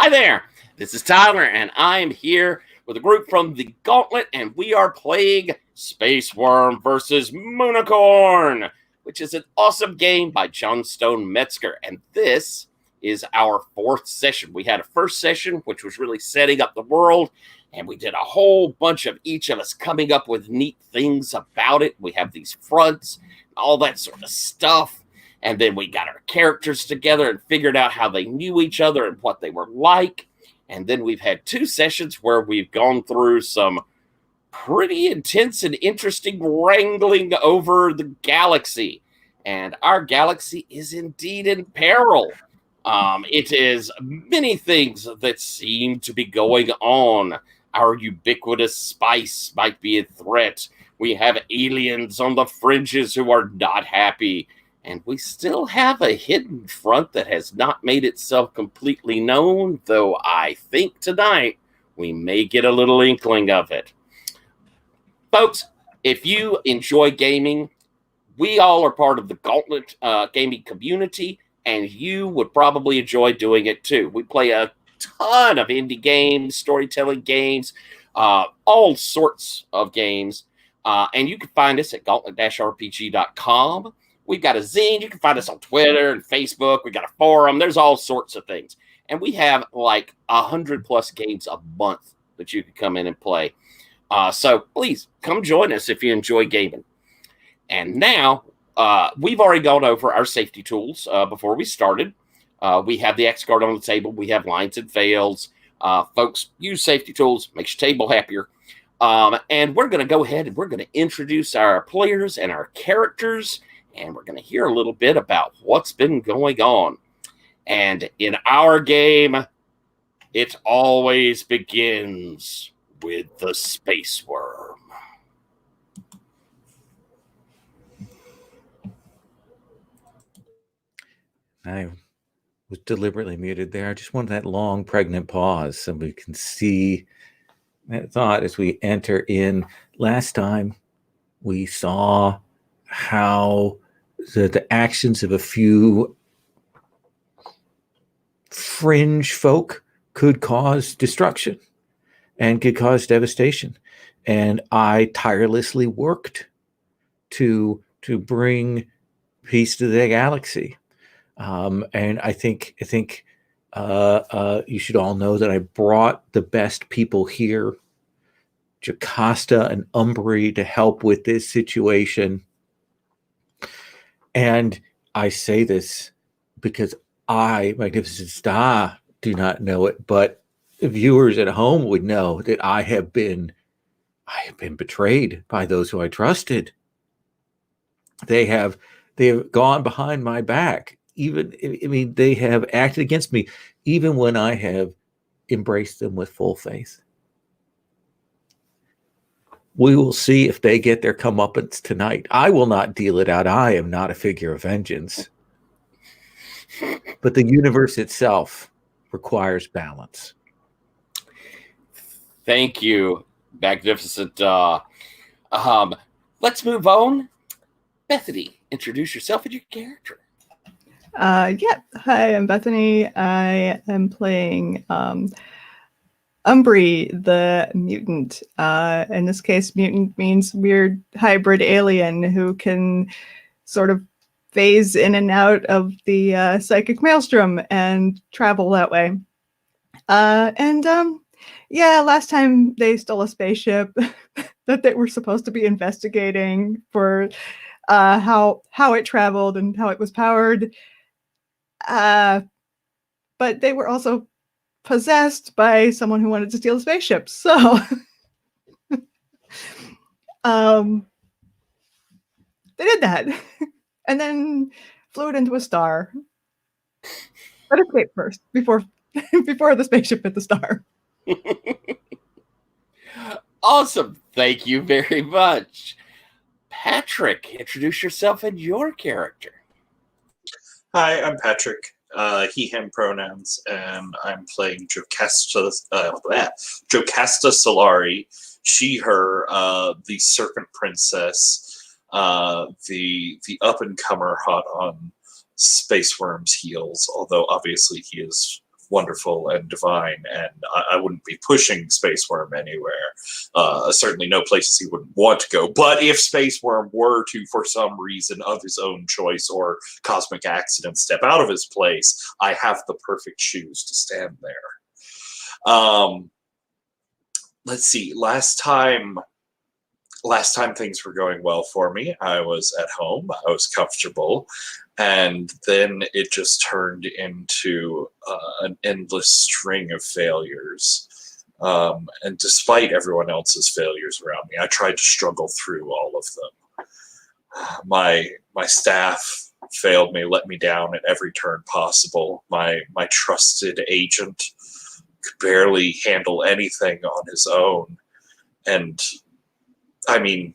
Hi there, this is Tyler, and I am here with a group from the Gauntlet, and we are playing Space Wurm versus Moonicorn, which is an awesome game by Johnstone Metzger, and this is our fourth session. We had a first session, which was really setting up the world, and we did a whole bunch of each of us coming up with neat things about it. We have these fronts, all that sort of stuff. And then we got our characters together and figured out how they knew each other and what they were like. And then we've had two sessions where we've gone through some pretty intense and interesting wrangling over the galaxy. And our galaxy is indeed in peril. It is many things that seem to be going on. Our ubiquitous spice might be a threat. We have aliens on the fringes who are not happy. And we still have a hidden front that has not made itself completely known, though I think tonight we may get a little inkling of it. Folks, if you enjoy gaming, we all are part of the Gauntlet gaming community, and you would probably enjoy doing it too. We play a ton of indie games, storytelling games, all sorts of games, and you can find us at gauntlet-rpg.com. We've got a zine. You can find us on Twitter and Facebook. We've got a forum. There's all sorts of things. And we have like 100+ games a month that you can come in and play. So please come join us if you enjoy gaming. And now we've already gone over our safety tools before we started. We have the X card on the table. We have lines and fails. Folks, use safety tools. Makes your table happier. And we're going to go ahead and we're going to introduce our players and our characters. And we're going to hear a little bit about what's been going on. And in our game, it always begins with the Space Wurm. I was deliberately muted there. I just wanted that long, pregnant pause so we can see that thought as we enter in. Last time, we saw how the actions of a few fringe folk could cause destruction and could cause devastation. And I tirelessly worked to bring peace to the galaxy. And I think you should all know that I brought the best people here, Jocasta and Umbri, to help with this situation. And I say this because I, Magnificent Star, do not know it, but viewers at home would know that I have been betrayed by those who I trusted. They have gone behind my back. They have acted against me, even when I have embraced them with full faith. We will see if they get their comeuppance tonight. I will not deal it out. I am not a figure of vengeance. But the universe itself requires balance. Thank you, Magnificent. Let's move on. Bethany, introduce yourself and your character. Yeah. Hi, I'm Bethany. I am playing Umbri, the mutant. In this case, mutant means weird hybrid alien who can sort of phase in and out of the psychic maelstrom and travel that way. Yeah, last time they stole a spaceship that they were supposed to be investigating for how it traveled and how it was powered. But they were also possessed by someone who wanted to steal a spaceship. So they did that and then flew it into a star. But escaped first before the spaceship hit the star. Awesome. Thank you very much. Patrick, introduce yourself and your character. Hi, I'm Patrick. He, him pronouns, and I'm playing Jocasta Solari, she, her, the Serpent Princess, the up-and-comer hot on Space Wurm's heels, although obviously he is wonderful and divine, and I wouldn't be pushing Space Worm anywhere. Certainly no places he wouldn't want to go. But if Space Worm were to, for some reason of his own choice or cosmic accident, step out of his place, I have the perfect shoes to stand there. Let's see. Last time things were going well for me. I was at home. I was comfortable. And then it just turned into an endless string of failures. And despite everyone else's failures around me, I tried to struggle through all of them. My staff failed me, let me down at every turn possible. My trusted agent could barely handle anything on his own. And I mean,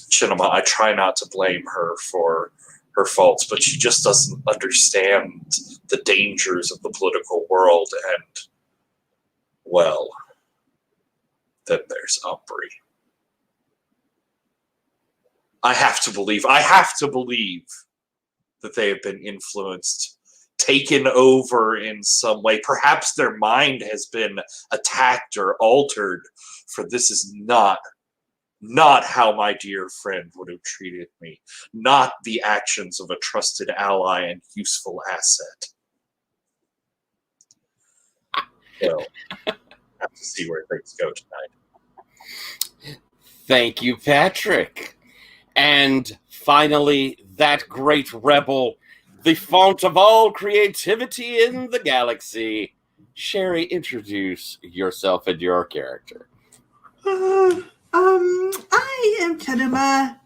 Chinema, I try not to blame her for her faults, but she just doesn't understand the dangers of the political world. And, well, then there's Umbri. I have to believe that they have been influenced, taken over in some way. Perhaps their mind has been attacked or altered, for this is not how my dear friend would have treated me, not the actions of a trusted ally and useful asset. So, I have to see where things go tonight. Thank you, Patrick. And finally, that great rebel, the font of all creativity in the galaxy. Sherry, introduce yourself and your character. I am Tenema.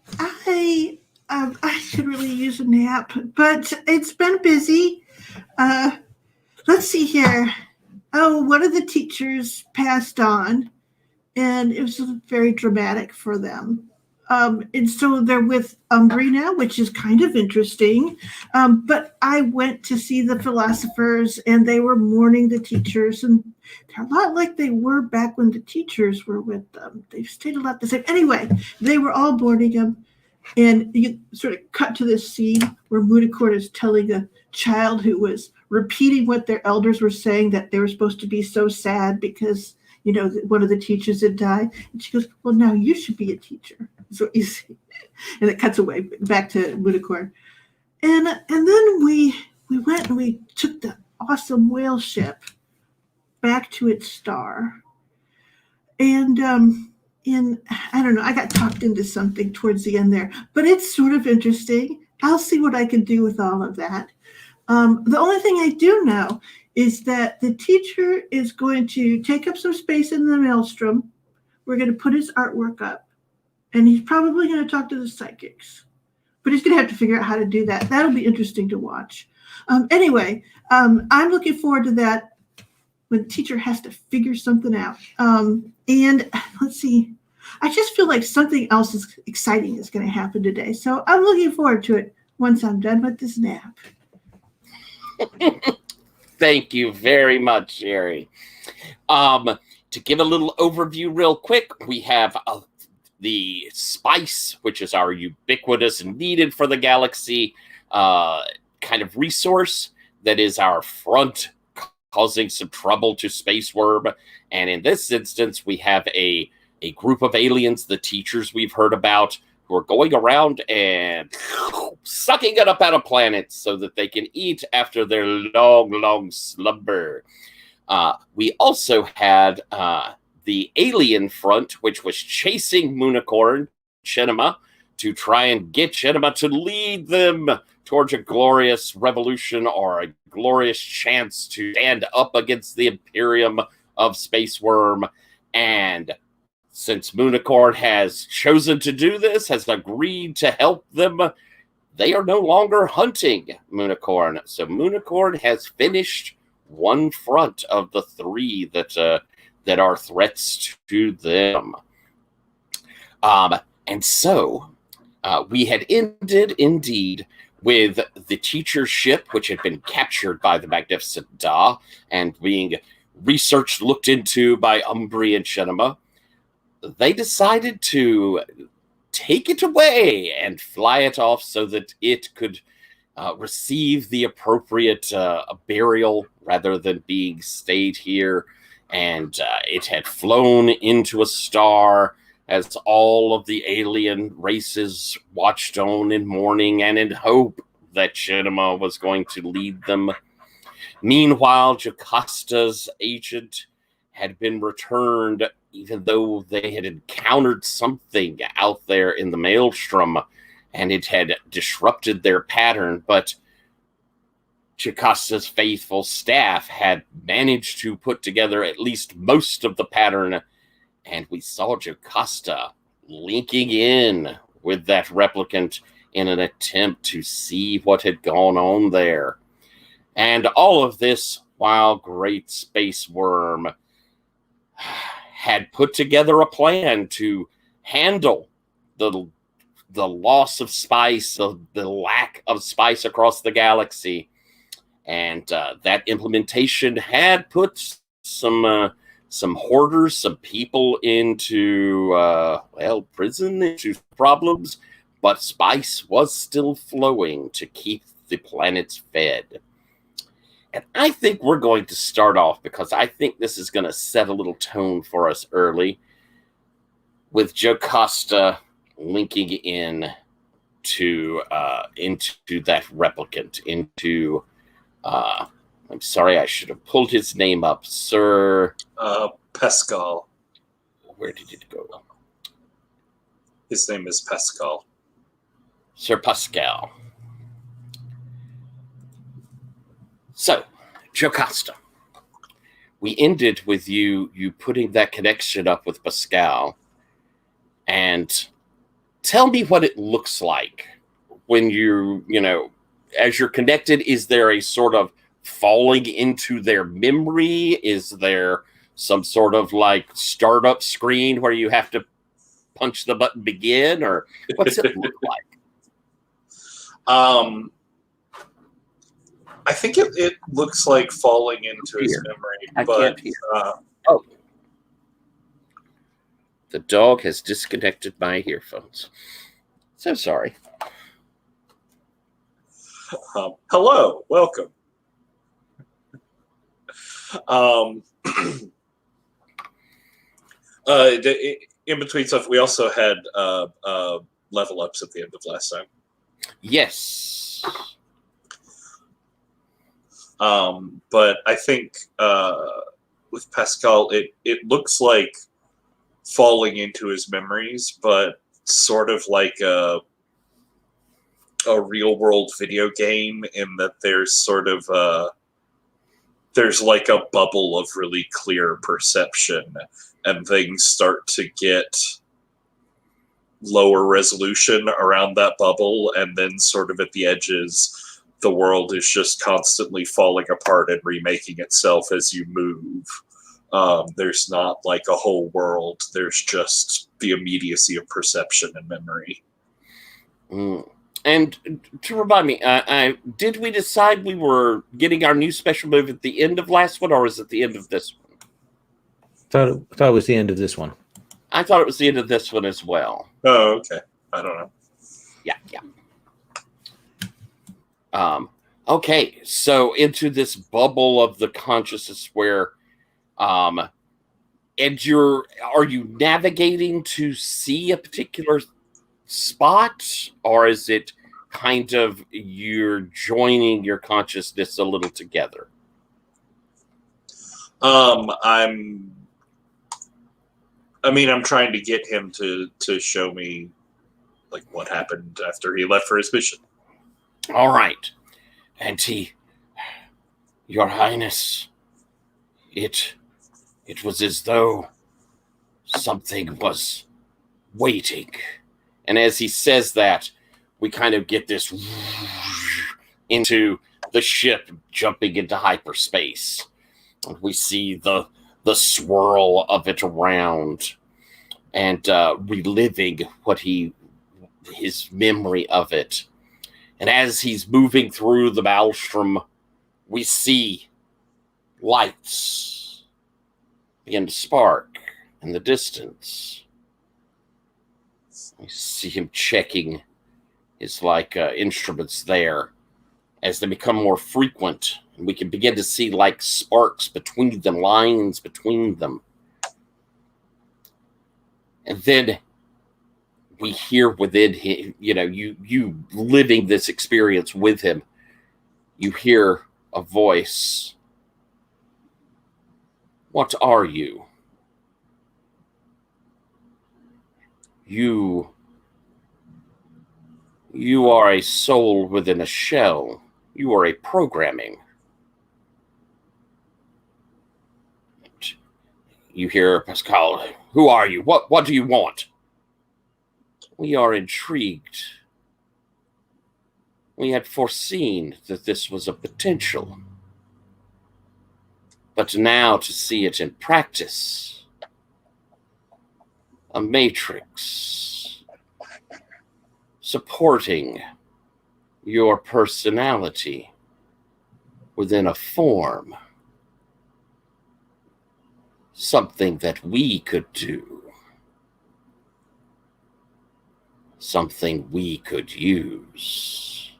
I should really use a nap, but it's been busy. Let's see here. Oh, one of the teachers passed on, and it was very dramatic for them. And so they're with Umbri now, which is kind of interesting. But I went to see the philosophers, and they were mourning the teachers, and they're a lot like they were back when the teachers were with them. They've stayed a lot the same. Anyway, they were all mourning them, and you sort of cut to this scene where Moonicorn is telling a child who was repeating what their elders were saying, that they were supposed to be so sad because, you know, one of the teachers had died. And she goes, well, now you should be a teacher. That's what you see. And it cuts away back to Moonicorn. And then we went and we took the awesome whale ship back to its star. And I don't know, I got talked into something towards the end there, but it's sort of interesting. I'll see what I can do with all of that. The only thing I do know is that the teacher is going to take up some space in the maelstrom. We're going to put his artwork up, and he's probably going to talk to the psychics, but he's going to have to figure out how to do that. That'll be interesting to watch. Anyway, I'm looking forward to that when the teacher has to figure something out. And let's see, I just feel like something else is exciting is going to happen today. So I'm looking forward to it once I'm done with this nap. Thank you very much, Sherry. To give a little overview real quick, we have the spice, which is our ubiquitous and needed for the galaxy kind of resource that is our front, causing some trouble to Space Wurm. And in this instance, we have a group of aliens, the teachers we've heard about, who are going around and sucking it up out of planets so that they can eat after their long, long slumber. We also had the alien front, which was chasing Moonicorn, Chinema, to try and get Chinema to lead them towards a glorious revolution or a glorious chance to stand up against the Imperium of Space Wurm. And since Moonicorn has chosen to do this, has agreed to help them, they are no longer hunting Moonicorn. So Moonicorn has finished one front of the three that are threats to them. And so we had ended, indeed, with the teacher's ship, which had been captured by the Magnificent Da and being researched, looked into by Umbri and Chinema. They decided to take it away and fly it off so that it could receive the appropriate burial rather than being stayed here. And it had flown into a star as all of the alien races watched on in mourning and in hope that Shinema was going to lead them. Meanwhile, Jocasta's agent had been returned, even though they had encountered something out there in the maelstrom, and it had disrupted their pattern. But Jocasta's faithful staff had managed to put together at least most of the pattern, and we saw Jocasta linking in with that replicant in an attempt to see what had gone on there. And all of this while Great Space Wurm had put together a plan to handle the loss of spice, the lack of spice across the galaxy. And that implementation had put some hoarders, some people into, prison, into problems. But spice was still flowing to keep the planets fed. And I think we're going to start off, because I think this is going to set a little tone for us early, with Jocasta linking in to into that replicant, into I'm sorry, I should have pulled his name up, Sir Pascal. Where did it go? His name is Pascal. Sir Pascal. So, Jocasta, we ended with you putting that connection up with Pascal, and tell me what it looks like when as you're connected. Is there a sort of falling into their memory? Is there some sort of like startup screen where you have to punch the button begin, or what's it look like? I think it looks like falling into his memory, but oh, the dog has disconnected my earphones. So sorry. Hello, welcome. In between stuff, we also had level ups at the end of last time. Yes. But I think with Pascal, it looks like falling into his memories, but sort of like a real world video game, in that there's sort of there's like a bubble of really clear perception, and things start to get lower resolution around that bubble, and then sort of at the edges the world is just constantly falling apart and remaking itself as you move. There's not like a whole world, there's just the immediacy of perception and memory. And to remind me, did we decide we were getting our new special move at the end of last one, or was it the end of this one? Thought it was the end of this one. I thought it was the end of this one as well. Oh, okay. I don't know. Yeah. Okay, so into this bubble of the consciousness where, and are you navigating to see a particular spot, or is it kind of you're joining your consciousness a little together? I'm trying to get him to show me like what happened after he left for his mission. All right. And Your Highness, it was as though something was waiting. And as he says that, we kind of get this into the ship jumping into hyperspace. We see the swirl of it around, and reliving his memory of it. And as he's moving through the maelstrom, we see lights begin to spark in the distance. We see him checking his instruments there. as they become more frequent, and we can begin to see like sparks between them, lines between them. And then we hear within him, you living this experience with him, you hear a voice. What are you? You are a soul within a shell. You are a programming. You hear Pascal, who are you? What do you want? We are intrigued. We had foreseen that this was a potential. But now to see it in practice, a matrix supporting your personality within a form, something that we could do, something we could use.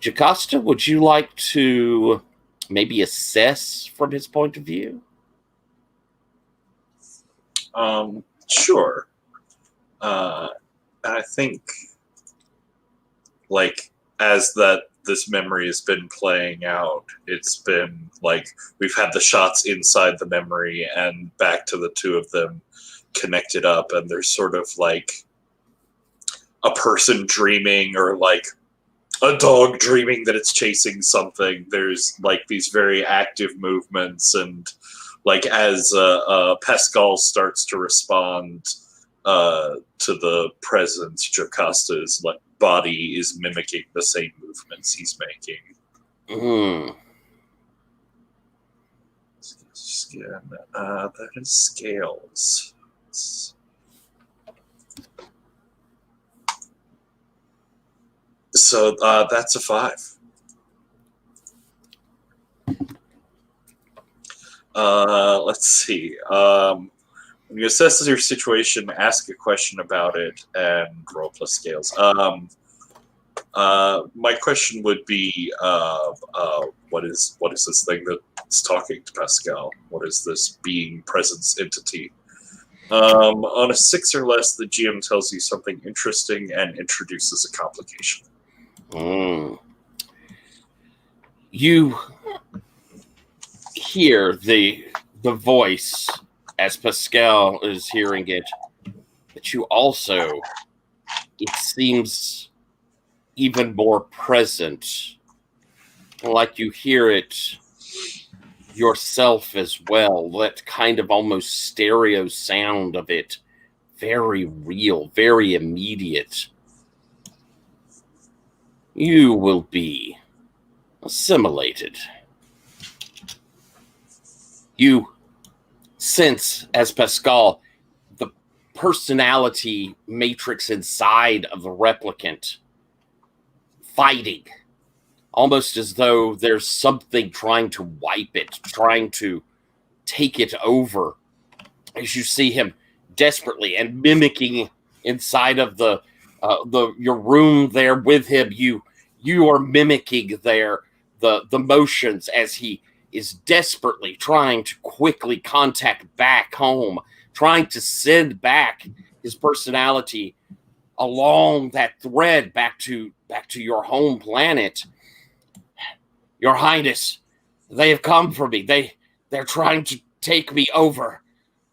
Jocasta, would you like to maybe assess from his point of view? Sure. I think, like, as this memory has been playing out, it's been like we've had the shots inside the memory and back to the two of them connected up, and there's sort of like a person dreaming, or like a dog dreaming that it's chasing something. There's like these very active movements, and like as Pascal starts to respond to the presence, Jocasta's like body is mimicking the same movements he's making. Skin. That is scales. So that's a 5. Let's see. When you assess your situation, ask a question about it, and roll plus scales. My question would be, what is this thing that's talking to Pascal? What is this being presence entity? On a 6 or less, the GM tells you something interesting and introduces a complication. You hear the voice as Pascal is hearing it, but you also, it seems even more present, like you hear it yourself as well, that kind of almost stereo sound of it, very real, very immediate. You will be assimilated. You sense, as Pascal, the personality matrix inside of the replicant fighting, almost as though there's something trying to wipe it, trying to take it over. As you see him desperately and mimicking inside of your room there with him, you are mimicking the motions as he is desperately trying to quickly contact back home, trying to send back his personality along that thread back to your home planet. Your Highness, they have come for me. They're trying to take me over.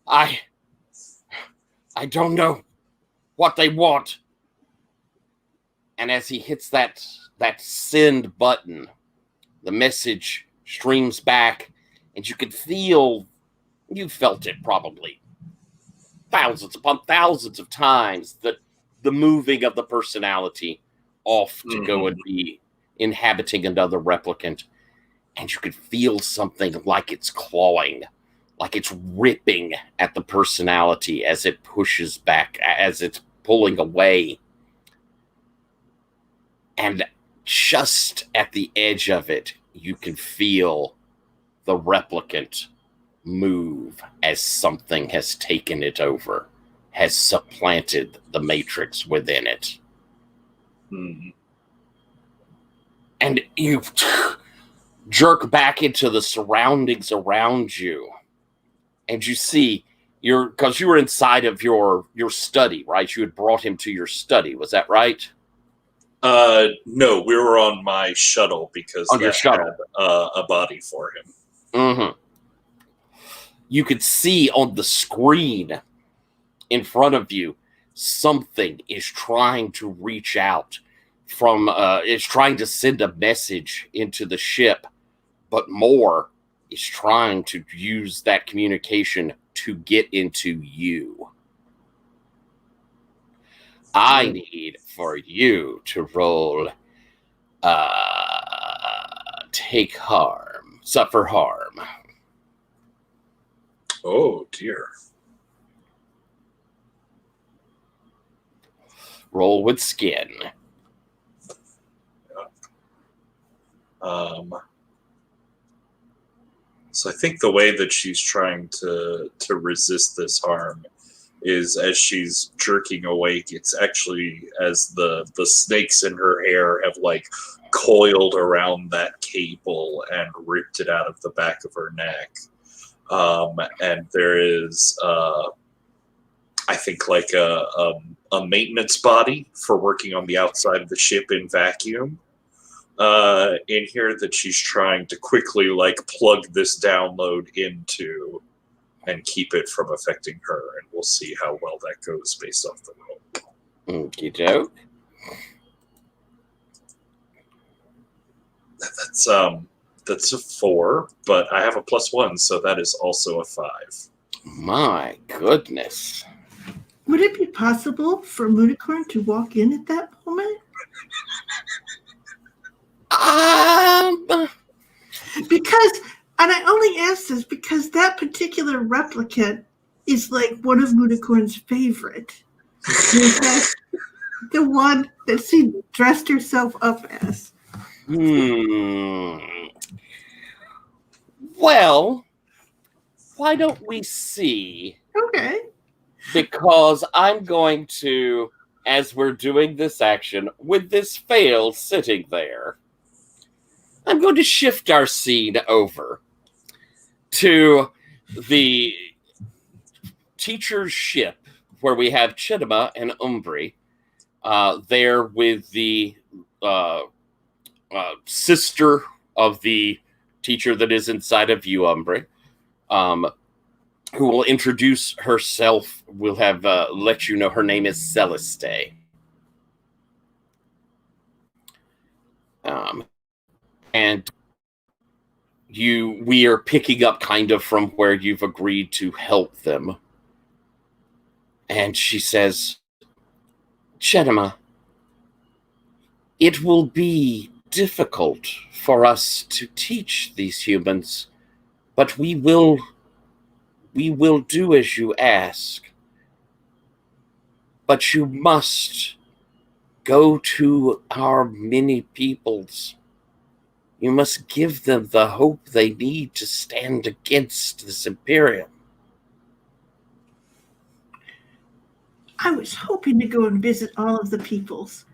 I don't know what they want. And as he hits that send button, the message streams back, and you can feel, you felt it probably thousands upon thousands of times, the moving of the personality off to go and be inhabiting another replicant. And you could feel something like it's clawing, like it's ripping at the personality as it pushes back, as it's pulling away. And just at the edge of it, you can feel the replicant move as something has taken it over, has supplanted the matrix within it. and you jerk back into the surroundings around you, and you see because you were inside of your study, right? You had brought him to your study, was that right? No, we were on my shuttle because On your shuttle. had a body for him. Mm-hmm. You could see on the screen in front of you something is trying to reach out is trying to send a message into the ship, but more is trying to use that communication to get into you. I need for you to roll suffer harm. Oh dear. Roll with skin. So I think the way that she's trying to resist this harm is as she's jerking awake, it's actually as the snakes in her hair have like coiled around that cable and ripped it out of the back of her neck. And there is I think like a maintenance body for working on the outside of the ship in vacuum in here that she's trying to quickly like plug this download into and keep it from affecting her, and we'll see how well that goes based off the roll. Okie doke. That's a 4, but I have a +1, so that is also a 5. My goodness. Would it be possible for Moonicorn to walk in at that moment? Because, and I only ask this because that particular replicant is like one of Moonicorn's favorite. The one that she dressed herself up as. Well, why don't we see? Okay. Because I'm going to, as we're doing this action, with this fail sitting there, I'm going to shift our scene over to the teacher's ship where we have Chidima and Umbri there with the sister of the teacher that is inside of you, Umbri, who will introduce herself. We'll have let you know her name is Celeste. And we are picking up kind of from where you've agreed to help them. And she says, Chedima, it will be difficult for us to teach these humans, but we will do as you ask. But you must go to our many peoples. You must give them the hope they need to stand against this Imperium. I was hoping to go and visit all of the peoples.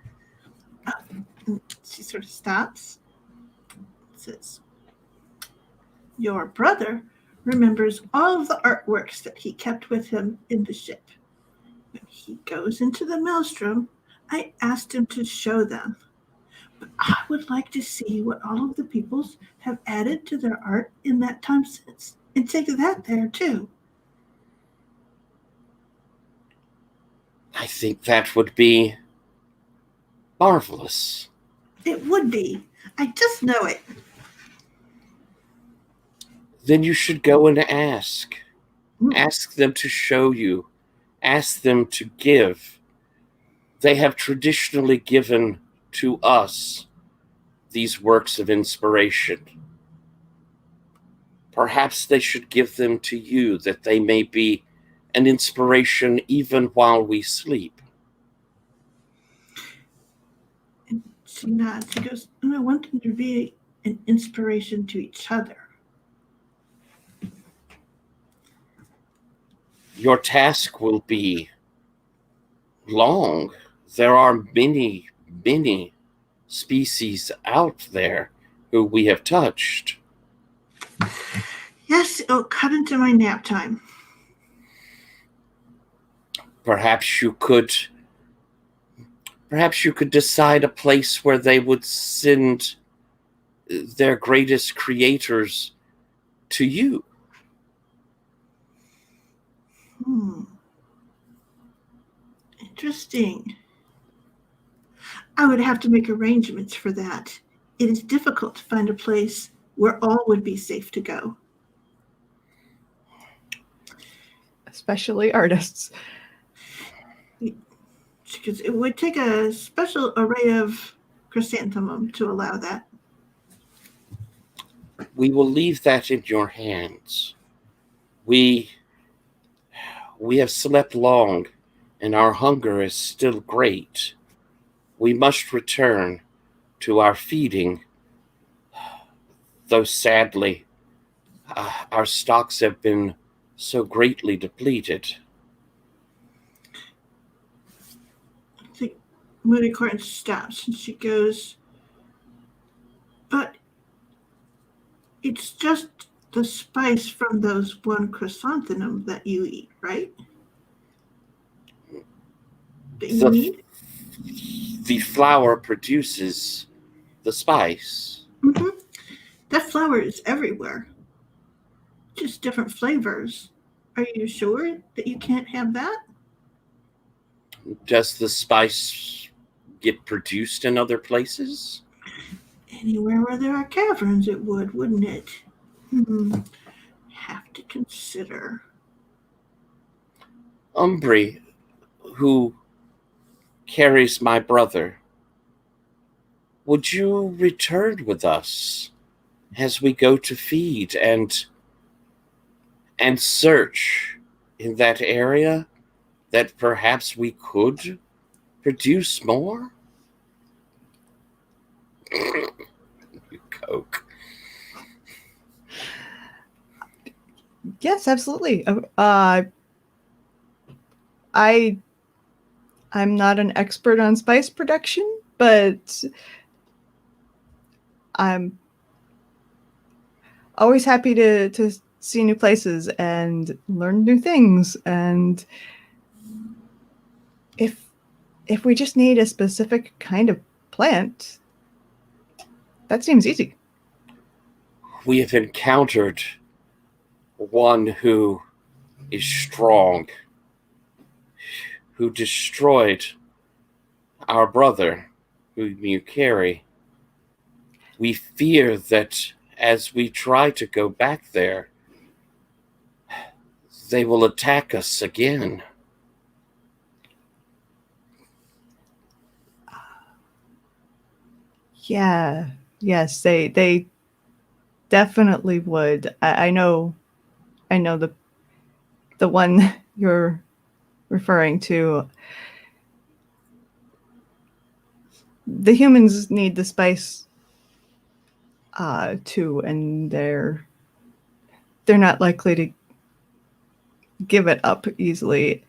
She sort of stops. Says, your brother remembers all of the artworks that he kept with him in the ship. When he goes into the maelstrom, I asked him to show them. But I would like to see what all of the peoples have added to their art in that time since, and take that there too. I think that would be marvelous. It would be. I just know it. Then you should go and ask. Ask them to show you. Ask them to give. They have traditionally given to us these works of inspiration. Perhaps they should give them to you, that they may be an inspiration even while we sleep. And she nods. She goes, I want them to be an inspiration to each other. Your task will be long. There are many, many species out there who we have touched. Yes, it'll cut into my nap time. Perhaps you could decide a place where they would send their greatest creators to you. Interesting. I would have to make arrangements for that. It is difficult to find a place where all would be safe to go. Especially artists. Because it would take a special array of chrysanthemum to allow that. We will leave that in your hands. We have slept long, and our hunger is still great. We must return to our feeding, though sadly, our stocks have been so greatly depleted. I think Moonicorn stops and she goes, but it's just the spice from those one chrysanthemum that you eat, right? That you need? The flower produces the spice. Mm-hmm. That flower is everywhere. Just different flavors. Are you sure that you can't have that? Does the spice get produced in other places? Anywhere where there are caverns, it would, wouldn't it? Have to consider. Umbri, who carries my brother, would you return with us as we go to feed and search in that area that perhaps we could produce more? Coke. Yes, absolutely. I'm not an expert on spice production, but I'm always happy to see new places and learn new things. And if we just need a specific kind of plant, that seems easy. We have encountered one who is strong, who destroyed our brother, whom you carry. We fear that as we try to go back there, they will attack us again. Yeah, yes, they definitely would. I know the one you're referring to. The humans need the spice too, and they're not likely to give it up easily.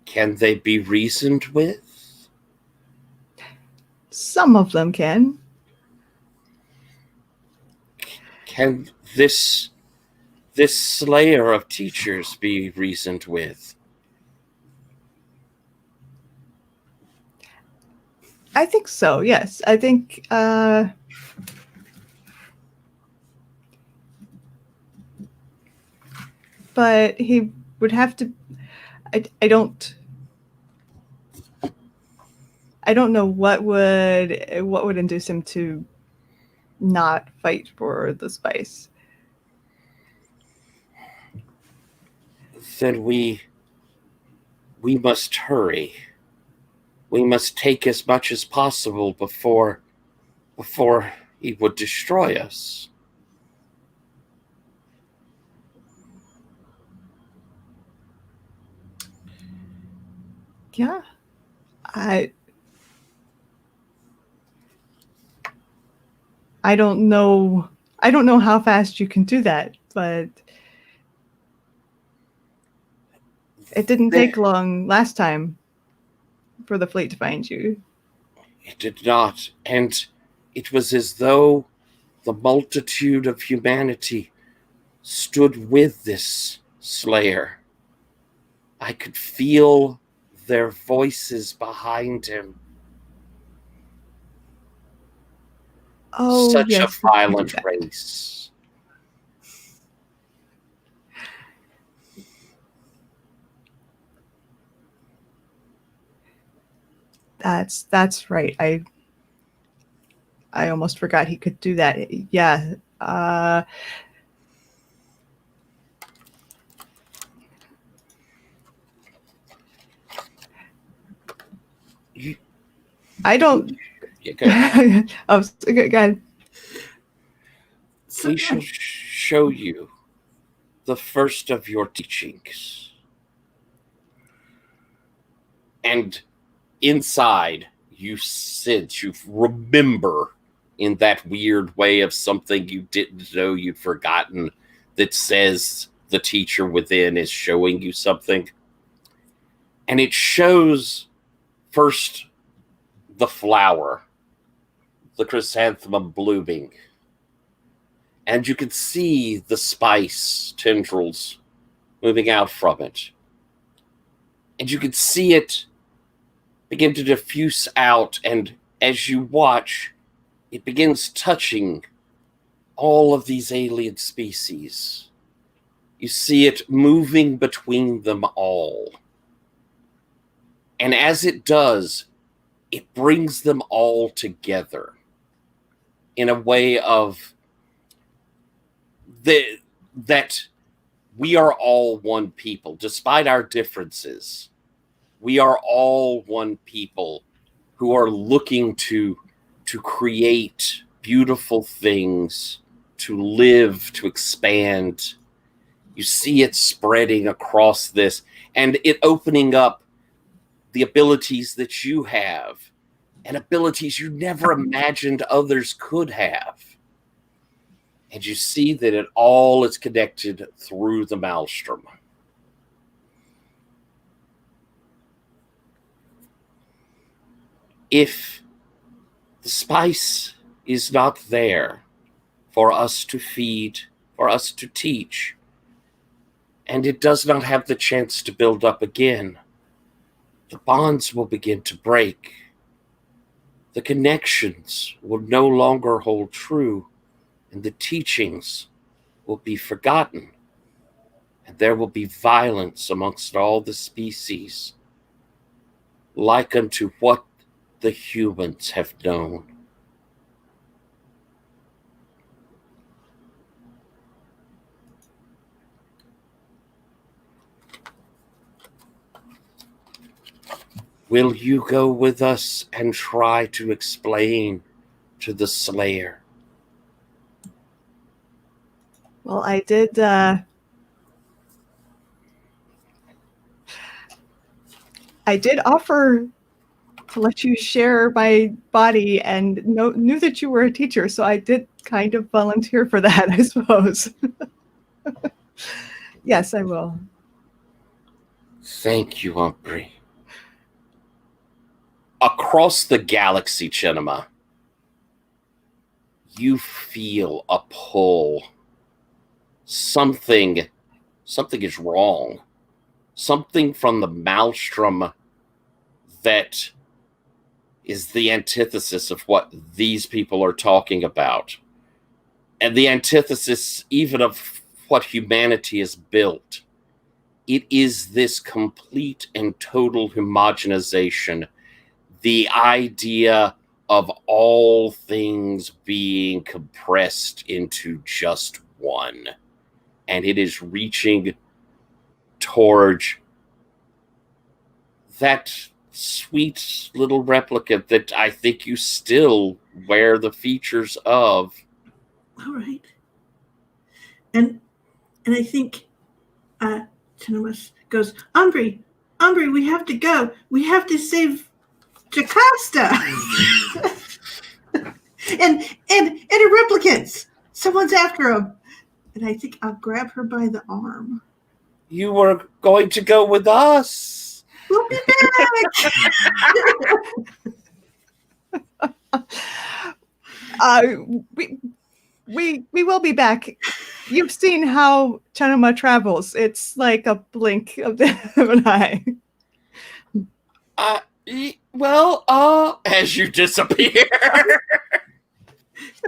Can they be reasoned with? Some of them can. Can this slayer of teachers be reasoned with? I think so, yes. I think but he would have to I don't know what would induce him to not fight for the spice. Then we must hurry. We must take as much as possible before he would destroy us. Yeah. I don't know how fast you can do that, but it didn't take long last time for the fleet to find you. It did not. And it was as though the multitude of humanity stood with this slayer. I could feel their voices behind him. Oh, Such yes, a we can do violent that. race. That's right. I almost forgot he could do that. Yeah. You, I don't. yeah, go ahead. Oh, go ahead. So, We shall show you the first of your teachings. And inside, you remember in that weird way of something you didn't know you'd forgotten that says the teacher within is showing you something. And it shows first the flower, the chrysanthemum blooming. And you can see the spice tendrils moving out from it. And you can see it begin to diffuse out, and as you watch, it begins touching all of these alien species. You see it moving between them all. And as it does, it brings them all together in a way of that we are all one people, despite our differences. We are all one people who are looking to create beautiful things, to live, to expand. You see it spreading across this and it opening up the abilities that you have and abilities you never imagined others could have. And you see that it all is connected through the maelstrom. If the spice is not there for us to feed, for us to teach, and it does not have the chance to build up again, the bonds will begin to break. The connections will no longer hold true, and the teachings will be forgotten. And there will be violence amongst all the species, like unto what the humans have known. Will you go with us and try to explain to the Slayer? Well, I did. I did offer to let you share my body, and knew that you were a teacher, so I did kind of volunteer for that, I suppose. Yes, I will. Thank you, Umbry. Across the galaxy, Chinema, you feel a pull. Something is wrong. Something from the maelstrom that is the antithesis of what these people are talking about. And the antithesis even of what humanity is built. It is this complete and total homogenization. The idea of all things being compressed into just one. And it is reaching towards that sweet little replicant that I think you still wear the features of. all right. And I think Tinemus goes, Umbry, we have to go. We have to save Jocasta. and her replicants. Someone's after him. And I think I'll grab her by the arm. You were going to go with us. We'll be back. uh, we will be back. You've seen how Chanuma travels. It's like a blink of an eye. As you disappear.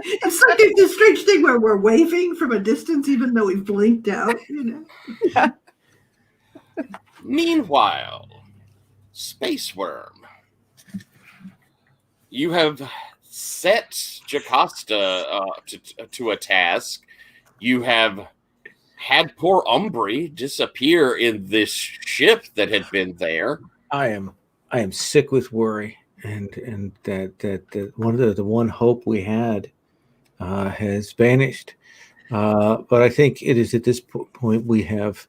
It's like this strange thing where we're waving from a distance, even though we've blinked out. Yeah. Meanwhile, Space Worm, you have set Jocasta to a task. You have had poor Umbri disappear in this ship that had been there. I am sick with worry, and that the one hope we had has vanished. But I think it is at this point we have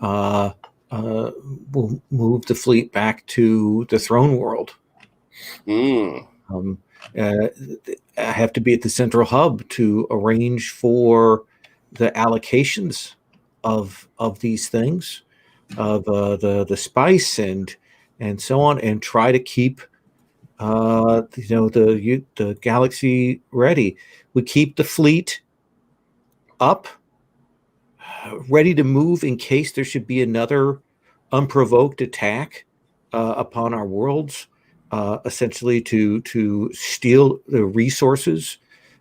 we'll move the fleet back to the throne world. Mm. I have to be at the central hub to arrange for the allocations of these things, of the spice and so on, and try to keep the galaxy ready. We keep the fleet up, ready to move in case there should be another unprovoked attack upon our worlds, essentially to steal the resources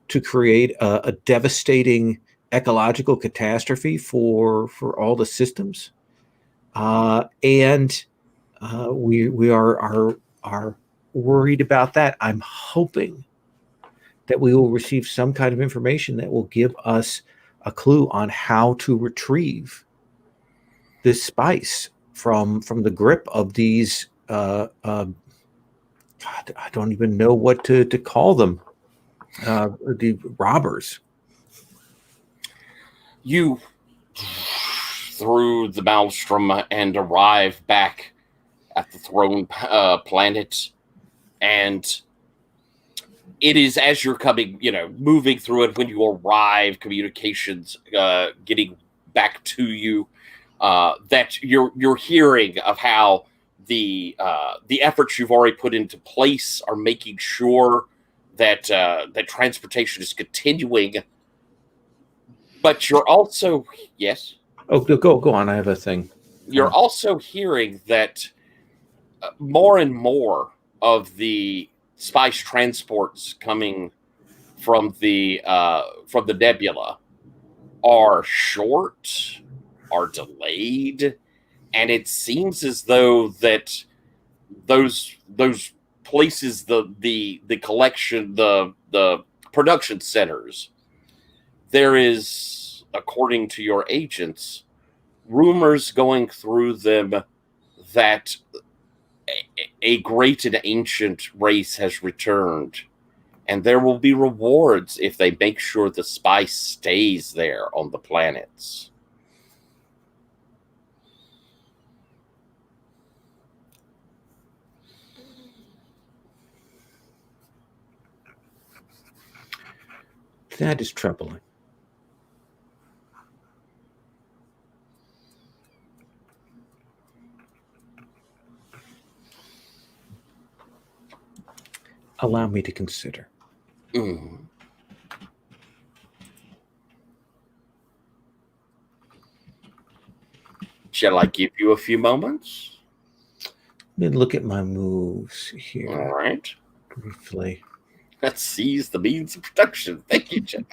to create a devastating ecological catastrophe for all the systems. And we are worried about that. I'm hoping that we will receive some kind of information that will give us a clue on how to retrieve this spice from the grip of these God, I don't even know what to call them, the robbers. You through the maelstrom and arrive back at the throne planet, and it is as you're coming, moving through it, when you arrive, communications getting back to you, that you're hearing of how the efforts you've already put into place are making sure that that transportation is continuing. But you're also yes. Oh, go on. I have a thing. You're also hearing that more and more of the spice transports coming from the nebula are short, are delayed, and it seems as though that those places, the collection, the production centers, there is, according to your agents, rumors going through them that a great and ancient race has returned, and there will be rewards if they make sure the spice stays there on the planets. That is troubling. Allow me to consider. Mm. Shall I give you a few moments? Let me look at my moves here. All right. Briefly. Let's seize the means of production. Thank you, Jeff.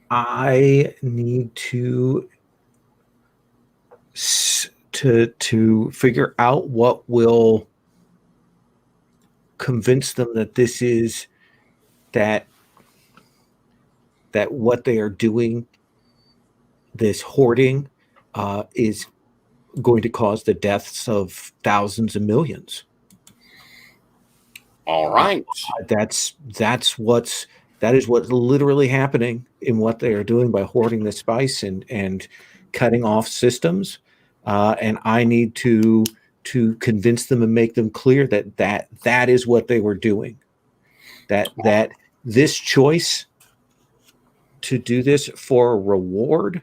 I need to figure out what will convince them that this is that what they are doing, this hoarding, is going to cause the deaths of thousands and millions. All right. That's what's That is what's literally happening in what they are doing by hoarding the spice and cutting off systems. And I need to convince them and make them clear that is what they were doing. That this choice to do this for a reward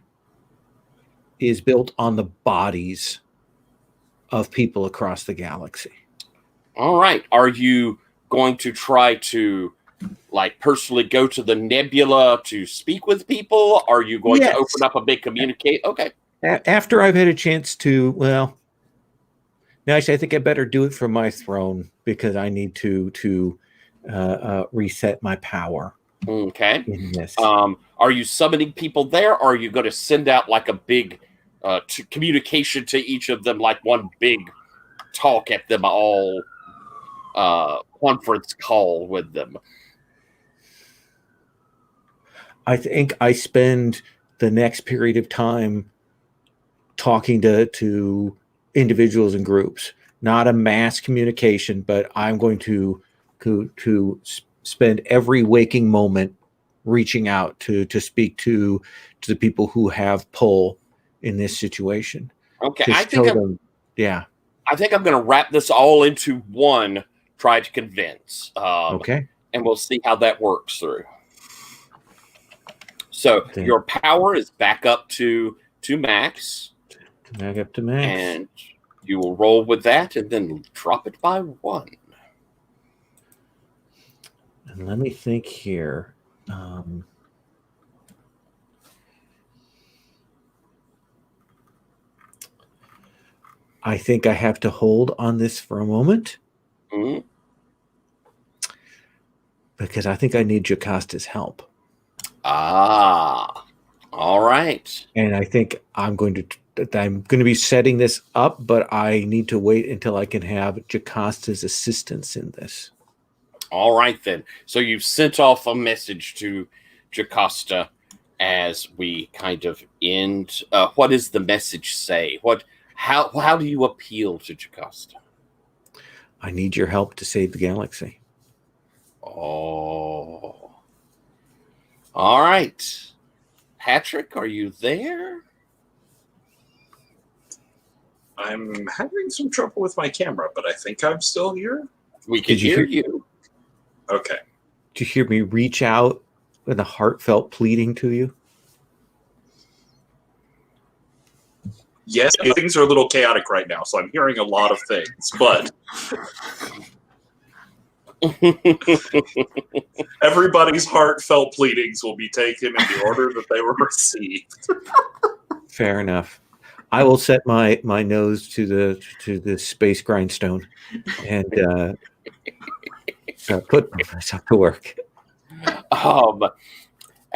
is built on the bodies of people across the galaxy. All right. Are you going to try to like personally go to the nebula to speak with people? Are you going to open up a big communicate? Okay. After I've had a chance to, well, now actually, I think I better do it from my throne because I need to reset my power. Okay. In this. Are you summoning people there? Or are you going to send out like a big communication to each of them, like one big talk at them all, conference call with them? I think I spend the next period of time talking to individuals and groups, not a mass communication, but I'm going to spend every waking moment reaching out to speak to the people who have pull in this situation. Okay, I think I'm going to wrap this all into one. Try to convince. Okay, and we'll see how that works through. So your power is back up to max. Back up to max, and you will roll with that, and then drop it by 1. And let me think here. I think I have to hold on this for a moment. Mm-hmm. Because I think I need Jocasta's help. Ah, all right. And I think I'm going to be setting this up, but I need to wait until I can have Jocasta's assistance in this. All right, then. So you've sent off a message to Jocasta as we kind of end. What does the message say? How do you appeal to Jocasta? I need your help to save the galaxy. Oh. All right. Patrick, are you there? I'm having some trouble with my camera, but I think I'm still here. We can hear you. Okay. Did you hear me reach out with a heartfelt pleading to you? Yes, things are a little chaotic right now, so I'm hearing a lot of things, but everybody's heartfelt pleadings will be taken in the order that they were received. Fair enough. I will set my nose to the space grindstone and put myself to work.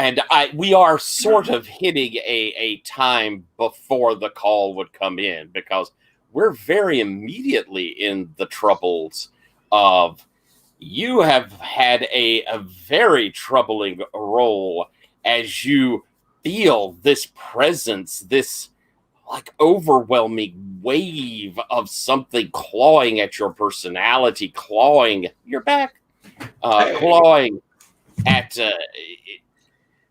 And we are sort of hitting a time before the call would come in because we're very immediately in the troubles of you have had a very troubling role as you feel this presence, this like overwhelming wave of something clawing at your personality, clawing your back, clawing at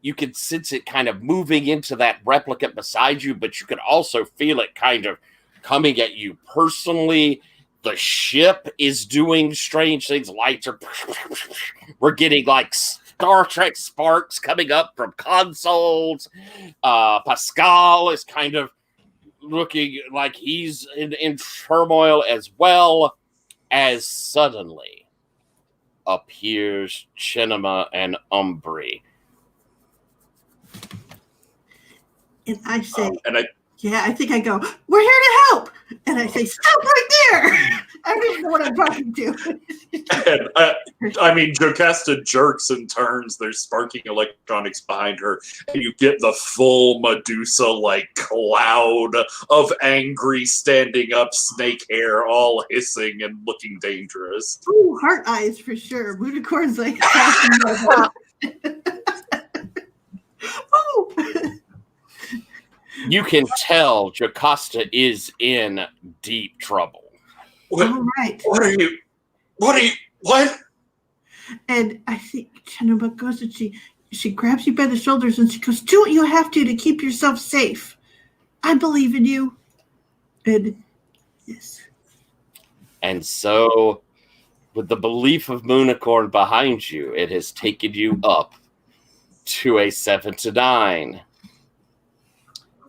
you can sense it kind of moving into that replicant beside you, but you can also feel it kind of coming at you personally. The ship is doing strange things. Lights are we're getting like Star Trek sparks coming up from consoles. Pascal is kind of looking like he's in turmoil, as well as suddenly appears Chinema and Umbri. And I say, Yeah, I think I go, we're here to help. And I say, stop right there. I don't even know what I'm talking to. And I mean, Jocasta jerks and turns. There's sparking electronics behind her. And you get the full Medusa-like cloud of angry standing up snake hair, all hissing and looking dangerous. Ooh, heart eyes for sure. Moonicorn's like, ooh. You can tell Jocasta is in deep trouble. What? All right. What? And I think Chenoma goes and she grabs you by the shoulders and she goes, do what you have to keep yourself safe. I believe in you. And yes. And so, with the belief of Moonicorn behind you, it has taken you up to a 7 to 9.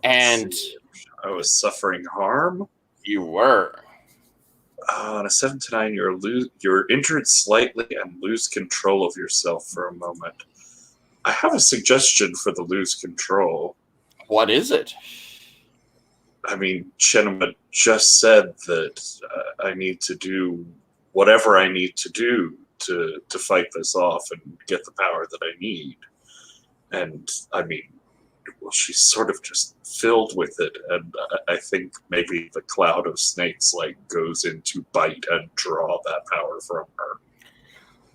And I was suffering harm. you were. On a 7 to 9, you're injured slightly and lose control of yourself for a moment. I have a suggestion for the lose control. What is it? I mean, Chenema just said that I need to do whatever I need to do to fight this off and get the power that I need. And I mean, well, she's sort of just filled with it, and I think maybe the cloud of snakes goes in to bite and draw that power from her.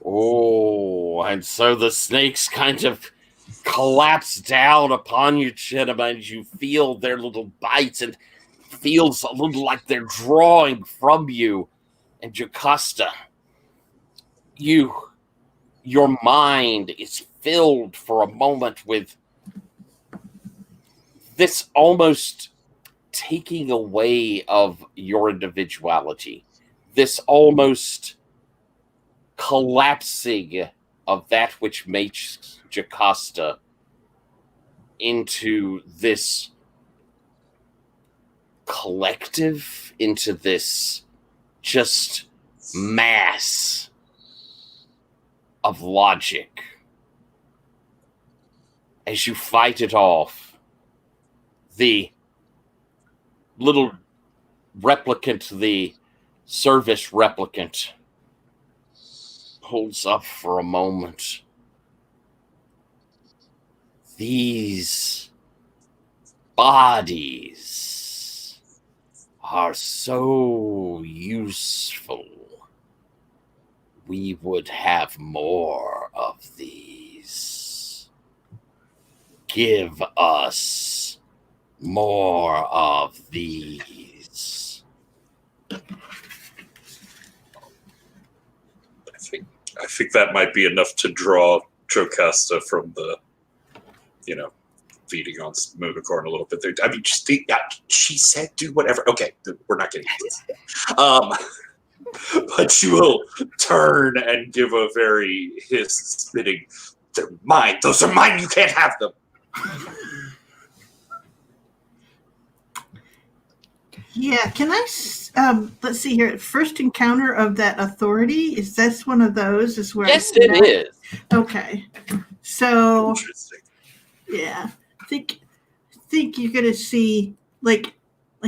Oh, and so the snakes kind of collapse down upon you, Chenema, and you feel their little bites, and feels a little like they're drawing from you. And Jocasta, your mind is filled for a moment with this almost taking away of your individuality, this almost collapsing of that which makes Jocasta into this collective, into this just mass of logic. As you fight it off, the little replicant, the service replicant, holds up for a moment. These bodies are so useful. We would have more of these. Give us more of these. I think that might be enough to draw Jocasta from the, feeding on Moonicorn a little bit there. I mean, just she said do whatever. Okay, we're not getting into this. But she will turn and give a very spitting. They're mine. Those are mine. You can't have them. Yeah, can I, let's see here, first encounter of that authority, is this one of those? Is where Yes, it is. Okay. So, Interesting. yeah, I think you're going to see, like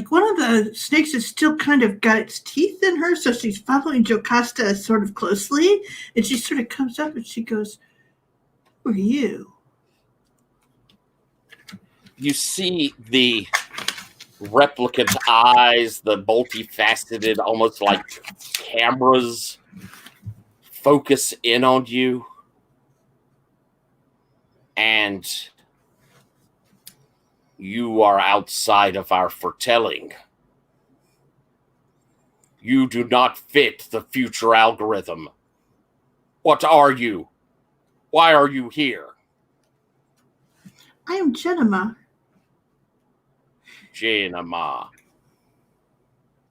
one of the snakes has still kind of got its teeth in her, so she's following Jocasta sort of closely, and she sort of comes up and she goes, who are you? You see the replicant eyes, the multifaceted, almost like cameras, focus in on you. And you are outside of our foretelling. You do not fit the future algorithm. What are you? Why are you here? I am Chenema. Chenema.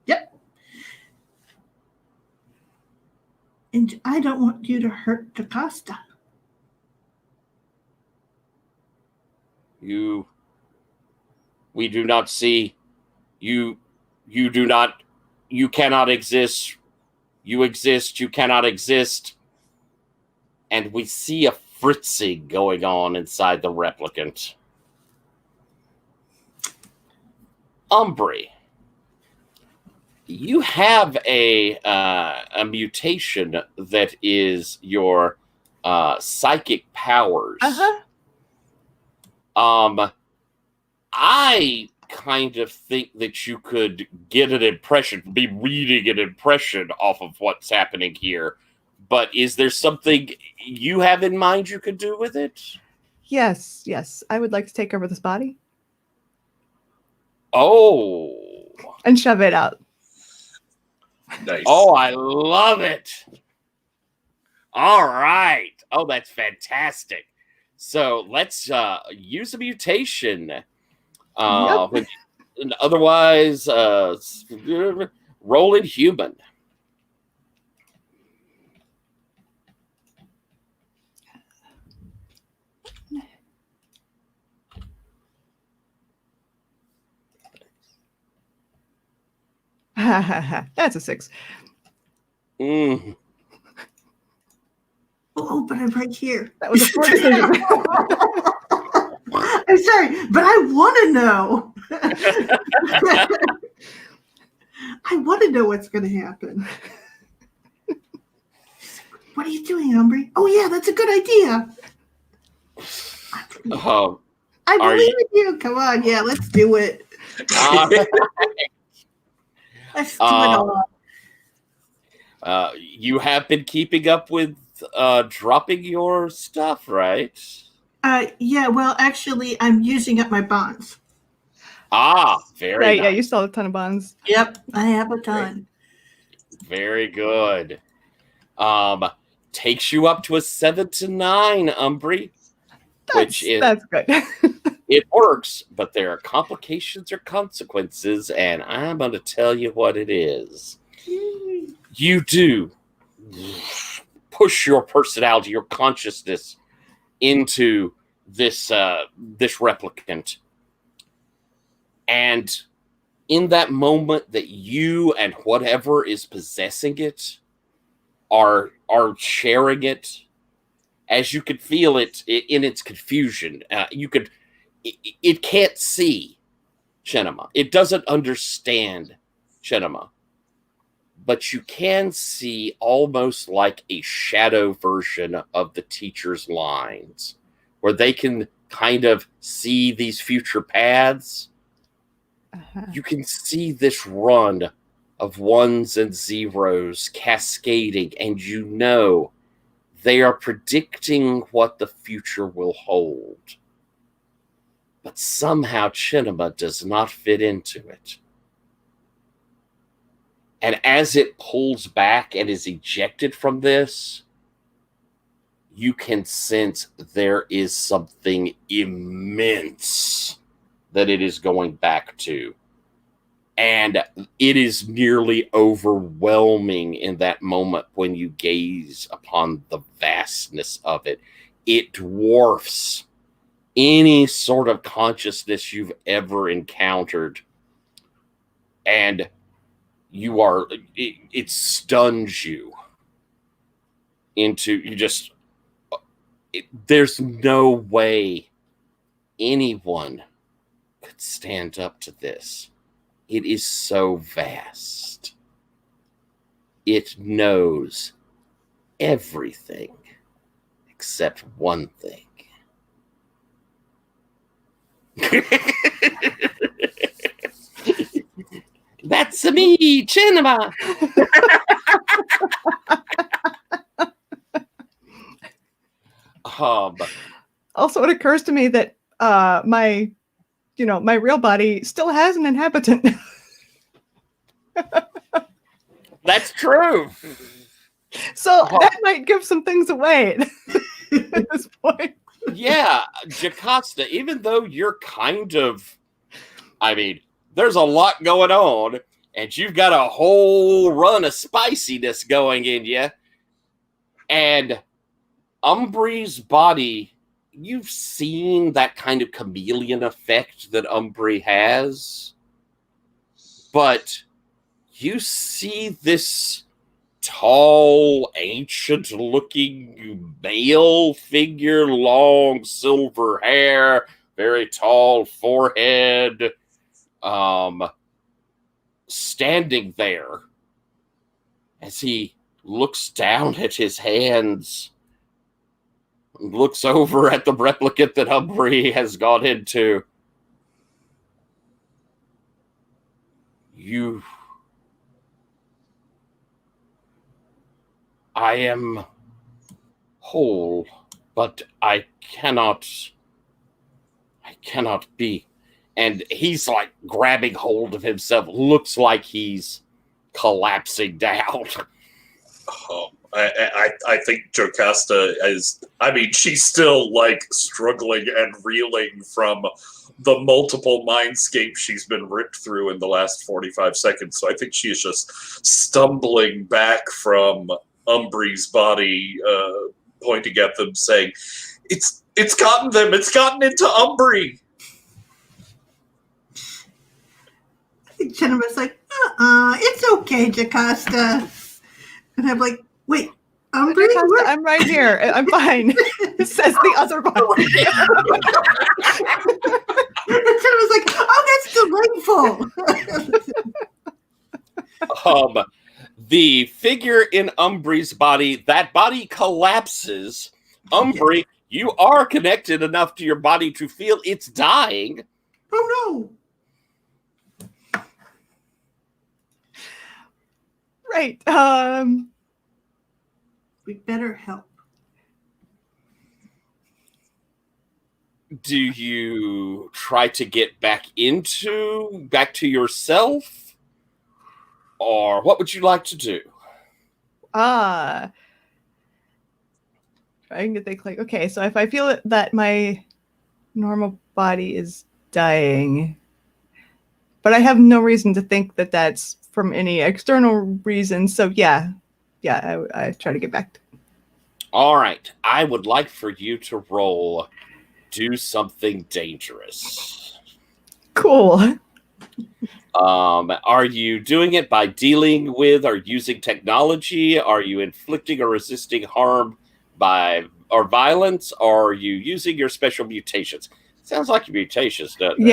Yep. And I don't want you to hurt Jocasta. We do not see you. You cannot exist. You exist. You cannot exist. And we see a fritzing going on inside the replicant. Umbri, you have a mutation that is your psychic powers. I kind of think that you could get an impression, be reading an impression off of what's happening here. But is there something you have in mind you could do with it? Yes. I would like to take over this body Oh. and shove it out. Nice. Oh, I love it. All right. Oh, that's fantastic. So let's use a mutation. When, otherwise, roll in human. That's a 6. Mm. Oh, but I'm right here. That was a poor decision. I'm sorry, but I want to know. I want to know what's going to happen. What are you doing, Umbry? Oh, yeah, that's a good idea. I believe in you. Come on. Yeah, let's do it. Let's do it all. You have been keeping up with dropping your stuff, right? Yeah, well, actually, I'm using up my bonds. Very right. nice. Yeah, you still have a ton of bonds. Yep, I have a ton. Very good. Takes you up to a 7 to 9, Umbry. That's good. It works, but there are complications or consequences, and I'm going to tell you what it is. You do push your personality, your consciousness into this replicant. And in that moment that you and whatever is possessing it are sharing it, as you could feel it in its confusion, it can't see Shinema. It doesn't understand Shinema. But you can see almost like a shadow version of the teacher's lines, where they can kind of see these future paths. You can see this run of ones and zeros cascading, and you know they are predicting what the future will hold. But somehow Chinema does not fit into it. And as it pulls back and is ejected from this, you can sense there is something immense that it is going back to. And it is nearly overwhelming in that moment when you gaze upon the vastness of it. It dwarfs any sort of consciousness you've ever encountered. And it stuns you into, there's no way anyone could stand up to this. It is so vast. It knows everything except one thing. That's me, Chinema. Also, it occurs to me that my real body still has an inhabitant. That's true. So that might give some things away at this point. Yeah, Jocasta, even though you're there's a lot going on, and you've got a whole run of spiciness going in you, and Umbry's body, you've seen that kind of chameleon effect that Umbry has, but you see this tall, ancient-looking male figure, long silver hair, very tall forehead, standing there as he looks down at his hands, looks over at the replicant that Umbry has gone into. I am whole, but I cannot be. And he's like grabbing hold of himself. Looks like he's collapsing down. I think Jocasta is. I mean, she's still like struggling and reeling from the multiple mindscapes she's been ripped through in the last 45 seconds. So I think she is just stumbling back from Umbree's body, pointing at them, saying, "It's gotten them. It's gotten into Umbree." I think Chenema's like, it's okay, Jocasta. And I'm like, wait, Umbree? Jocasta, I'm right here. I'm fine. Says the other body. And Chenema's like, oh, that's delightful. The figure in Umbree's body, that body collapses. Umbree, you are connected enough to your body to feel it's dying. Oh, no. Right. We better help. Do you try to get back to yourself? Or what would you like to do? Trying to think like, okay, so if I feel that my normal body is dying, but I have no reason to think that that's from any external reason. So I try to get back. All right. I would like for you to roll do something dangerous. Cool. Are you doing it by dealing with or using technology? Are you inflicting or resisting harm or violence? Or are you using your special mutations? Sounds like mutations, doesn't it?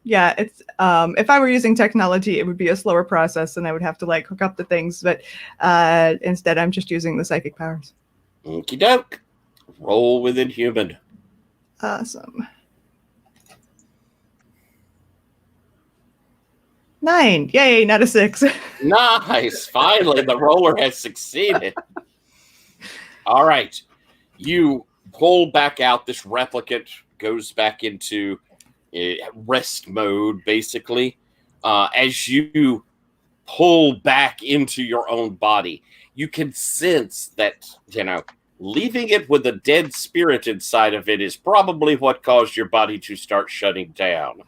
Yeah. It's if I were using technology, it would be a slower process, and I would have to like hook up the things. But instead, I'm just using the psychic powers. Okie doke. Roll with Inhuman. Awesome. 9. Yay! Not a 6. Nice. Finally, the roller has succeeded. All right. You pull back out. This replicant goes back into rest mode, basically. As you pull back into your own body, you can sense that, leaving it with a dead spirit inside of it is probably what caused your body to start shutting down.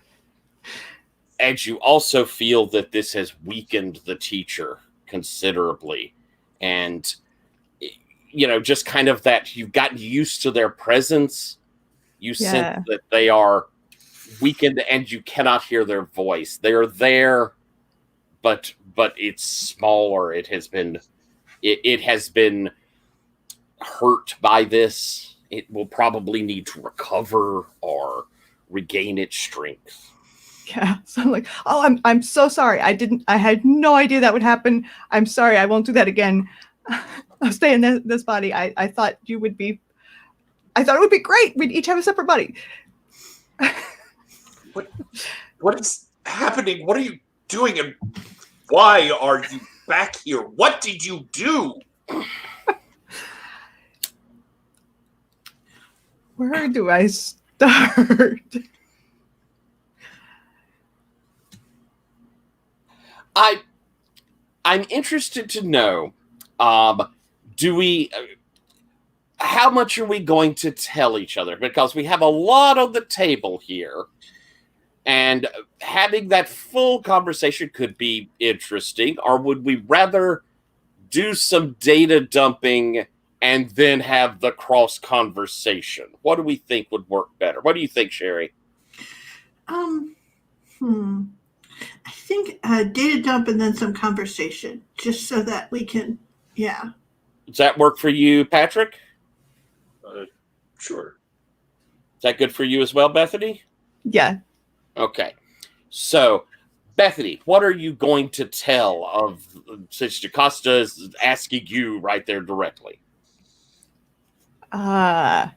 And you also feel that this has weakened the teacher considerably. And, just kind of that you've gotten used to their presence. You sense that they are weakened and you cannot hear their voice. They are there, but it's smaller. It has been hurt by this. It will probably need to recover or regain its strength. Yeah, so I'm like, oh, I'm so sorry. I had no idea that would happen. I'm sorry. I won't do that again. I'll stay in this body. I thought it would be great. We'd each have a separate body. What is happening? What are you doing? And why are you back here? What did you do? Where do I start? I'm interested to know, how much are we going to tell each other? Because we have a lot on the table here, and having that full conversation could be interesting, or would we rather do some data dumping and then have the cross conversation? What do we think would work better? What do you think, Sherry? I think data dump and then some conversation, just so that we can, Does that work for you, Patrick? Sure. Is that good for you as well, Bethany? Yeah. Okay. So, Bethany, what are you going to tell since Jocasta is asking you right there directly? Well,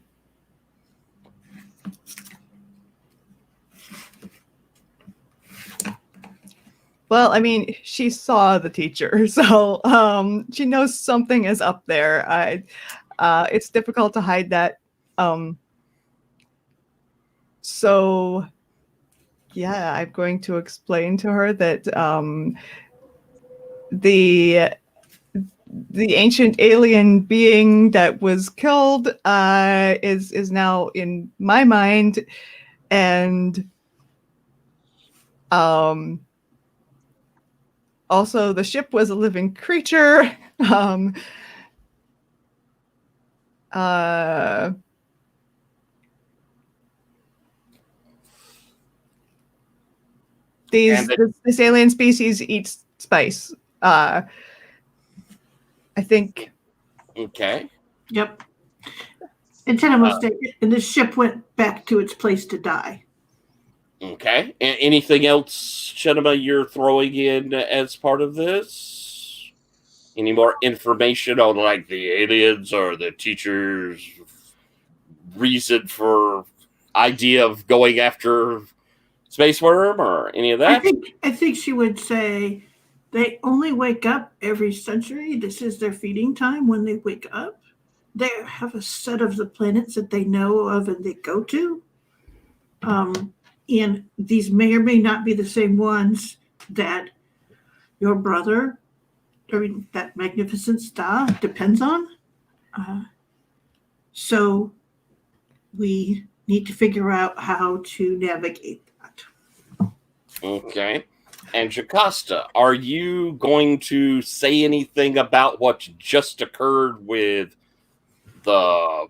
I mean, she saw the teacher, so she knows something is up there. It's difficult to hide that. So, yeah, I'm going to explain to her that the ancient alien being that was killed is now in my mind, and also the ship was a living creature. This alien species eats spice. I think. Okay. Yep. And and the ship went back to its place to die. Okay. Anything else, Chenema, you're throwing in as part of this? Any more information on like the aliens or the teacher's reason for idea of going after Space Wurm or any of that? I think she would say they only wake up every century. This is their feeding time when they wake up. They have a set of the planets that they know of and they go to. And these may or may not be the same ones that your brother, that magnificent star depends on. So we need to figure out how to navigate that. Okay. And Jocasta, are you going to say anything about what just occurred with the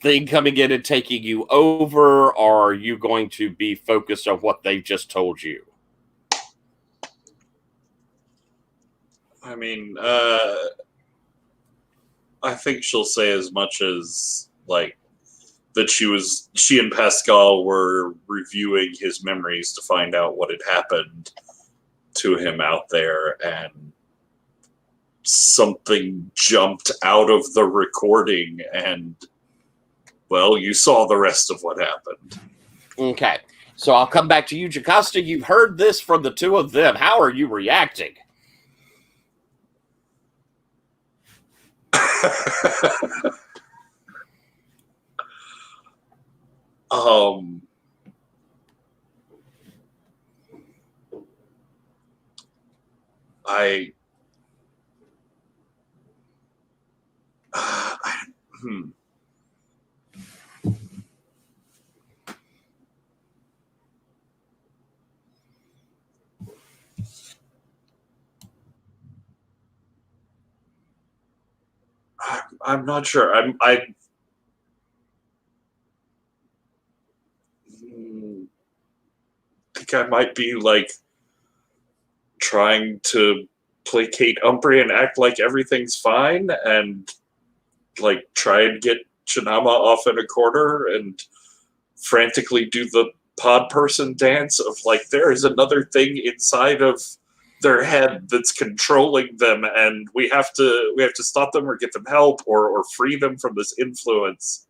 thing coming in and taking you over, or are you going to be focused on what they just told you? I mean, I think she'll say as much as like that she and Pascal were reviewing his memories to find out what had happened to him out there, and something jumped out of the recording, and well, you saw the rest of what happened. Okay. So I'll come back to you, Jocasta. You've heard this from the two of them. How are you reacting? I'm not sure. I think I might be like trying to placate Umbri and act like everything's fine, and like try and get Chinama off in a corner and frantically do the pod person dance of like there is another thing inside of their head that's controlling them, and we have to stop them or get them help or free them from this influence.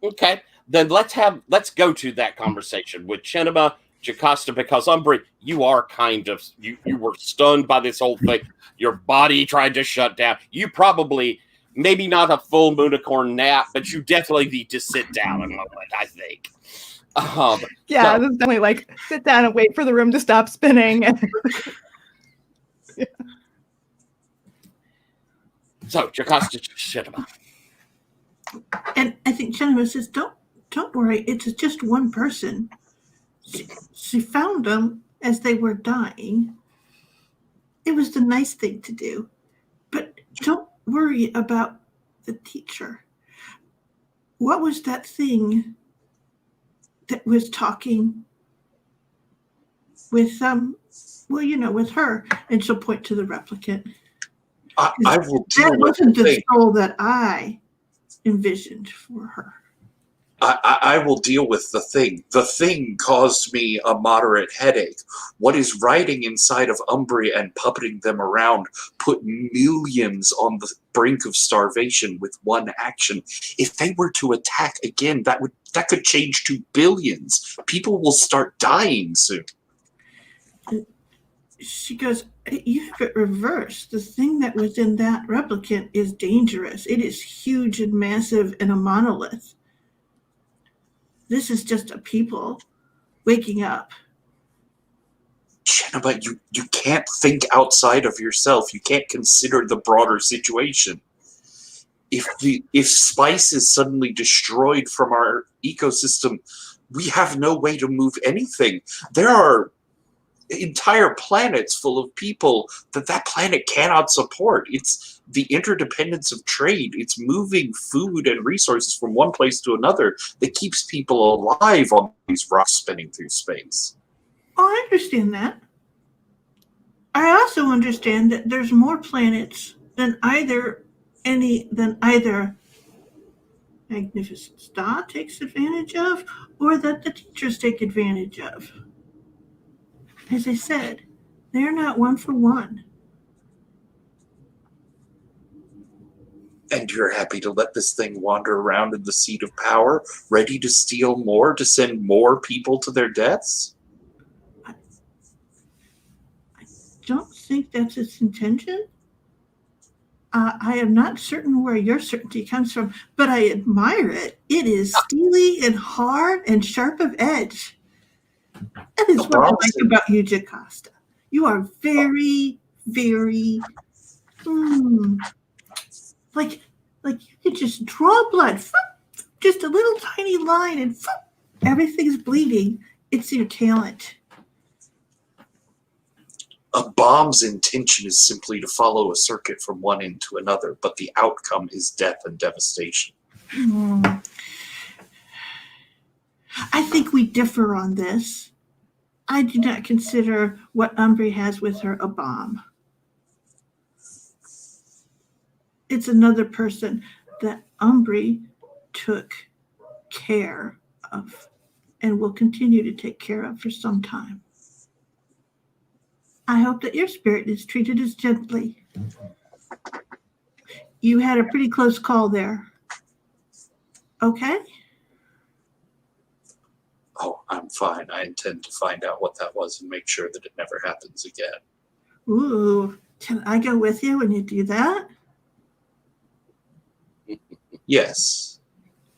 Okay, then let's go to that conversation with Chenema, Jocasta, because Umbri, you are kind of you were stunned by this whole thing. Your body tried to shut down. You probably maybe not a full Moonicorn nap, but you definitely need to sit down a moment, I think. Yeah, this is definitely like sit down and wait for the room to stop spinning. Yeah. So, Jocasta, Chenema. And I think Chenema says, don't worry, it's just one person. She found them as they were dying. It was the nice thing to do. But don't worry about the teacher. What was that thing that was talking with with her? And she'll point to the replicant. I will deal that with wasn't the thing. soul that I envisioned for her. I will deal with the thing. The thing caused me a moderate headache. What is riding inside of Umbri and puppeting them around put millions on the brink of starvation with one action. If they were to attack again, that could change to billions. People will start dying soon. She goes, you have it reversed. The thing that was in that replicant is dangerous. It is huge and massive and a monolith. This is just a people waking up. But you can't think outside of yourself. You can't consider the broader situation. If spice is suddenly destroyed from our ecosystem, we have no way to move anything. There are entire planets full of people that planet cannot support. It's the interdependence of trade. It's moving food and resources from one place to another that keeps people alive on these rocks spinning through space. Oh, I understand that. I also understand that there's more planets than either Magnificent Star takes advantage of, or that the teachers take advantage of. As I said, they're not one for one. And you're happy to let this thing wander around in the seat of power, ready to steal more, to send more people to their deaths? I don't think that's its intention. I am not certain where your certainty comes from, but I admire it. It is steely and hard and sharp of edge. That is what I like about you, Jocasta. You are very, very, like you could just draw blood, just a little tiny line, and everything's bleeding. It's your talent. A bomb's intention is simply to follow a circuit from one end to another, but the outcome is death and devastation. I think we differ on this. I do not consider what Umbri has with her a bomb. It's another person that Umbri took care of and will continue to take care of for some time. I hope that your spirit is treated as gently. You had a pretty close call there. Okay? Oh, I'm fine. I intend to find out what that was and make sure that it never happens again. Ooh, can I go with you when you do that? Yes.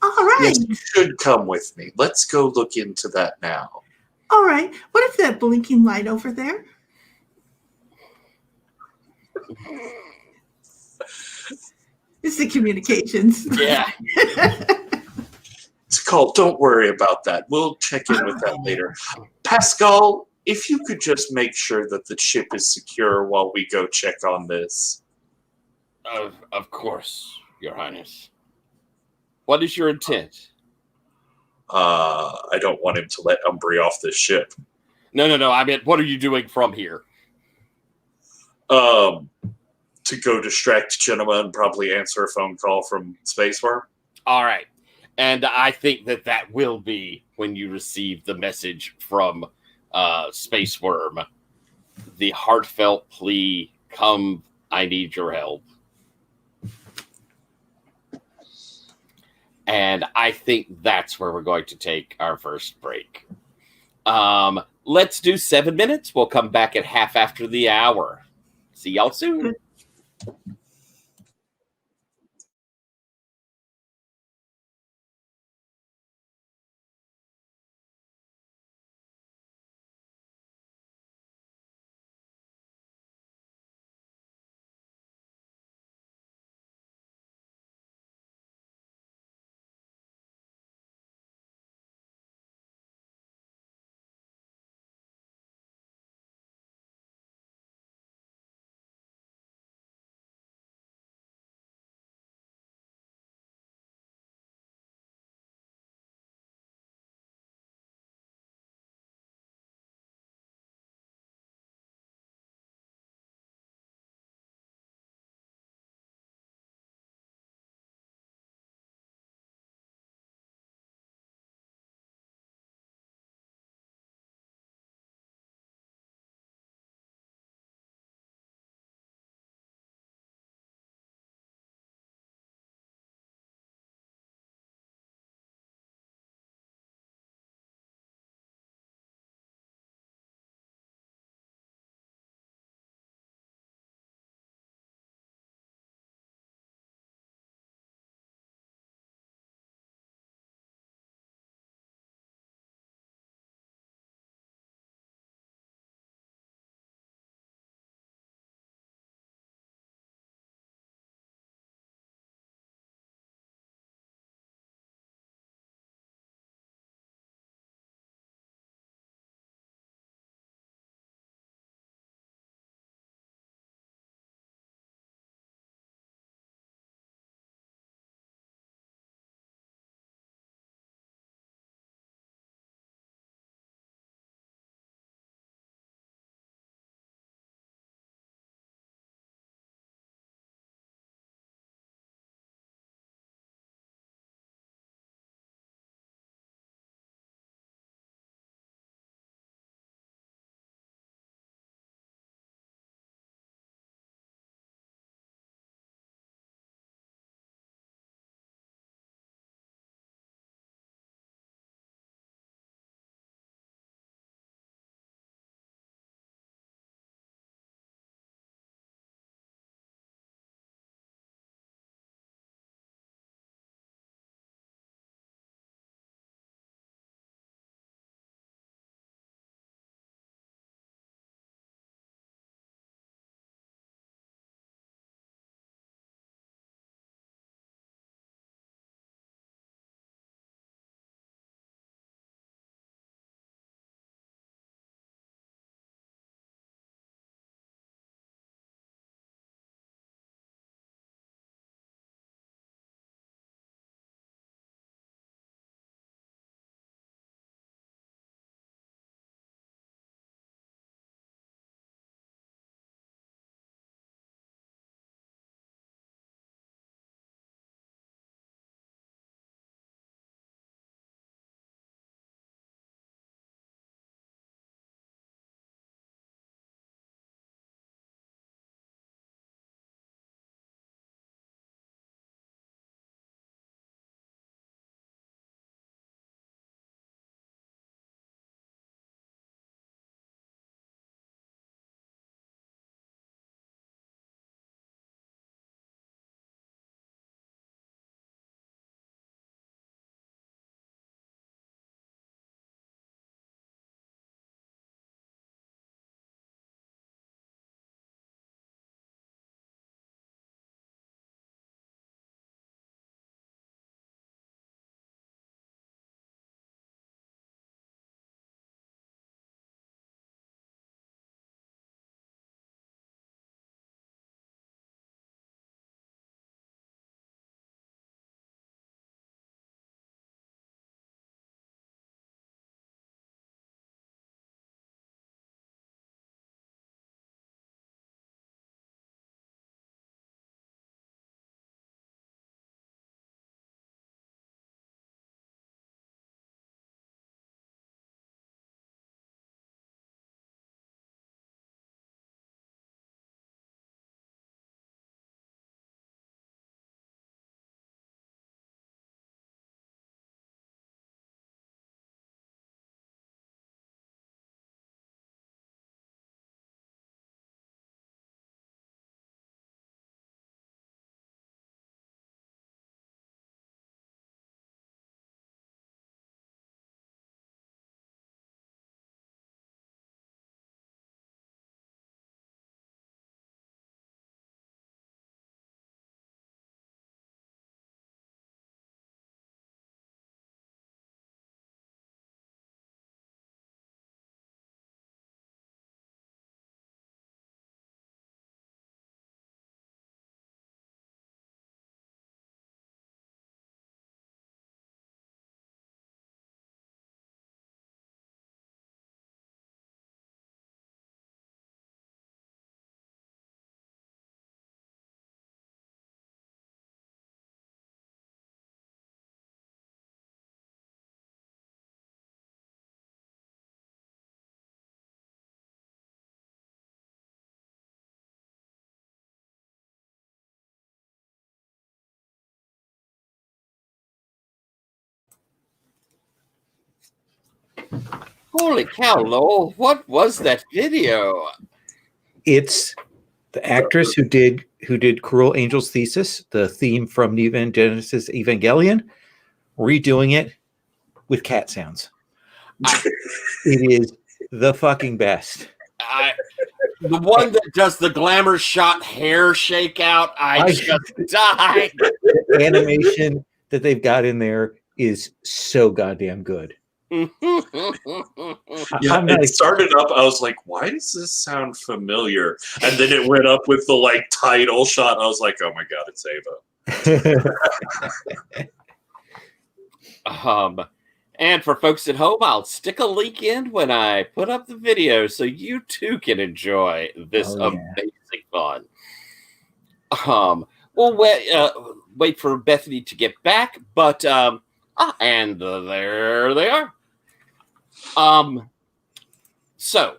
All right. Yes, you should come with me. Let's go look into that now. All right. What is that blinking light over there? It's the communications. Yeah. It's called, don't worry about that. We'll check in with that later. Pascal, if you could just make sure that the ship is secure while we go check on this. Of course, Your Highness. What is your intent? I don't want him to let Umbri off this ship. No. I mean, what are you doing from here? To go distract Genema and probably answer a phone call from Space Wurm. All right. And I think that will be when you receive the message from Space Wurm. The heartfelt plea, come, I need your help. And I think that's where we're going to take our first break. Let's do 7 minutes. We'll come back at half after the hour. See y'all soon. Holy cow, Lowell! What was that video? It's the actress who did Cruel Angel's Thesis, the theme from Neon Genesis Evangelion, redoing it with cat sounds. It is the fucking best. The one that does the glamour shot hair shakeout, I just died. The animation that they've got in there is so goddamn good. Yeah, I'm not it started up. I was like, "Why does this sound familiar?" And then it went up with the like title shot. I was like, "Oh my god, it's Ava." And for folks at home, I'll stick a link in when I put up the video so you too can enjoy this amazing fun. We'll wait for Bethany to get back, but and there they are. So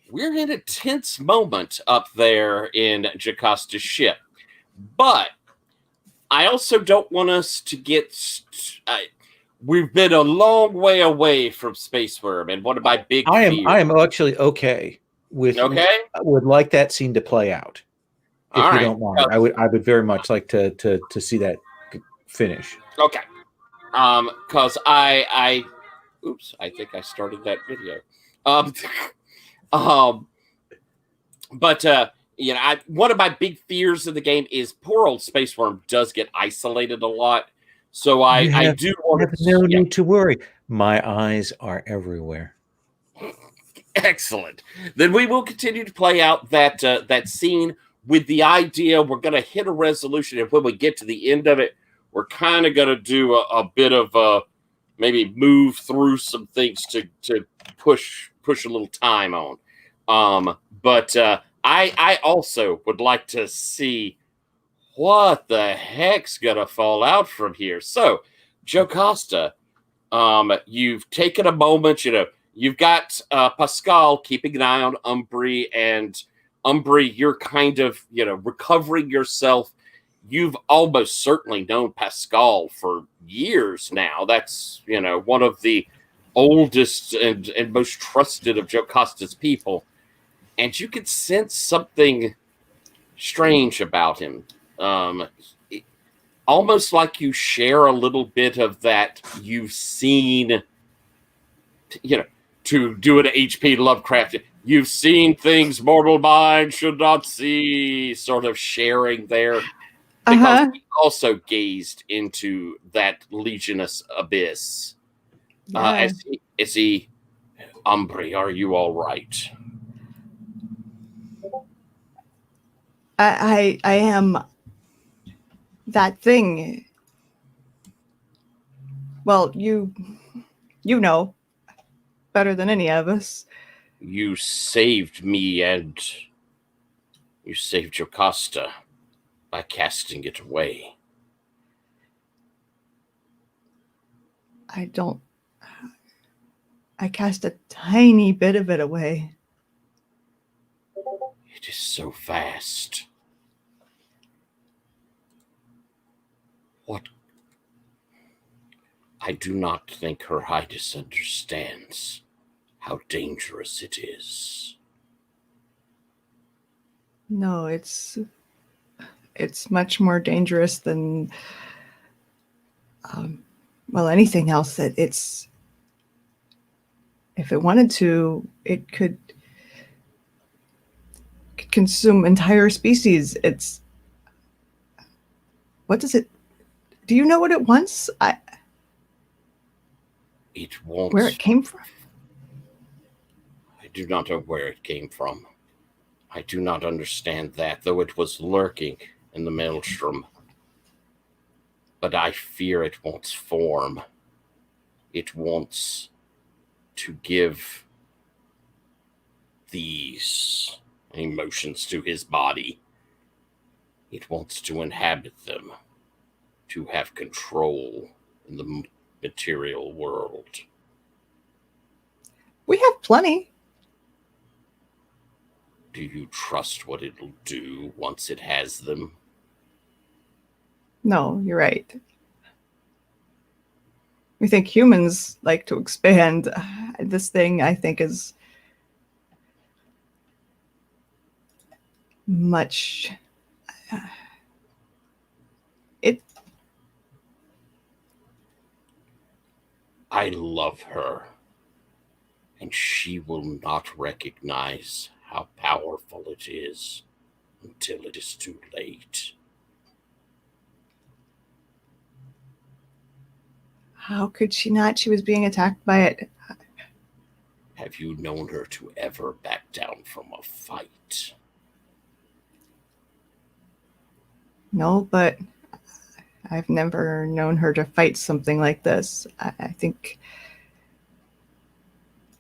we're in a tense moment up there in Jocasta's ship, but I also don't want us to get. We've been a long way away from Space Wurm, and one of my big fears. I am actually okay with. Okay, I would like that scene to play out. If all you right. don't mind, I would very much like to see that finish. Okay, because oops, I think I started that video. But you know, one of my big fears of the game is poor old Space Wurm does get isolated a lot. So I do want to. No need to worry. My eyes are everywhere. Excellent. Then we will continue to play out that that scene with the idea we're going to hit a resolution, and when we get to the end of it, we're kind of going to do a bit of maybe move through some things to push a little time on. But I also would like to see what the heck's gonna fall out from here. So, Jocasta, you've taken a moment. You know, you've got Pascal keeping an eye on Umbri, and Umbri, you're kind of recovering yourself. You've almost certainly known Pascal for years now. That's one of the oldest and most trusted of Jocasta's people, and you can sense something strange about him. Almost like you share a little bit of that you've seen, to do an H.P. Lovecraft, you've seen things mortal mind should not see, sort of sharing there. Because he also gazed into that legionous abyss. Yeah. Is he, Umbri, are you all right? I am that thing. Well, you know better than any of us. You saved me, and you saved Jocasta by casting it away. I cast a tiny bit of it away. It is so fast. What? I do not think Her Highness understands how dangerous it is. No, it's much more dangerous than anything else. That it's, if it wanted to, it could consume entire species. It's, what does it? Do you know what it wants? It wants. Where it came from? I do not know where it came from. I do not understand that, though it was lurking in the maelstrom. But I fear it wants form. It wants to give these emotions to his body. It wants to inhabit them, to have control in the material world. We have plenty. Do you trust what it'll do once it has them? No, you're right. We think humans like to expand. This thing, I think, is much. It. I love her, and she will not recognize how powerful it is until it is too late. How could she not? She was being attacked by it. Have you known her to ever back down from a fight? No, but I've never known her to fight something like this. I think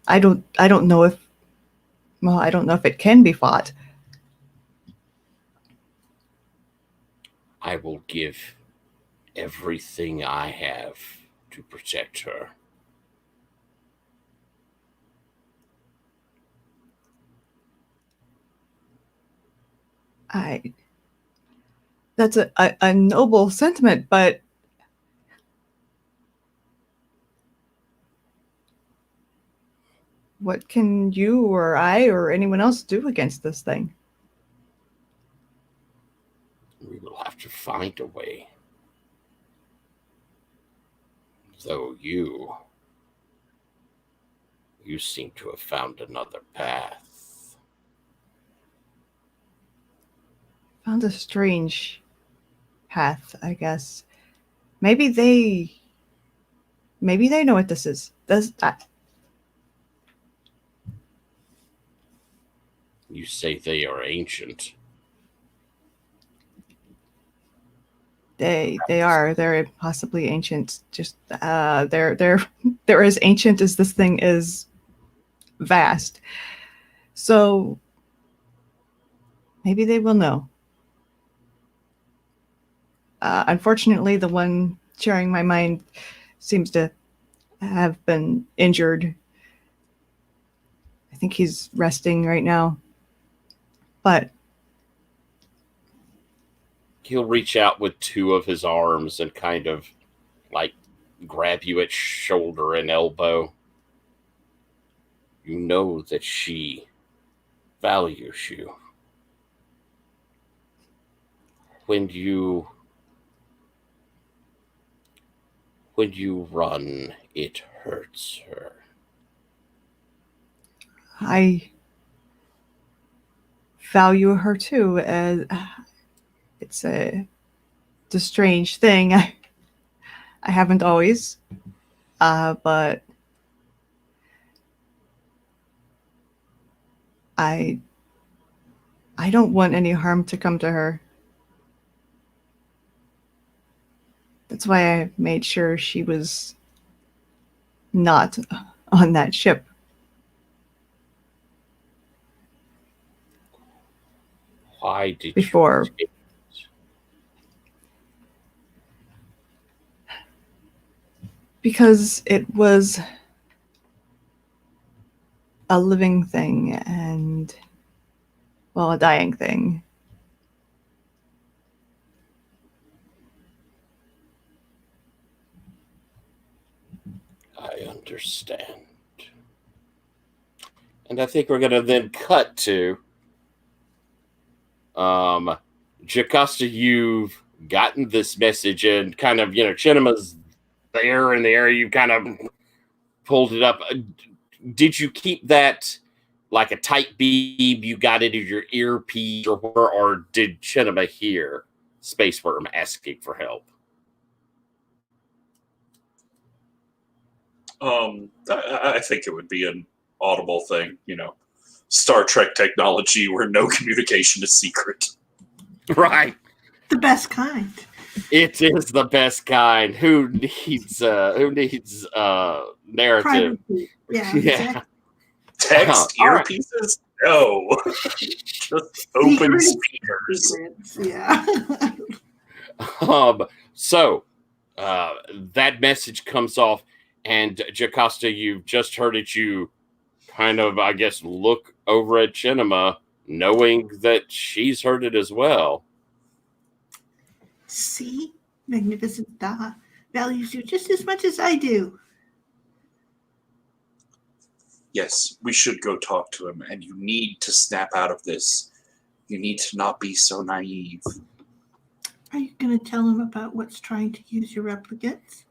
I don't know if I don't know if it can be fought. I will give everything I have to protect her. That's a noble sentiment, but what can you or I or anyone else do against this thing? We will have to find a way. Though you seem to have found another path. Found a strange path, I guess. Maybe they know what this is. You say they are ancient. They are. They're possibly ancient. Just they're as ancient as this thing is vast. So maybe they will know. Unfortunately, the one sharing my mind seems to have been injured. I think he's resting right now. But He'll reach out with two of his arms and kind of like grab you at shoulder and elbow. You know that she values you. When you run, it hurts her. I value her too. It's a strange thing. I haven't always, but I don't want any harm to come to her. That's why I made sure she was not on that ship. Why did Before. you? Because it was a living thing and, well, a dying thing. I understand. And I think we're going to then cut to Jocasta, you've gotten this message and kind of, Chinema's there in the area. You kind of pulled it up. Did you keep that like a tight beam? You got it in your earpiece or did Chinema hear Space Wurm asking for help? I think it would be an audible thing, Star Trek technology where no communication is secret. Right. The best kind. It is the best kind. Who needs narrative? Privacy. Yeah. Yeah. Exactly. Text earpieces? No. Just open speakers. Yeah. So that message comes off, and Jocasta, you've just heard it. You kind of, I guess, look over at Chinema, knowing that she's heard it as well. See? Magnificent Da values you just as much as I do. Yes, we should go talk to him, and you need to snap out of this. You need to not be so naive. Are you going to tell him about what's trying to use your replicates?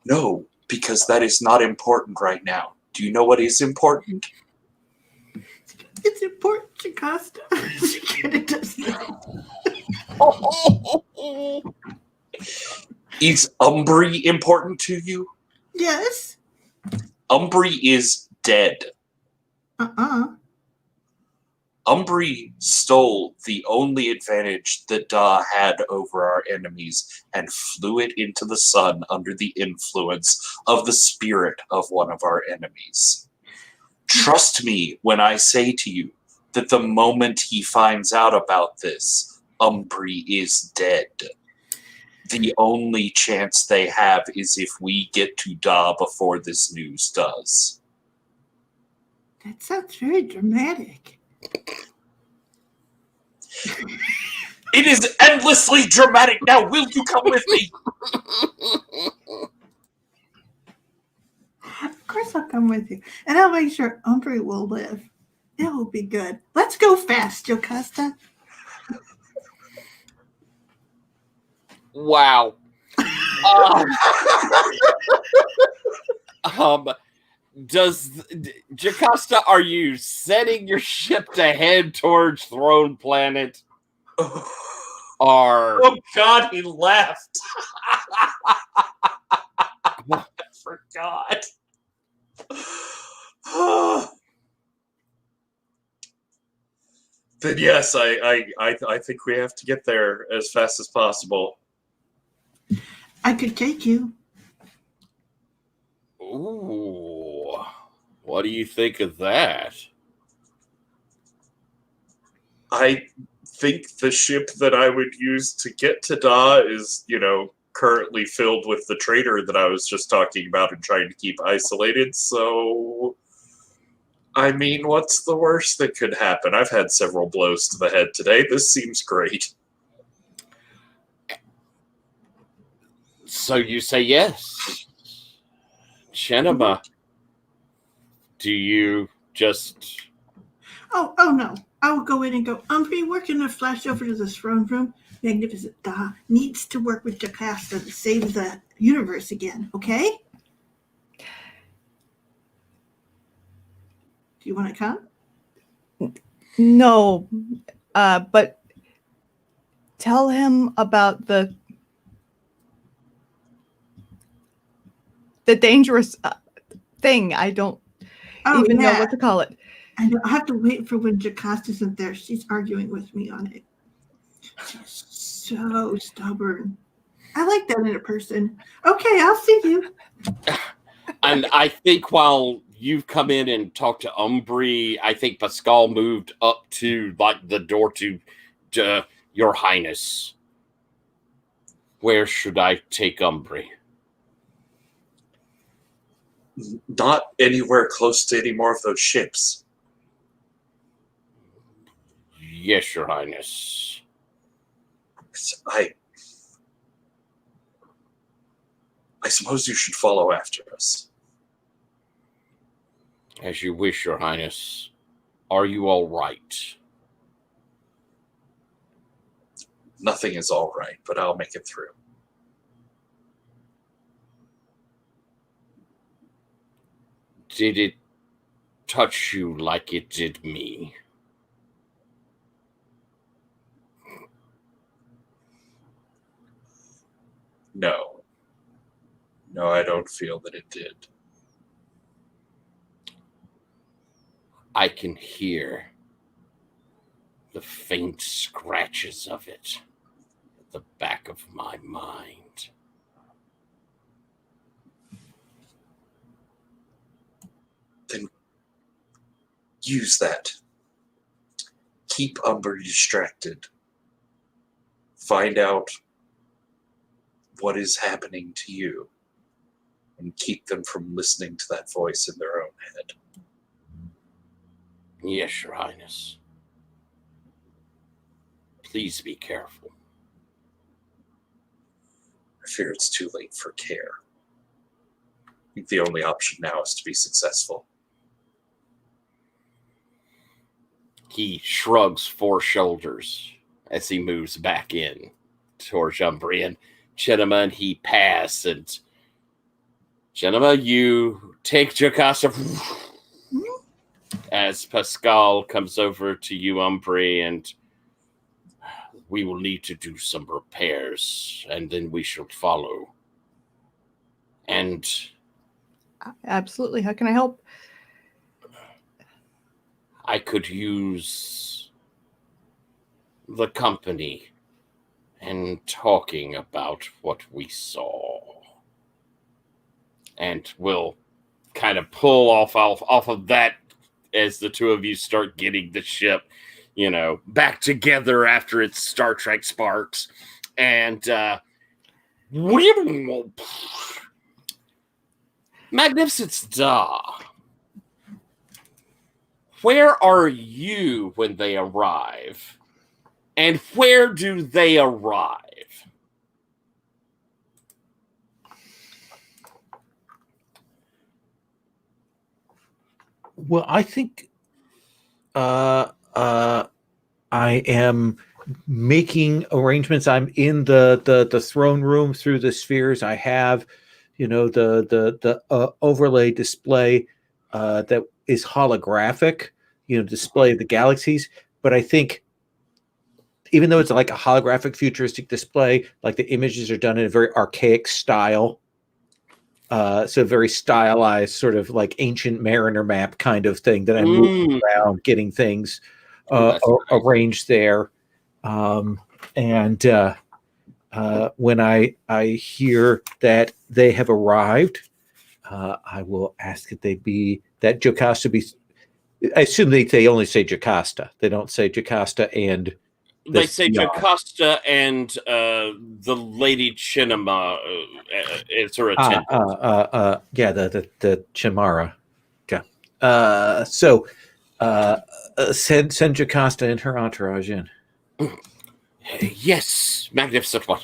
No, because that is not important right now. Do you know what is important? It's important, Jocasta. She kind of does know. Is Umbri important to you? Yes. Umbri is dead. Umbri stole the only advantage that Da had over our enemies and flew it into the sun under the influence of the spirit of one of our enemies. Trust me when I say to you that the moment he finds out about this, Umbri is dead. The only chance they have is if we get to Da before this news does. That sounds very dramatic. It is endlessly dramatic. Now, will you come with me? Of course I'll come with you. And I'll make sure Umbri will live. It will be good. Let's go fast, Jocasta. Wow. Does Jocasta, are you setting your ship to head towards Throne Planet? Or Oh God, he laughed. I forgot. Then yes, I think we have to get there as fast as possible. I could take you. ooh, what do you think of that? I think the ship that I would use to get to Da is, currently filled with the traitor that I was just talking about and trying to keep isolated. So, I mean, what's the worst that could happen? I've had several blows to the head today. This seems great. So you say yes. Chenema, do you just... Oh no. I will go in and go, Umbri, we're going to flash over to the throne room. Magnificent Da needs to work with Jocasta to save the universe again, okay? Do you want to come? No, but tell him about the dangerous thing. I don't even know what to call it. I know. I have to wait for when Jocasta isn't there. She's arguing with me on it. She's so stubborn. I like that in a person. Okay, I'll see you. And I think while you've come in and talked to Umbri, I think Pascal moved up to the door to Your Highness. Where should I take Umbri? Not anywhere close to any more of those ships. Yes, Your Highness. I suppose you should follow after us. As you wish, Your Highness. Are you all right? Nothing is all right, but I'll make it through. Did it touch you like it did me? No. No, I don't feel that it did. I can hear the faint scratches of it at the back of my mind. Then use that. Keep Umbri distracted. Find out what is happening to you and keep them from listening to that voice in their own head. Yes, Your Highness. Please be careful. I fear it's too late for care. think the only option now is to be successful. He shrugs 4 shoulders as he moves back in towards Umbri and Chinema, and he pass. And Chinema, you take Jocasta as Pascal comes over to you, Umbri, and we will need to do some repairs, and then we shall follow. And Absolutely. How can I help? I could use the company and talking about what we saw. And we'll kind of pull off of that as the two of you start getting the ship, back together after its Star Trek sparks. And Magnificent Star, where are you when they arrive? And where do they arrive? Well, I think I am making arrangements. I'm in the throne room through the spheres. I have, the overlay display that is holographic, display of the galaxies. But I think even though it's like a holographic futuristic display, like the images are done in a very archaic style. So very stylized, sort of like ancient mariner map kind of thing that I move around, getting things arranged there. And when I hear that they have arrived, I will ask that Jocasta be. I assume they only say Jocasta. They don't say Jocasta and. They say Jocasta and the Lady Chinema is her attendant. Yeah, the Chimara. Yeah. So send Jocasta and her entourage in. Yes, magnificent one.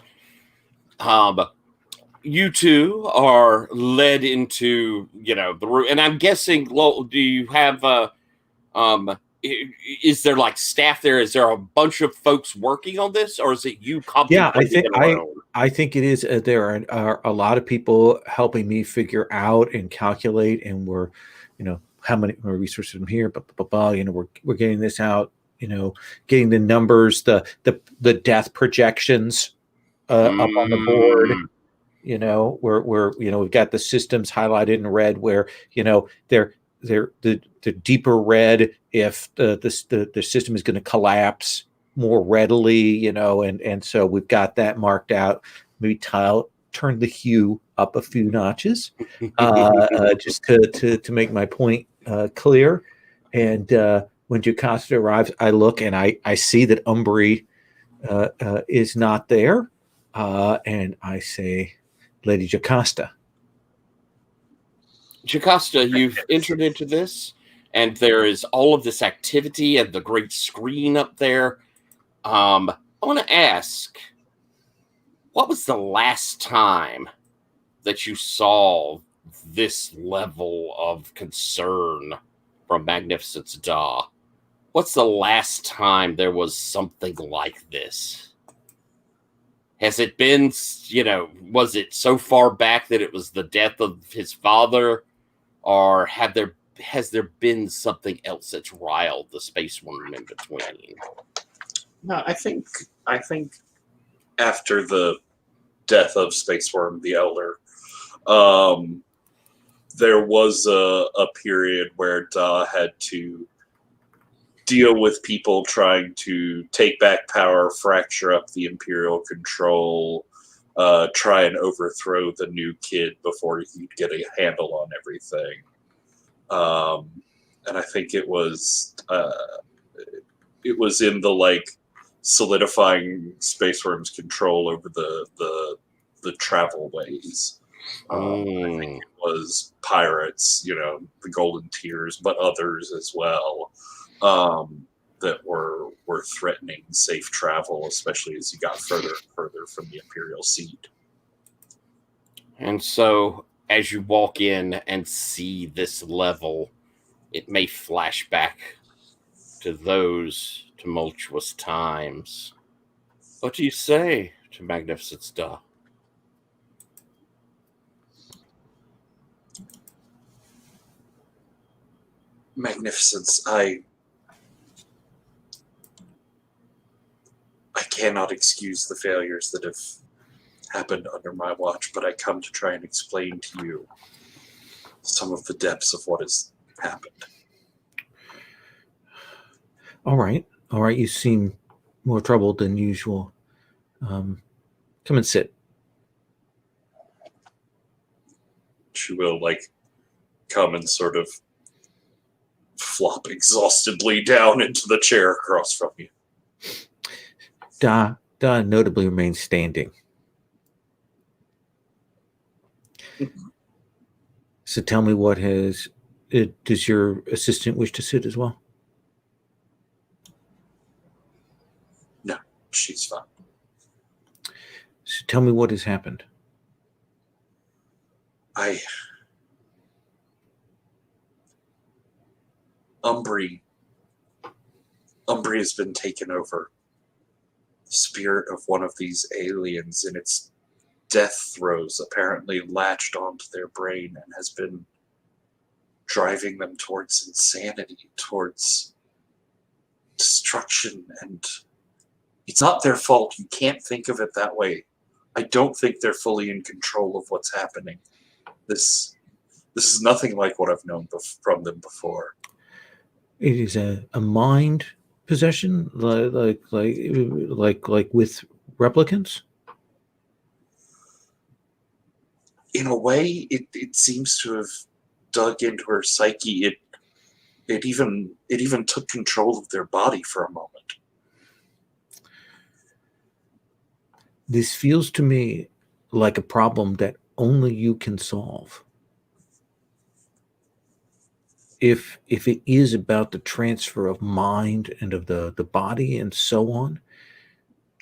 You two are led into the room, and I'm guessing. Do you have is there like staff there? Is there a bunch of folks working on this, or is it you? Yeah, I think it is. There are a lot of people helping me figure out and calculate, and we're, how many resources from here, we're getting this out, getting the numbers, the death projections up on the board. We've got the systems highlighted in red where they're the deeper red if the system is going to collapse more readily, and so we've got that marked out. Maybe turn the hue up a few notches, just to make my point clear. And when Jocasta arrives, I look and I see that Umbri is not there, and I say, Lady Jocasta. Jocasta, you've entered into this, and there is all of this activity and the great screen up there. I want to ask, what was the last time that you saw this level of concern from Magnificent Da? What's the last time there was something like this? Has it been, was it so far back that it was the death of his father? Or has there been something else that's riled the Space Worm in between? No, I think after the death of Space Worm the Elder, there was a period where Da had to deal with people trying to take back power, fracture up the Imperial control, try and overthrow the new kid before he'd get a handle on everything. And I think it was in the solidifying Space Worm's control over the travel ways. I think it was pirates, the Golden Tears, but others as well, that were threatening safe travel, especially as you got further and further from the Imperial seat. And so, as you walk in and see this level, it may flash back to those tumultuous times. What do you say to Magnificent Star? Magnificence, I cannot excuse the failures that have happened under my watch, but I come to try and explain to you some of the depths of what has happened. All right. You seem more troubled than usual. Come and sit. She will, come and sort of flop exhaustedly down into the chair across from you. Da notably remains standing. So tell me does your assistant wish to sit as well? No, she's fine. So tell me what has happened. Umbri has been taken over. The spirit of one of these aliens in its death throes apparently latched onto their brain and has been driving them towards insanity, towards destruction, and it's not their fault. You can't think of it that way. I don't think they're fully in control of what's happening. This is nothing like what I've known from them before. It is a mind possession, like with replicants. In a way, it seems to have dug into her psyche. It even took control of their body for a moment. This feels to me like a problem that only you can solve. If it is about the transfer of mind and of the body and so on,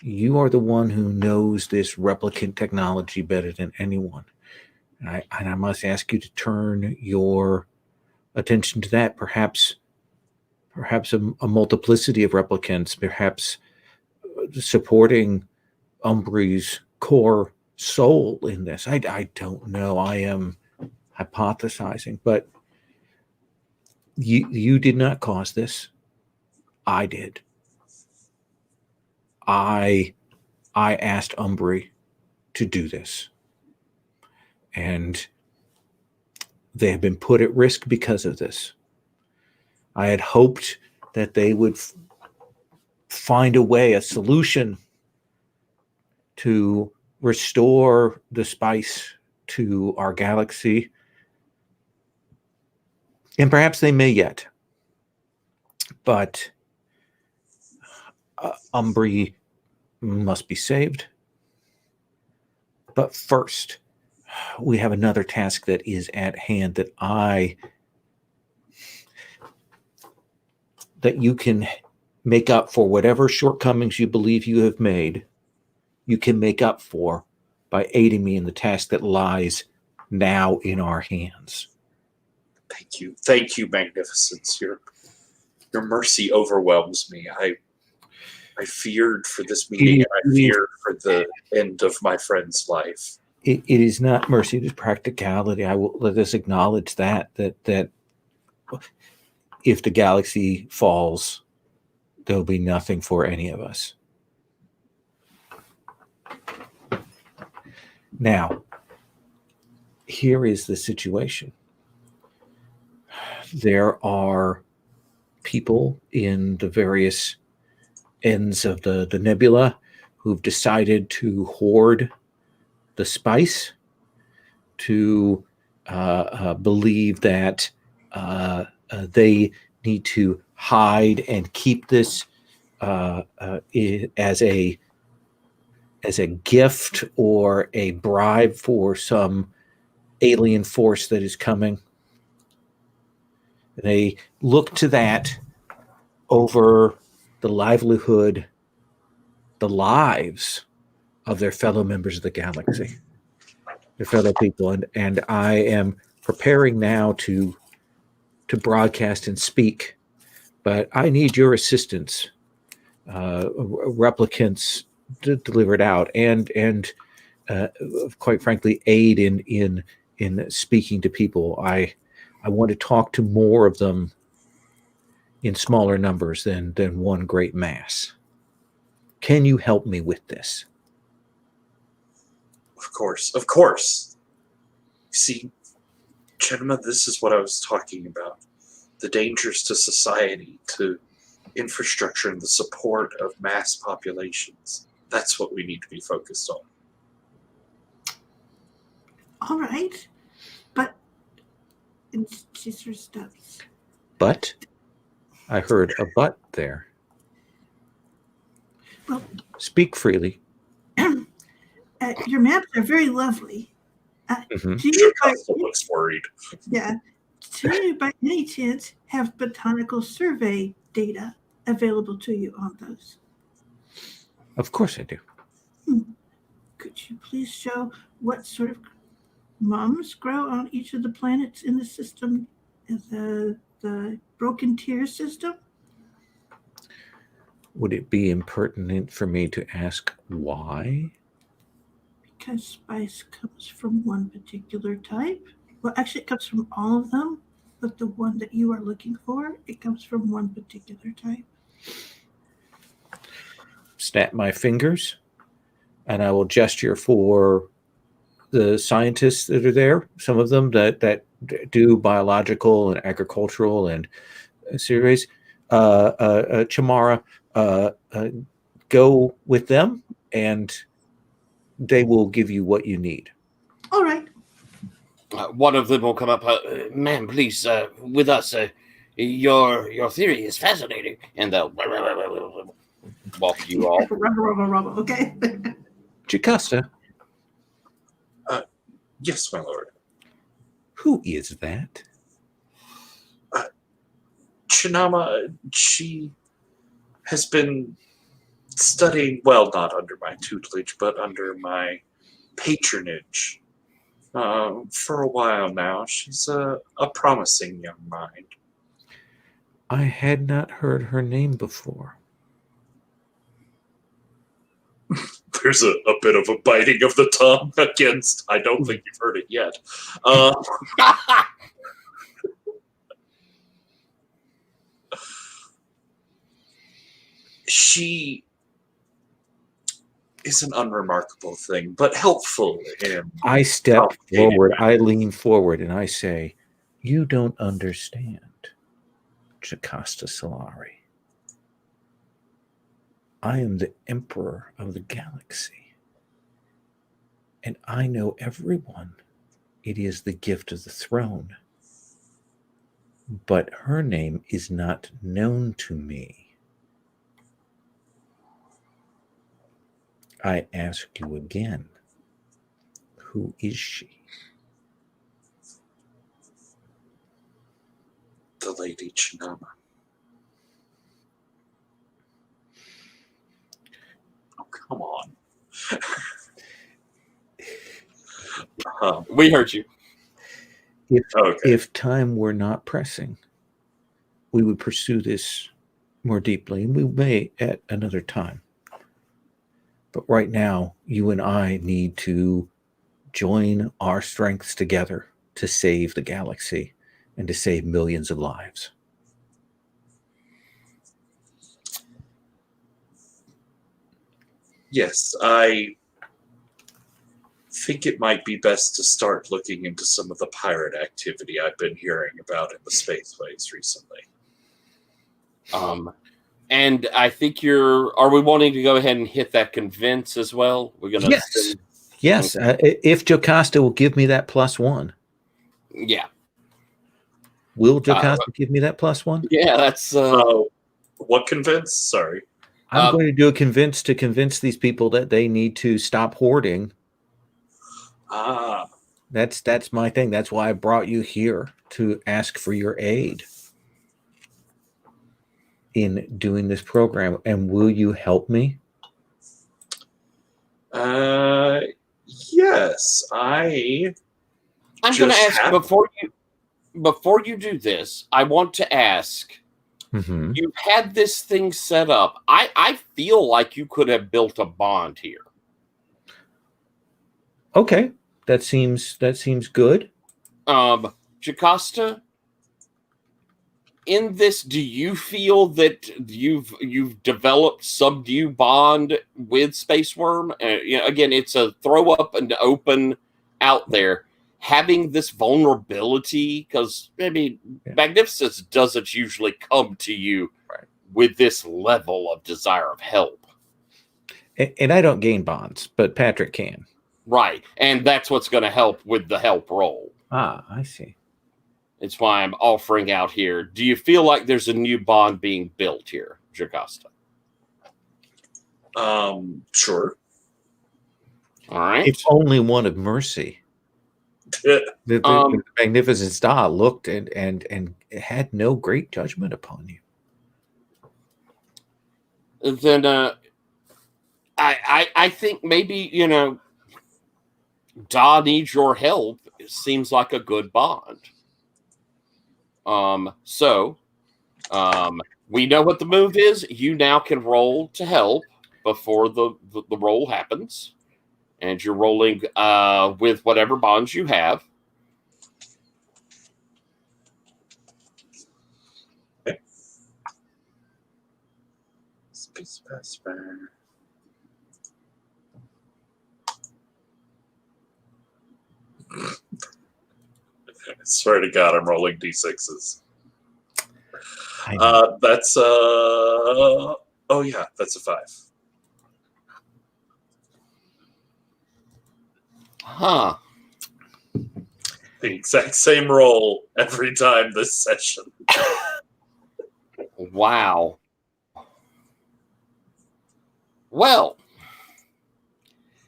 you are the one who knows this replicant technology better than anyone. And I must ask you to turn your attention to that. Perhaps a multiplicity of replicants, perhaps supporting Umbri's core soul in this. I don't know. I am hypothesizing, but you did not cause this. I did. I asked Umbri to do this. And they have been put at risk because of this. I had hoped that they would find a solution to restore the spice to our galaxy. And perhaps they may yet. But Umbri must be saved. But first, we have another task that is at hand that you can make up for whatever shortcomings you believe you have made. You can make up for by aiding me in the task that lies now in our hands. Thank you, Magnificence. Your mercy overwhelms me. I feared for this meeting, and I feared for the end of my friend's life. It is not mercy, it is practicality. I will let us acknowledge that if the galaxy falls, there'll be nothing for any of us. Now, here is the situation. There are people in the various ends of the nebula who've decided to hoard the spice, to believe that they need to hide and keep this as a gift or a bribe for some alien force that is coming. They look to that over the livelihood, the lives of their fellow members of the galaxy. to fellow people, and I am preparing now to broadcast and speak, but I need your assistance, replicants to deliver it out, and quite frankly, aid in speaking to people. I want to talk to more of them in smaller numbers than one great mass. Can you help me with this? Of course, of course. See, gentlemen, this is what I was talking about. The dangers to society, to infrastructure, and the support of mass populations. That's what we need to be focused on. All right. But she sort of stops. But I heard a but there. Well, speak freely. Your maps are very lovely. Mhm. Do you looks worried. Yeah. Do you, by any chance, have botanical survey data available to you on those? Of course I do. Could you please show what sort of mums grow on each of the planets in the system, the broken tier system? Would it be impertinent for me to ask why? Because spice comes from one particular type. Well, actually, it comes from all of them, but the one that you are looking for, it comes from one particular type. Snap my fingers, and I will gesture for the scientists that are there, some of them that do biological and agricultural and surveys. Chamara, go with them, and they will give you what you need. All right. One of them will come up. Ma'am, please, with us. Your theory is fascinating, and they'll walk you off. Rubber, okay. Jocasta, Yes, my lord. who is that? Chinama, she has been studying, well, not under my tutelage, but under my patronage for a while now. She's a promising young mind. I had not heard her name before. There's a bit of a biting of the tongue against, I don't think you've heard it yet. She is an unremarkable thing, but helpful in... I step forward, I lean forward, and I say, you don't understand, Jocasta Solari. I am the emperor of the galaxy, and I know everyone. It is the gift of the throne. But her name is not known to me. I ask you again, who is she? The Lady Chinama. Oh, come on. We heard you. If time were not pressing, we would pursue this more deeply, and we may at another time. But right now, you and I need to join our strengths together to save the galaxy and to save millions of lives. Yes, I think it might be best to start looking into some of the pirate activity I've been hearing about in the spaceways recently. And I think are we wanting to go ahead and hit that convince as well? We're going to Yes. If Jocasta will give me that +1. Yeah. Will Jocasta give me that +1? Yeah, that's... what convince? Sorry. I'm going to do a convince to convince these people that they need to stop hoarding. That's my thing. That's why I brought you here, to ask for your aid in doing this program. And will you help me? Yes, I'm I'm going to Just ask have- before you do this. I want to ask. Mm-hmm. You've had this thing set up. I feel like you could have built a bond here. Okay, that seems good. Jocasta, in this, do you feel that you've developed some new bond with Space Worm? Again, it's a throw up and open out there. Having this vulnerability, because maybe Magnificence doesn't usually come to you with this level of desire of help. And I don't gain bonds, but Patrick can. Right. And that's what's going to help with the help roll. Ah, I see. It's why I'm offering out here. Do you feel like there's a new bond being built here, Jocasta? Sure. All right. It's only one of mercy. The Magnificent Star looked and had no great judgment upon you. Then I think maybe, Da needs your help. It seems like a good bond. So we know what the move is. You now can roll to help before the roll happens. And you're rolling with whatever bonds you have. Okay. Space Passport. I swear to God, I'm rolling d6s. That's oh yeah, that's a 5. Huh. The exact same roll every time this session. Wow. Well,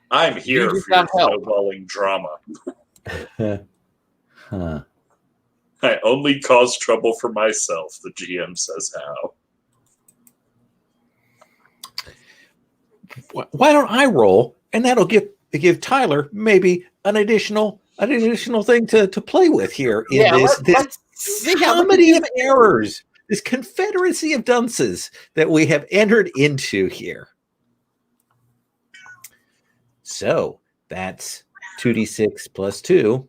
I'm here You for your got help. snowballing drama. Huh. I only cause trouble for myself, the GM says how. Why don't I roll, and that'll give Tyler maybe an additional thing to play with here in this let's see how comedy of errors, this confederacy of dunces that we have entered into here. So that's 2d6 plus 2,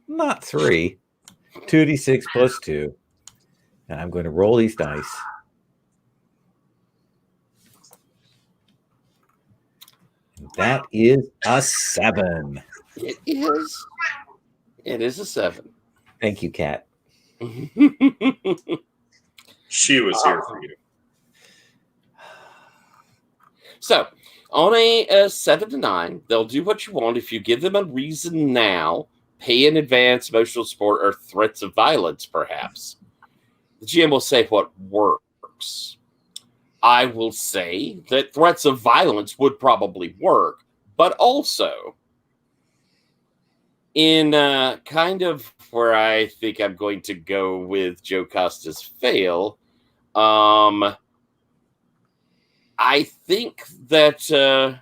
not 3. 2d6 plus 2. And I'm going to roll these dice. And that is a 7. It is. It is a 7. Thank you, Kat. She was here for you. So, on a 7 to 9, they'll do what you want if you give them a reason now, pay in advance, emotional support, or threats of violence, perhaps. The GM will say what works. I will say that threats of violence would probably work, but also in kind of where I think I'm going to go with Jocasta's fail, I think that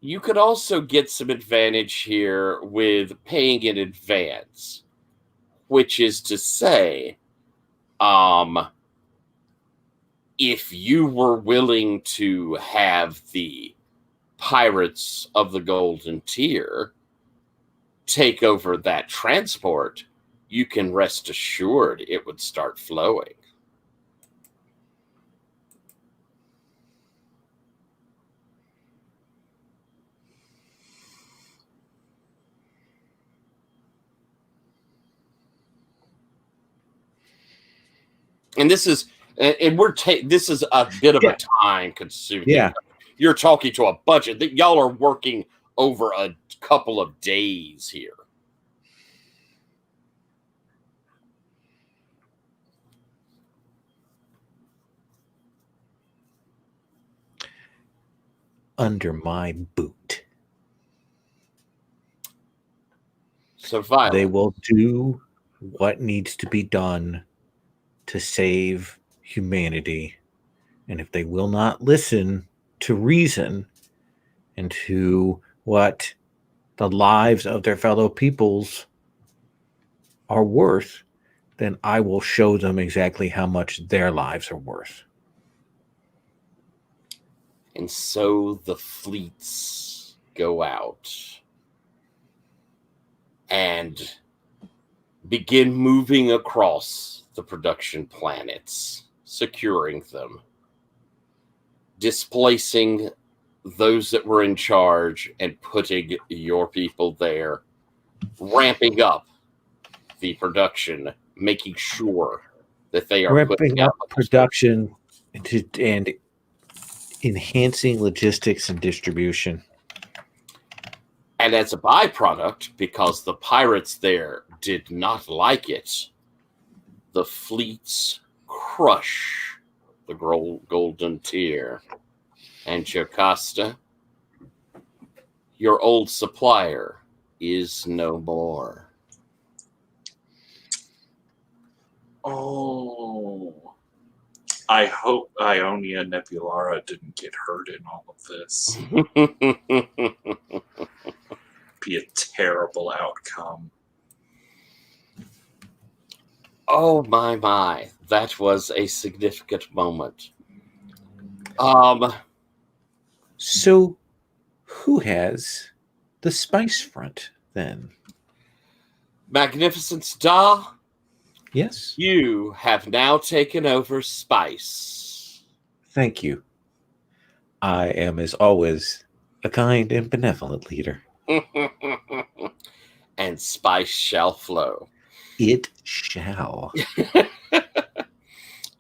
you could also get some advantage here with paying in advance, which is to say, if you were willing to have the Pirates of the Golden Tier take over that transport, you can rest assured it would start flowing. And this is, this is a bit of a time consuming. Yeah. You're talking to a budget that y'all are working over a couple of days here. Under my boot. So violent. They will do what needs to be done to save humanity. And if they will not listen to reason into what the lives of their fellow peoples are worth, then I will show them exactly how much their lives are worth. And so the fleets go out and begin moving across the production planets, securing them, displacing those that were in charge and putting your people there, ramping up the production, making sure that they are Ramping putting up out production and enhancing logistics and distribution. And as a byproduct, because the pirates there did not like it, the fleets crush the golden tier. And Jocasta, your old supplier is no more. Oh. I hope Ionia Nebulara didn't get hurt in all of this. Be a terrible outcome. Oh my. That was a significant moment. So who has the spice front then? Magnificence Da, Yes. you have now taken over Spice. Thank you. I am, as always, a kind and benevolent leader. And Spice shall flow. It shall.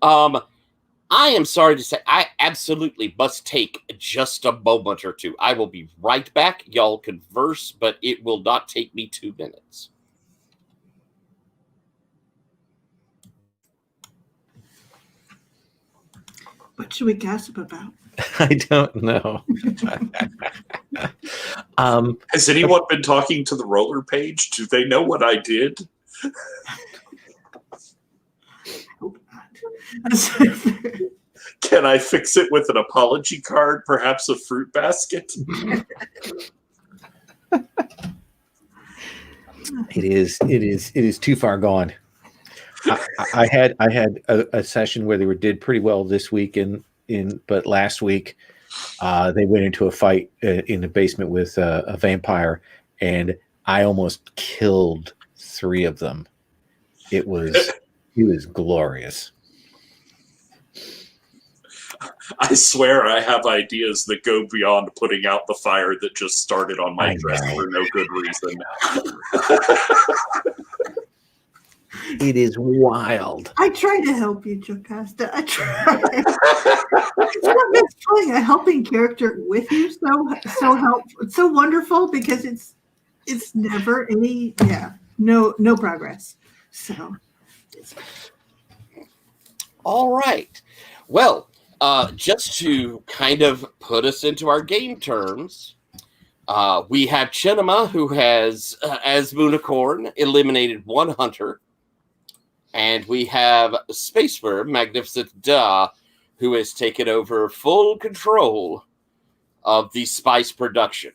I am sorry to say, I absolutely must take just a moment or two. I will be right back. Y'all converse, but it will not take me 2 minutes. What should we gossip about? I don't know. Has anyone been talking to the roller page? Do they know what I did? Hope not. Can I fix it with an apology card, perhaps a fruit basket? It is too far gone. I had a session where they did pretty well this week, but last week they went into a fight in the basement with a vampire, and I almost killed 3 of them. It was glorious. I swear I have ideas that go beyond putting out the fire that just started on my I dress know. for no good reason. It is wild. I try to help you, Jocasta. I try. It's what makes playing a helping character with you so helpful. It's so wonderful because it's never any no progress. So All right. Well, just to kind of put us into our game terms, we have Chinema, who has, as Moonicorn, eliminated 1 hunter. And we have Space Wurm, Magnificent Da, who has taken over full control of the spice production.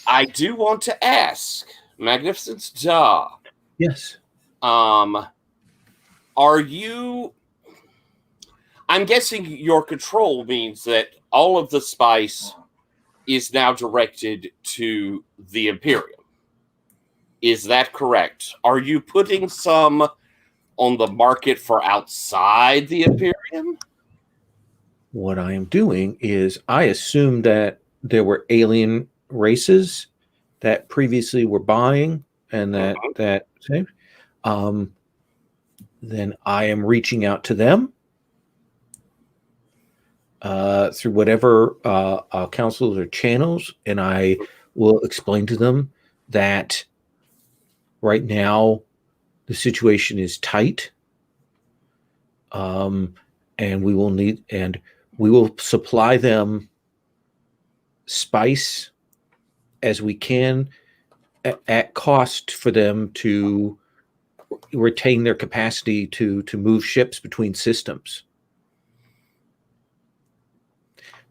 I do want to ask, Magnificent Da. Yes. Are you... I'm guessing your control means that all of the spice is now directed to the Imperium. Is that correct? Are you putting some on the market for outside the Imperium? What I am doing is I assumed that there were alien races that previously were buying and that same. Then I am reaching out to them through whatever councils or channels, and I will explain to them that right now the situation is tight, and we will supply them spice as we can at cost for them to retain their capacity to move ships between systems.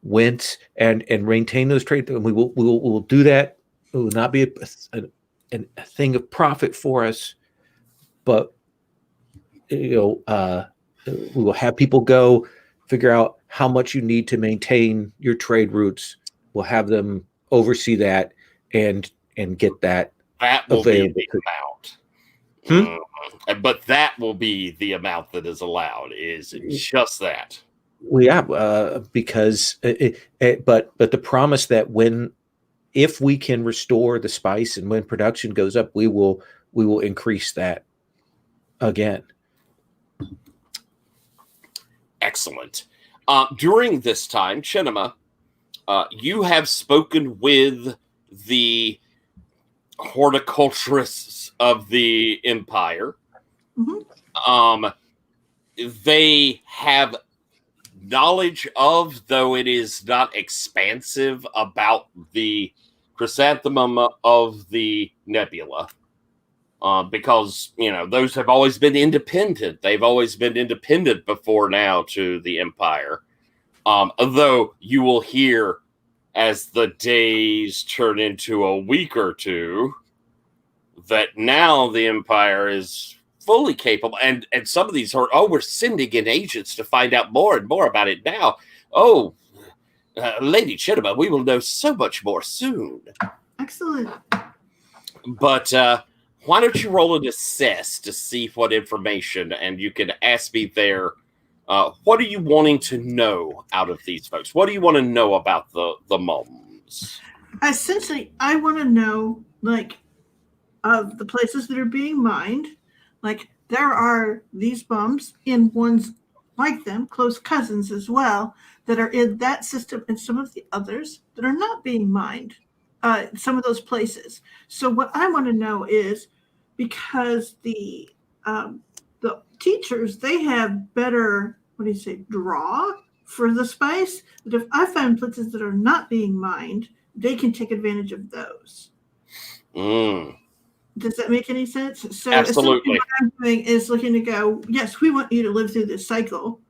went and maintain those trade, and we'll do that. It will not be a thing of profit for us, but we will have people go figure out how much you need to maintain your trade routes. We'll have them oversee that and get that. That will available. be the amount. But that will be the amount that is allowed, is just that. Well, yeah, because but the promise that if we can restore the spice and when production goes up, we will increase that again. Excellent. During this time, Chinema, you have spoken with the horticulturists of the Empire. Mm-hmm. They have knowledge of, though it is not expansive, about the chrysanthemum of the nebula. Because, those have always been independent. They've always been independent before now to the Empire. Although you will hear, as the days turn into a week or two, that now the Empire is fully capable. And some of these we're sending in agents to find out more and more about it now. Lady Chinema, we will know so much more soon. Excellent. But why don't you roll an assess to see what information, and you can ask me there, what are you wanting to know out of these folks? What do you want to know about the mums? Essentially, I want to know, of the places that are being mined. There are these mums in ones like them, close cousins as well, that are in that system, and some of the others that are not being mined. Some of those places. So what I want to know is, because the teachers, they have better, draw for the spice, that if I find places that are not being mined, they can take advantage of those. Does that make any sense? So absolutely. What I'm doing is looking to go, yes, we want you to live through this cycle.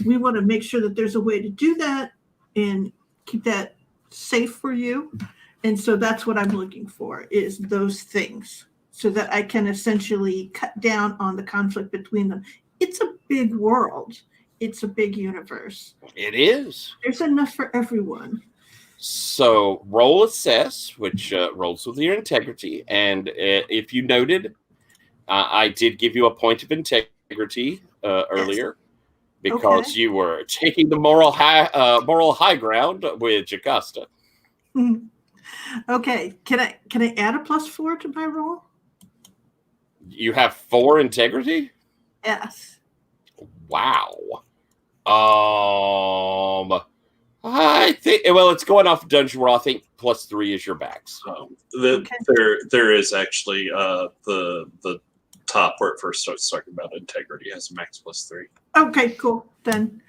We want to make sure that there's a way to do that and keep that safe for you. And so that's what I'm looking for, is those things, so that I can essentially cut down on the conflict between them. It's a big world. It's a big universe. It is. There's enough for everyone. So roll assess, which rolls with your integrity. And if you noted, I did give you a point of integrity earlier, because you were taking the moral high ground with Jocasta. Mm-hmm. Okay, can I add a +4 to my roll? You have 4 integrity? Yes. Wow. I think, it's going off Dungeon World. I think +3 is your max. There is actually the top where it first starts talking about integrity has a max +3. Okay, cool. Then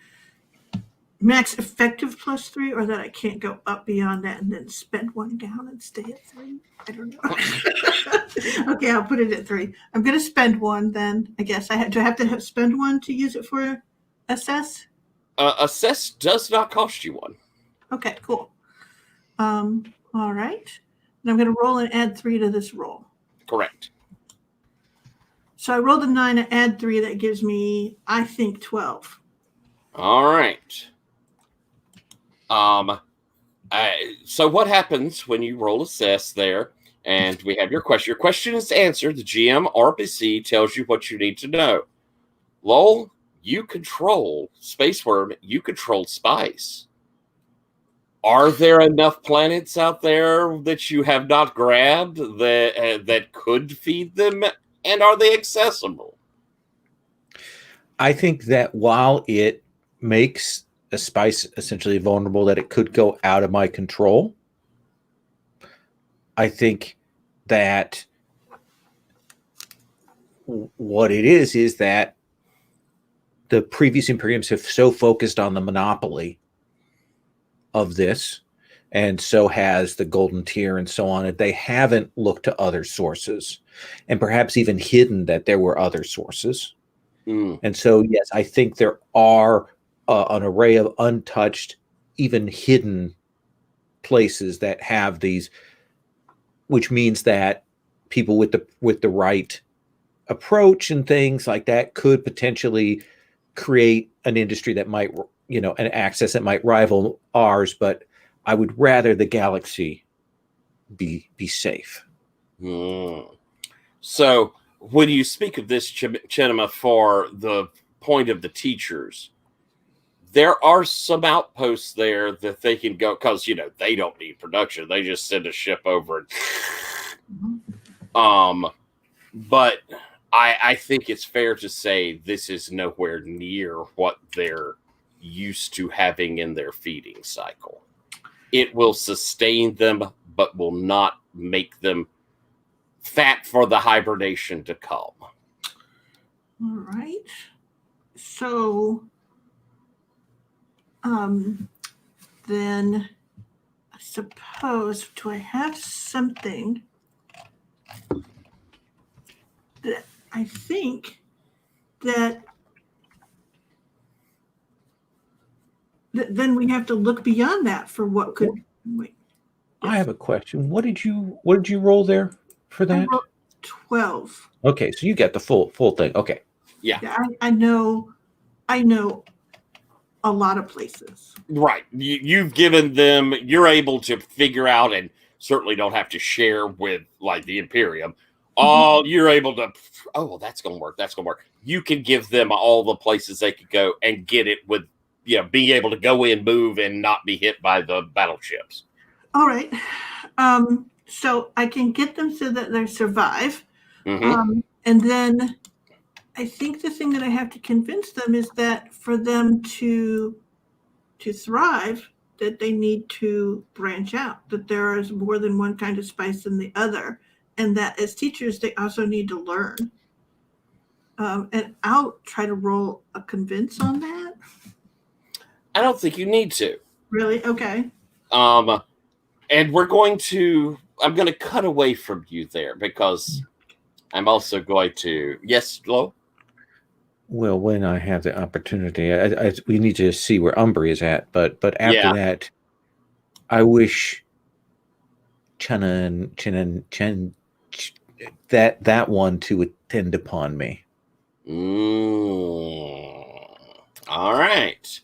max effective +3, or that I can't go up beyond that and then spend 1 down and stay at 3. I don't know. Okay, I'll put it at 3. I'm going to spend 1 then. I guess do I have to spend 1 to use it for assess? Assess does not cost you 1. Okay, cool. All right. And I'm going to roll and add 3 to this roll. Correct. So I rolled a 9 and add 3. That gives me, I think, 12. All right. So what happens when you roll assess there, and we have your question? Your question is answered. The GM RPC tells you what you need to know. Lowell, you control Space Wurm. You control spice. Are there enough planets out there that you have not grabbed that could feed them? And are they accessible? I think that while it makes a spice essentially vulnerable, that it could go out of my control, I think that what it is that the previous Imperiums have so focused on the monopoly of this, and so has the Golden Tier and so on, that they haven't looked to other sources, and perhaps even hidden that there were other sources. And so, yes, I think there are an array of untouched even hidden places that have these, which means that people with the right approach and things like that could potentially create an industry that might, an access that might rival ours. But I would rather the galaxy be safe. So when you speak of this, Chinema, for the point of the teachers, there are some outposts there that they can go, because they don't need production. They just send a ship over and but I think it's fair to say this is nowhere near what they're used to having in their feeding cycle. It will sustain them, but will not make them fat for the hibernation to come. All right. So, then I suppose, do I have something that I think that then we have to look beyond that for what could. Wait, I have a question. What did you roll there for that? 12. Okay, so you got the full thing. Okay. Yeah. I know a lot of places. Right. You've given them, you're able to figure out, and certainly don't have to share with like the Imperium. You're able to, well, that's going to work. That's going to work. You can give them all the places they could go and get it with, being able to go in, move, and not be hit by the battleships. All right. So I can get them so that they survive. And then I think the thing that I have to convince them is that for them to thrive, that they need to branch out, that there is more than one kind of spice than the other, and that as teachers, they also need to learn. And I'll try to roll a convince on that. I don't think you need to. Really? Okay. And I'm going to cut away from you there because I'm also going to, yes, Lo? Well, when I have the opportunity, we need to see where Umbry is at. But after that, I wish Chen that one to attend upon me. All right.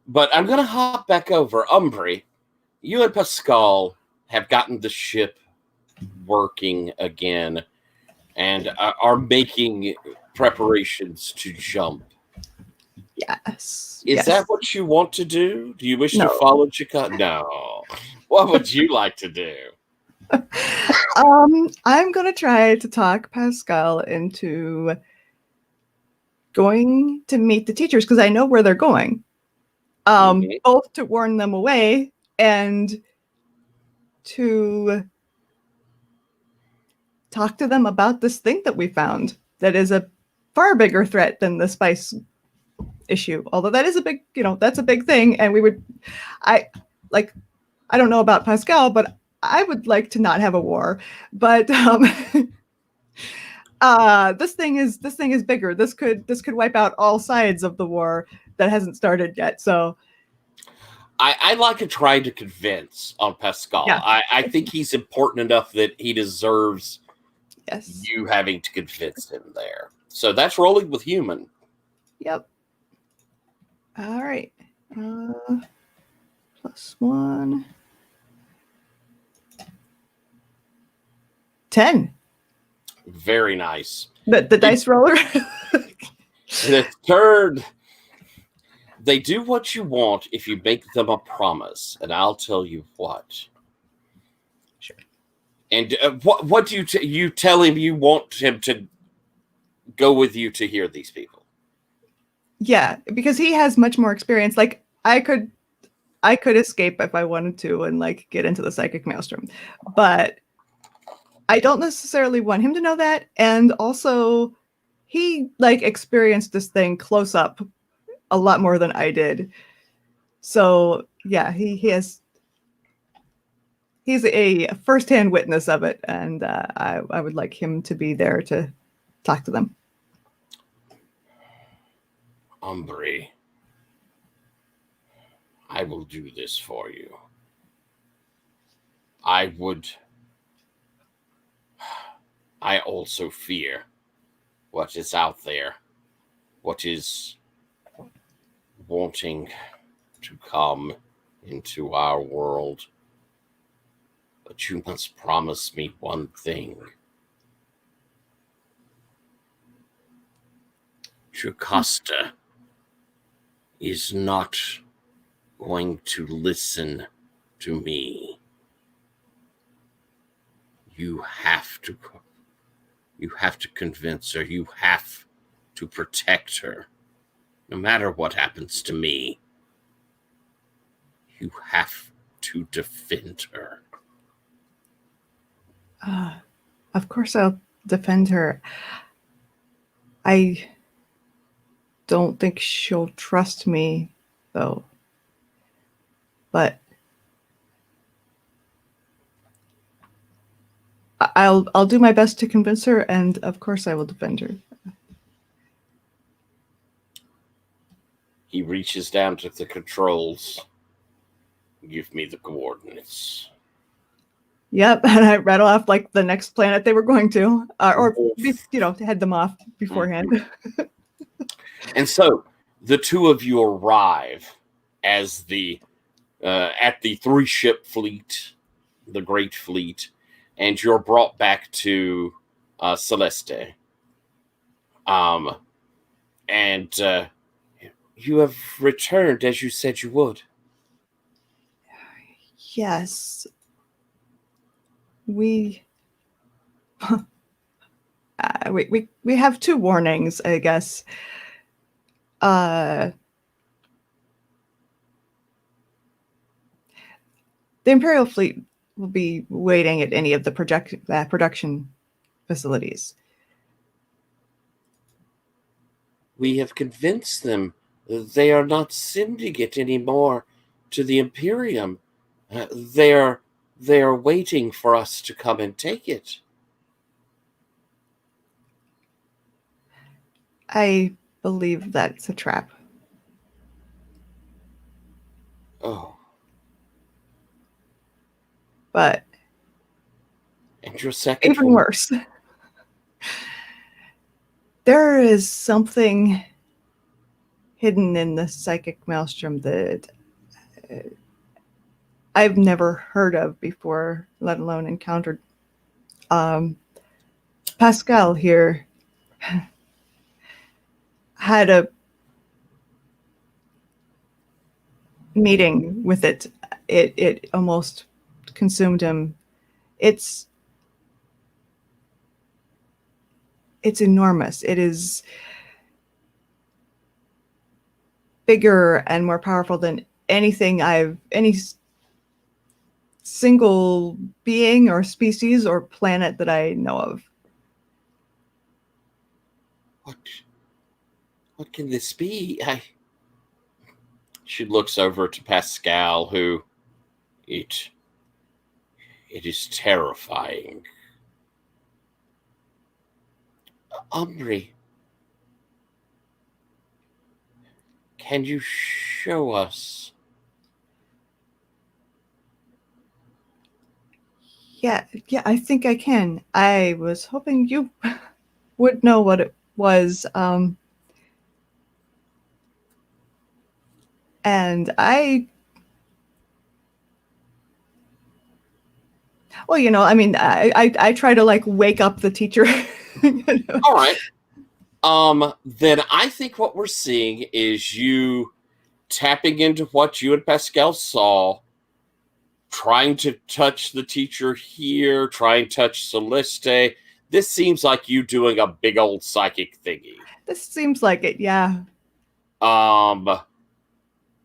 But I'm going to hop back over. Umbry, you and Pascal have gotten the ship working again and are making preparations to jump. Yes. Is that what you want to do? Do you wish to No. follow Chika? No. What would you like to do? I'm going to try to talk Pascal into going to meet the teachers because I know where they're going. Both to warn them away and to talk to them about this thing that we found that is a far bigger threat than the spice issue. Although that is a big, that's a big thing. And I don't know about Pascal, but I would like to not have a war. But this thing is bigger. This could wipe out all sides of the war that hasn't started yet. So I like to try to convince on Pascal. Yeah. I think he's important enough that he deserves you having to convince him there. So that's rolling with human. Yep. All right. +1. 10. Very nice. The dice roller. The third, they do what you want if you make them a promise, and I'll tell you what. Sure. And what do you tell him? You want him to go with you to hear these people? Yeah, because he has much more experience. Like I could escape if I wanted to and get into the psychic maelstrom, but I don't necessarily want him to know that. And also, he experienced this thing close up a lot more than I did. So yeah, he's a firsthand witness of it, and I would like him to be there to talk to them. Umbry, I will do this for you. I also fear what is out there, what is wanting to come into our world. But you must promise me one thing. Jocasta is not going to listen to me. You have to convince her. You have to protect her. No matter what happens to me, you have to defend her. Of course I'll defend her. I don't think she'll trust me, though. But I'll do my best to convince her, and of course I will defend her. He reaches down to the controls. Give me the coordinates. Yep, and I rattle off like the next planet they were going to, to head them off beforehand. And so the two of you arrive as the at the 3-ship fleet, the Great Fleet, and you're brought back to Celeste. And you have returned as you said you would. Yes. We have 2 warnings, I guess. The Imperial fleet will be waiting at any of the production facilities. We have convinced them they are not sending it anymore to the Imperium. They are waiting for us to come and take it. I believe that's a trap. Oh. But And your second even one? worse. There is something hidden in the psychic maelstrom that I've never heard of before, let alone encountered. Pascal here had a meeting with it. It almost consumed him. It's enormous. It is bigger and more powerful than any single being or species or planet that I know of. What can this be? She looks over to Pascal, who it is terrifying. Umbri, can you show us? Yeah, I think I can. I was hoping you would know what it was. And I try to like wake up the teacher. All right. Then I think what we're seeing is you tapping into what you and Pascal saw, trying to touch the teacher here, trying to touch Celeste. This seems like you doing a big old psychic thingy. This seems like it, yeah.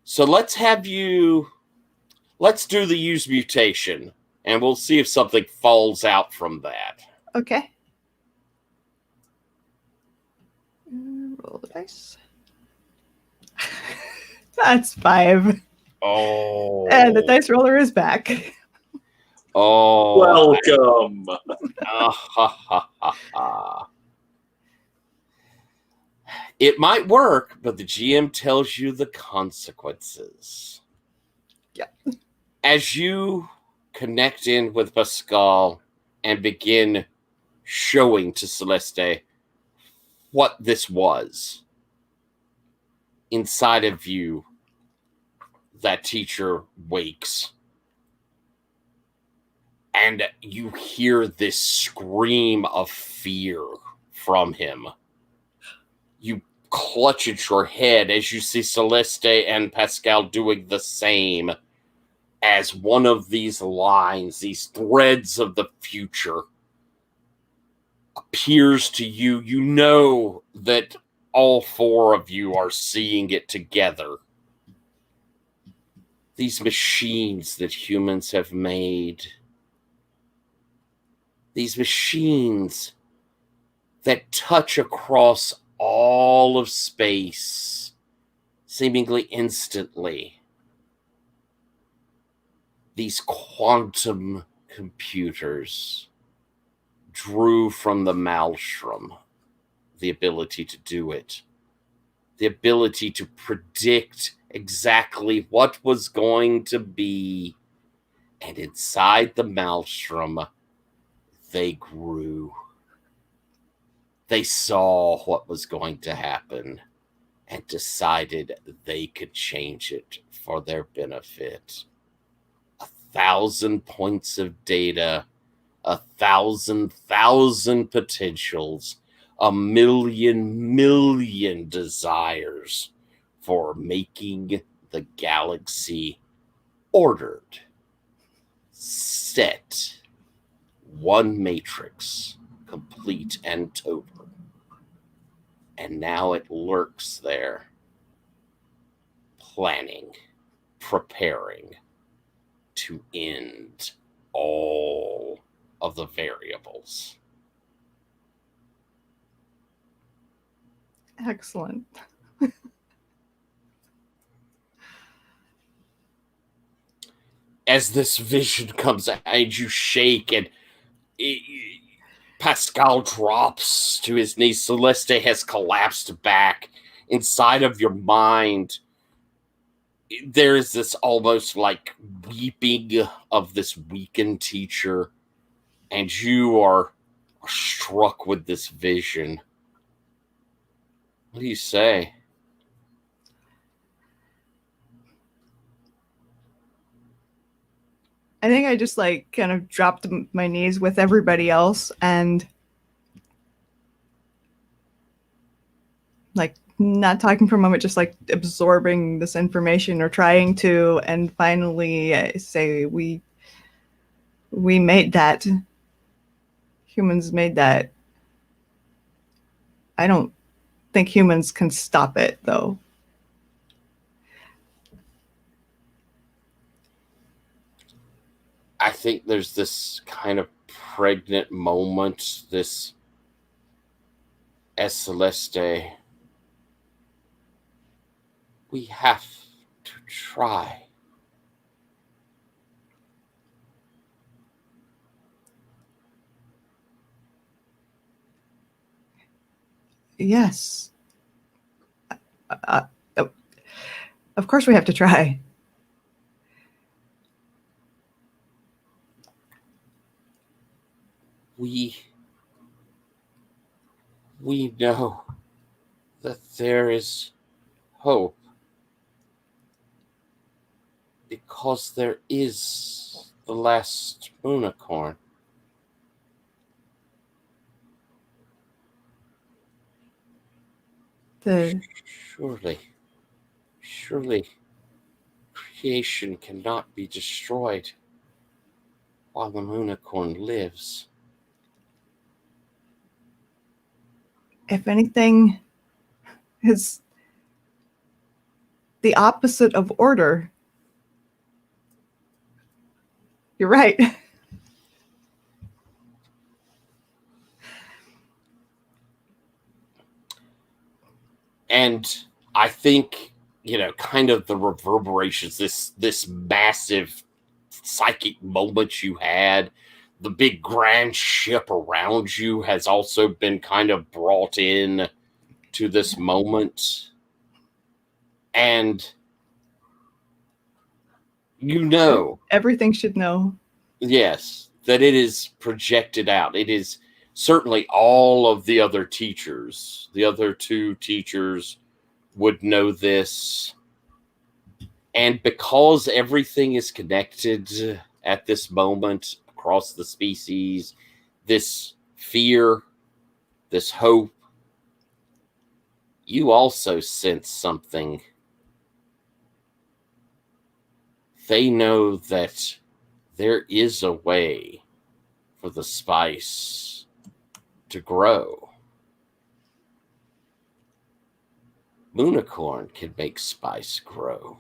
So let's do the use mutation, and we'll see if something falls out from that. Okay. Roll the dice. That's 5. Oh. And the dice roller is back. Oh. Welcome. It might work, but the GM tells you the consequences. Yeah. As you connect in with Pascal and begin showing to Celeste what this was, inside of you, that teacher wakes. And you hear this scream of fear from him. You clutch at your head as you see Celeste and Pascal doing the same, as one of these lines, these threads of the future, appears to you. You know that all four of you are seeing it together. These machines that humans have made. These machines that touch across all of space, seemingly instantly. These quantum computers drew from the maelstrom the ability to do it, the ability to predict exactly what was going to be, and inside the maelstrom, they grew. They saw what was going to happen and decided they could change it for their benefit. 1,000 points of data, 1,000 potentials, 1,000,000,000 desires for making the galaxy ordered, set, one matrix, complete and total. And now it lurks there, planning, preparing to end all of the variables. Excellent. As this vision comes and you shake and Pascal drops to his knees, Celeste has collapsed back inside of your mind. There is this almost like weeping of this weakened teacher, and you are struck with this vision. What do you say? I think I just like kind of dropped my knees with everybody else and like not talking for a moment, just like absorbing this information or trying to, and finally say we made that. Humans made that. I don't think humans can stop it though. I think there's this kind of pregnant moment, this as Celeste, we have to try. Yes. Of course we have to try. We know that there is hope because there is the last Moonicorn. Surely creation cannot be destroyed while the Moonicorn lives. If anything, is the opposite of order. You're right. And I think, kind of the reverberations, this massive psychic moment you had, the big grand ship around you has also been kind of brought in to this moment. And You know, Everything should know. yes, that it is projected out. It is certainly all of the other teachers. The other two teachers would know this. And because everything is connected at this moment across the species, this fear, this hope, you also sense something. They know that there is a way for the spice to grow. Moonicorn can make spice grow.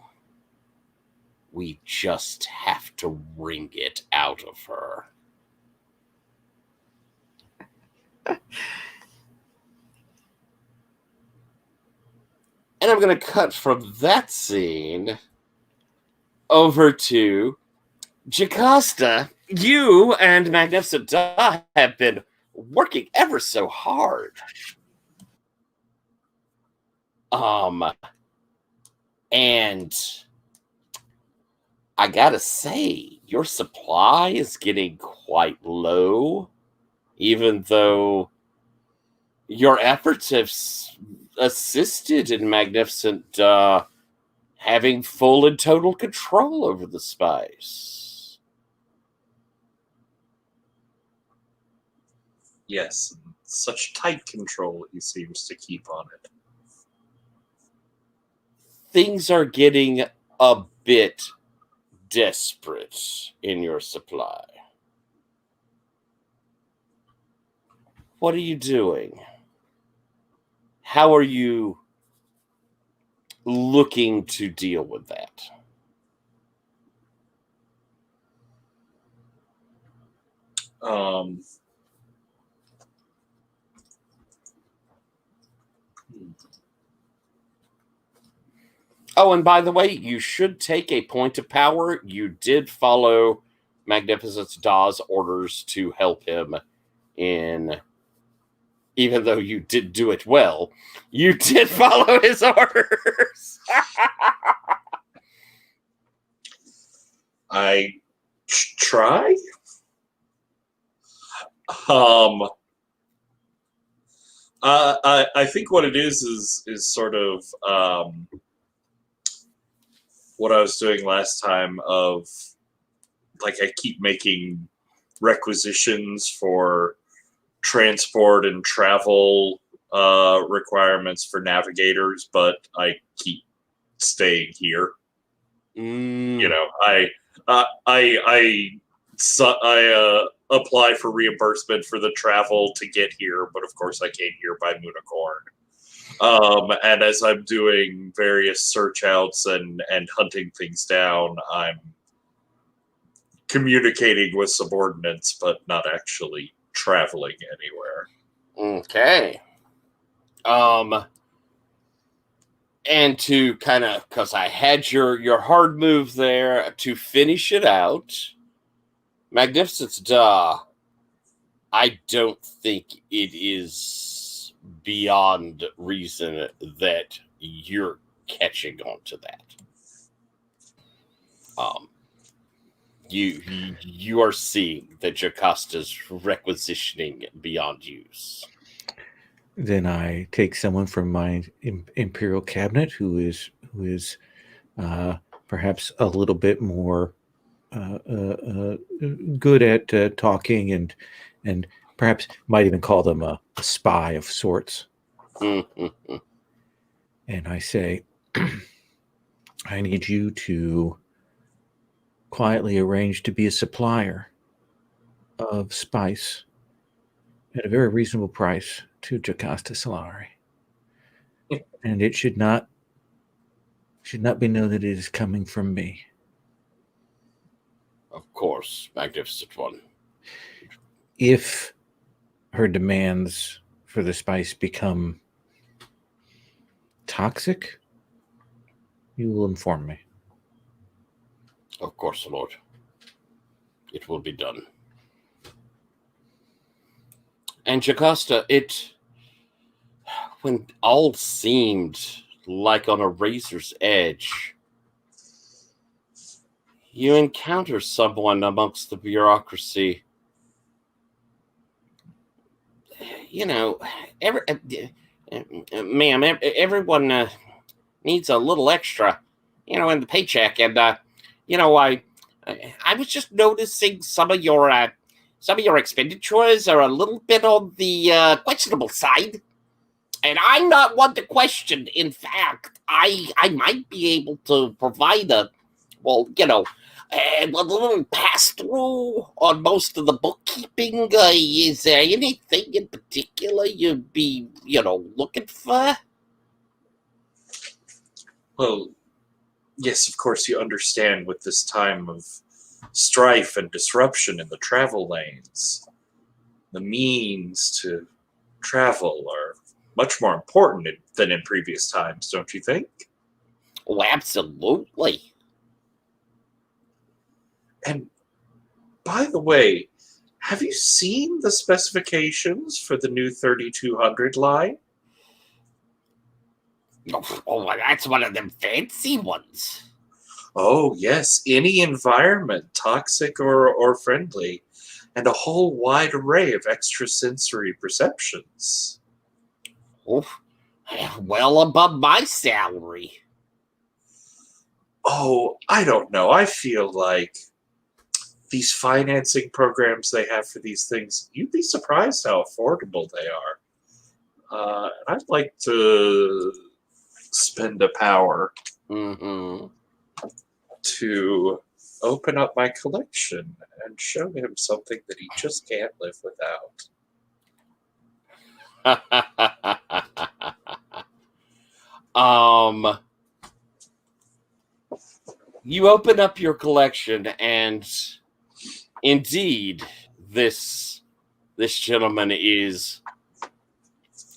We just have to wring it out of her. And I'm going to cut from that scene over to Jocasta. You and Magnificent Da have been working ever so hard. And I gotta say, your supply is getting quite low, even though your efforts have assisted in Magnificent having full and total control over the spice. Yes, such tight control he seems to keep on it. Things are getting a bit desperate in your supply. What are you doing? How are you looking to deal with that? Oh, and by the way, you should take a point of power. You did follow Magnificent Da's orders to help him in, even though you did do it well, you did follow his orders. I try. I think what it is sort of what I was doing last time. Of like, I keep making requisitions for transport and travel requirements for navigators, but I keep staying here. You know, I apply for reimbursement for the travel to get here, but of course I came here by Moonicorn. And as I'm doing various search outs and hunting things down, I'm communicating with subordinates, but not actually traveling anywhere. Okay. And to kind of, because I had your hard move there, to finish it out, Magnificent Da, I don't think it is beyond reason that you're catching on to that. You are seeing that Jocasta's requisitioning beyond use. Then I take someone from my imperial cabinet who is perhaps a little bit more good at talking and perhaps might even call them a spy of sorts. Mm-hmm. And I say, I need you to quietly arrange to be a supplier of spice at a very reasonable price to Jocasta Solari. And it should not be known that it is coming from me. Of course, Magnificent One. If her demands for the spice become toxic, you will inform me. Of course, Lord. It will be done. And Jocasta, when all seemed like on a razor's edge, You encounter someone amongst the bureaucracy. You know, ma'am, everyone needs a little extra, in the paycheck. And I was just noticing some of your expenditures are a little bit on the questionable side. And I'm not one to question. In fact, I might be able to provide a little pass through on most of the bookkeeping. Is there anything in particular you'd be, looking for? Well, yes, of course, you understand with this time of strife and disruption in the travel lanes, the means to travel are much more important than in previous times, don't you think? Oh, absolutely. And by the way, have you seen the specifications for the new 3200 line? Oh, that's one of them fancy ones. Oh, yes, any environment, toxic or friendly, and a whole wide array of extrasensory perceptions. Oh, well above my salary. Oh, I don't know. I feel like these financing programs they have for these things, you'd be surprised how affordable they are. I'd like to spend a power to open up my collection and show him something that he just can't live without. You open up your collection, and indeed, this gentleman it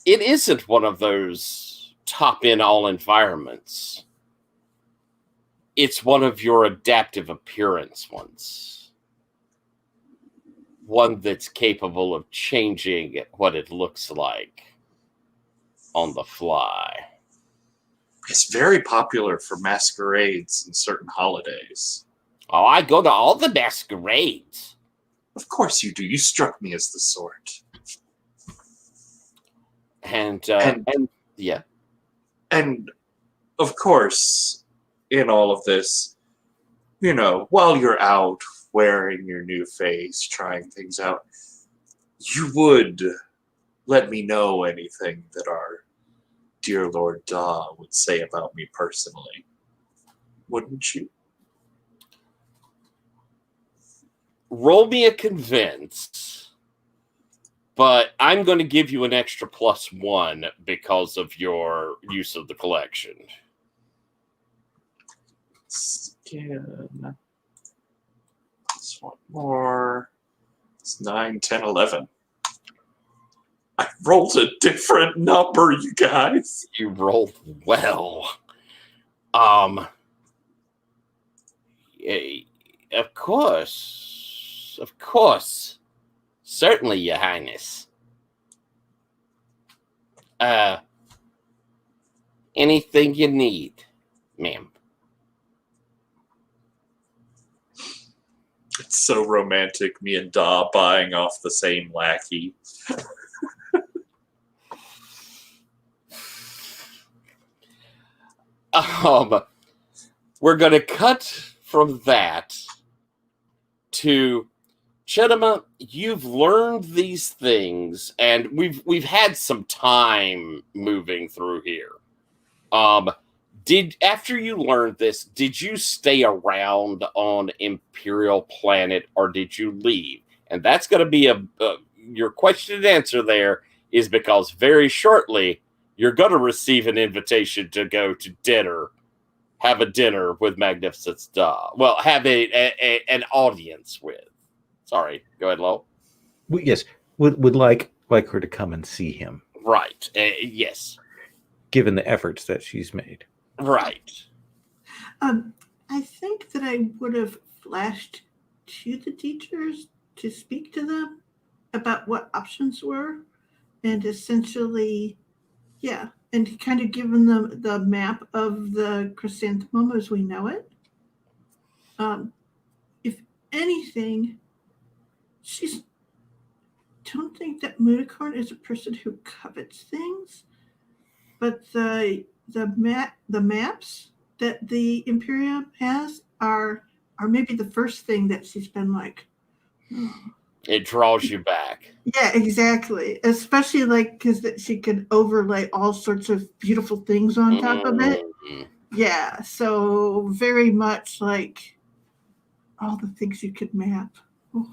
isn't one of those top in all environments. It's one of your adaptive appearance ones. One that's capable of changing what it looks like on the fly. It's very popular for masquerades and certain holidays. Oh, I go to all the masquerades. Of course you do. You struck me as the sort. And yeah. And of course, in all of this, while you're out wearing your new face, trying things out, you would let me know anything that our dear Lord Daw would say about me personally. Wouldn't you? Roll me a convince, but I'm going to give you an extra +1 because of your use of the collection. Scan. This one more. It's 9, 10, 11. I rolled a different number, you guys. You rolled well. Of course. Certainly, Your Highness. Anything you need, ma'am. It's so romantic, me and Daw buying off the same lackey. We're going to cut from that to Chedima. You've learned these things, and we've had some time moving through here. After you learned this, did you stay around on Imperial Planet, or did you leave? And that's going to be your question and answer there is because very shortly you're going to receive an invitation to go to dinner, have a dinner with Magnificent Daw. Well, have an audience with. Sorry, go ahead, Lo. Yes, would like her to come and see him. Right. Yes. Given the efforts that she's made. Right. I think that I would have flashed to the teachers to speak to them about what options were, and essentially, and kind of given them the map of the chrysanthemum as we know it. anything, don't think that Moonicorn is a person who covets things, but the maps that the Imperium has are maybe the first thing that she's been like, oh. It draws you back. Yeah, exactly. Especially like because she can overlay all sorts of beautiful things on top of it. Mhm. Yeah, so very much like all the things you could map. Oh.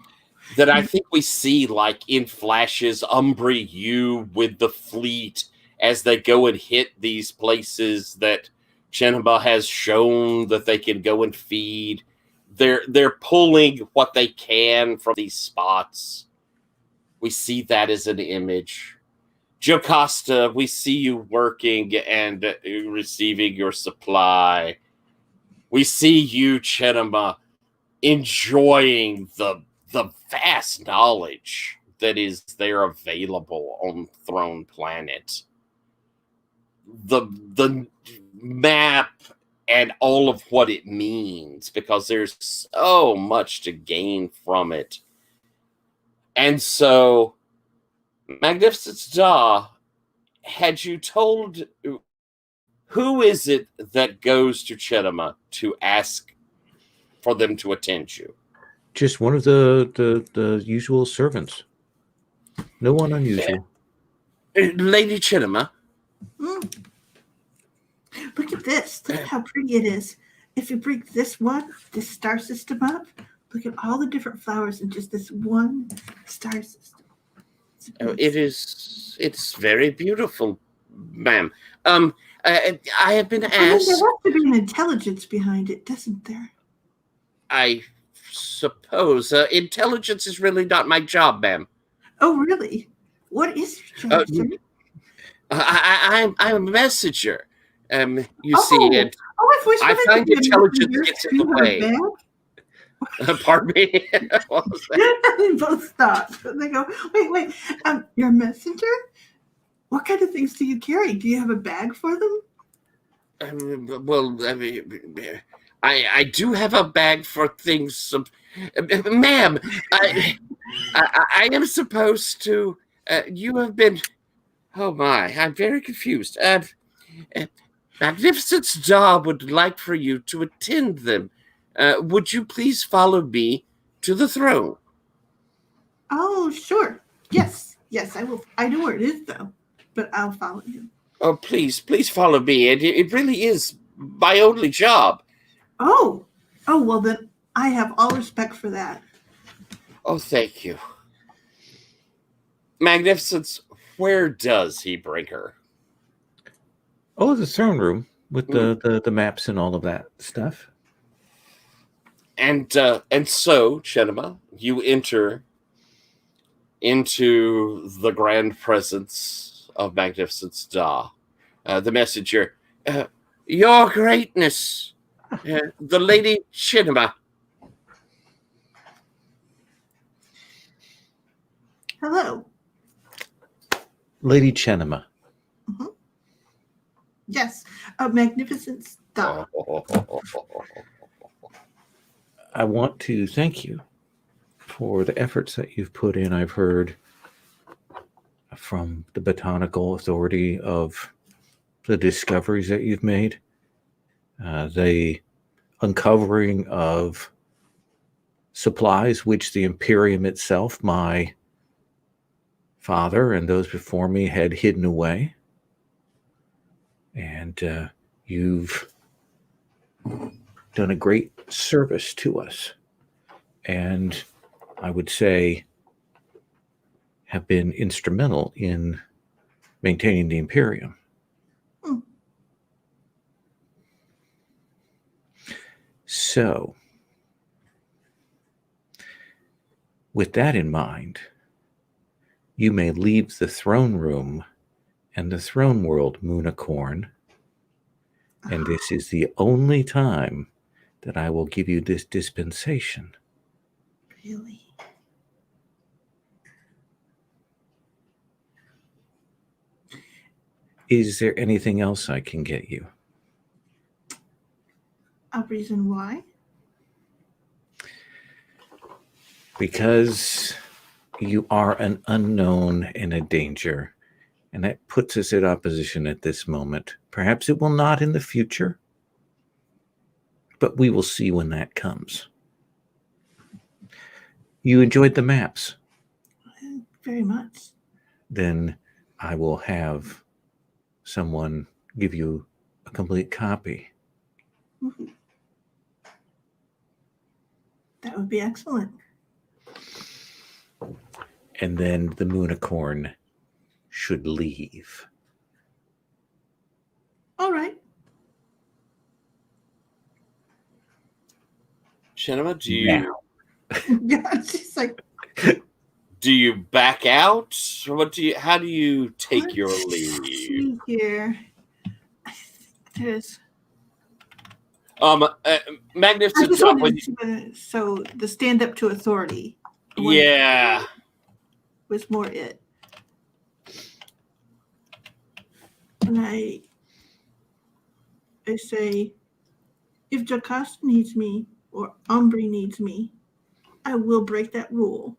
That I think we see, like in flashes, Umbri U with the fleet as they go and hit these places that Chenaba has shown that they can go and feed. They're pulling what they can from these spots. We see that as an image. Jocasta, we see you working and receiving your supply. We see you, Chenema, enjoying the vast knowledge that is there available on Throne Planet. The map and all of what it means, because there's so much to gain from it. And so, Magnificent Da, had you told, who is it that goes to Chenema to ask for them to attend you? Just one of the usual servants. No one unusual. Lady Chenema. Mm. Look at this. Look at how pretty it is. If you bring this star system up, look at all the different flowers in just this one star system. It's very beautiful, ma'am. I have been There asked. has to be an intelligence behind it, doesn't there? I suppose intelligence is really not my job, ma'am. Oh, really? What is your job, sir? I'm a messenger. You see, and if I find intelligence gets in the way. Pardon me. What was that? They both stop. They go, wait. You're a messenger? What kind of things do you carry? Do you have a bag for them? Well, I mean, I do have a bag for things. Ma'am, I am supposed to. You have been. Oh my! I'm very confused. Magnificent Da would like for you to attend them. Would you please follow me to the throne? Oh, sure. Yes, I will. I know where it is, though, but I'll follow you. Oh, please follow me. It really is my only job. Oh, well, then I have all respect for that. Oh, thank you. Magnificence, where does he bring her? Oh, the throne room with the maps and all of that stuff. And so, Chenema, you enter into the grand presence of Magnificent Da. The messenger, Your Greatness, the Lady Chenema. Hello. Lady Chenema. Mm-hmm. Yes, a magnificent Da. I want to thank you for the efforts that you've put in. I've heard from the Botanical Authority of the discoveries that you've made, the uncovering of supplies which the Imperium itself, my father and those before me, had hidden away. And you've done a great service to us. And I would say have been instrumental in maintaining the Imperium. Hmm. So, with that in mind, you may leave the throne room and the throne world, Moonicorn, and this is the only time that I will give you this dispensation. Really? Is there anything else I can get you? A reason why? Because you are an unknown and a danger, and that puts us at opposition at this moment. Perhaps it will not in the future, but we will see when that comes. You enjoyed the maps? Very much. Then I will have someone give you a complete copy. Mhm. That would be excellent. And then the Moonicorn should leave. All right. Shinema, do you Yeah, she's like, do you back out? How do you take your let's leave? see here. There's. Magnificent I just job. wanted to, so the stand up to authority Yeah. was more it. And I say, if Jocasta needs me or Umbri needs me, I will break that rule.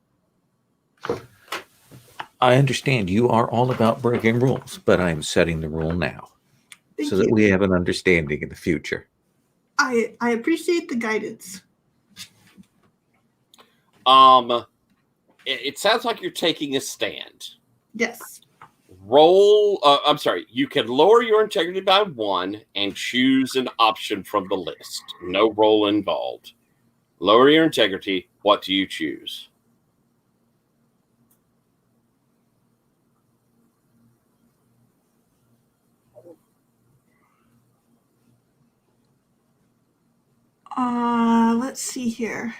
I understand you are all about breaking rules, but I'm setting the rule now Thank so you. that we have an understanding in the future. I appreciate the guidance. It sounds like you're taking a stand. Yes. I'm sorry. You can lower your integrity by 1 and choose an option from the list. No roll involved. Lower your integrity. What do you choose? Let's see here.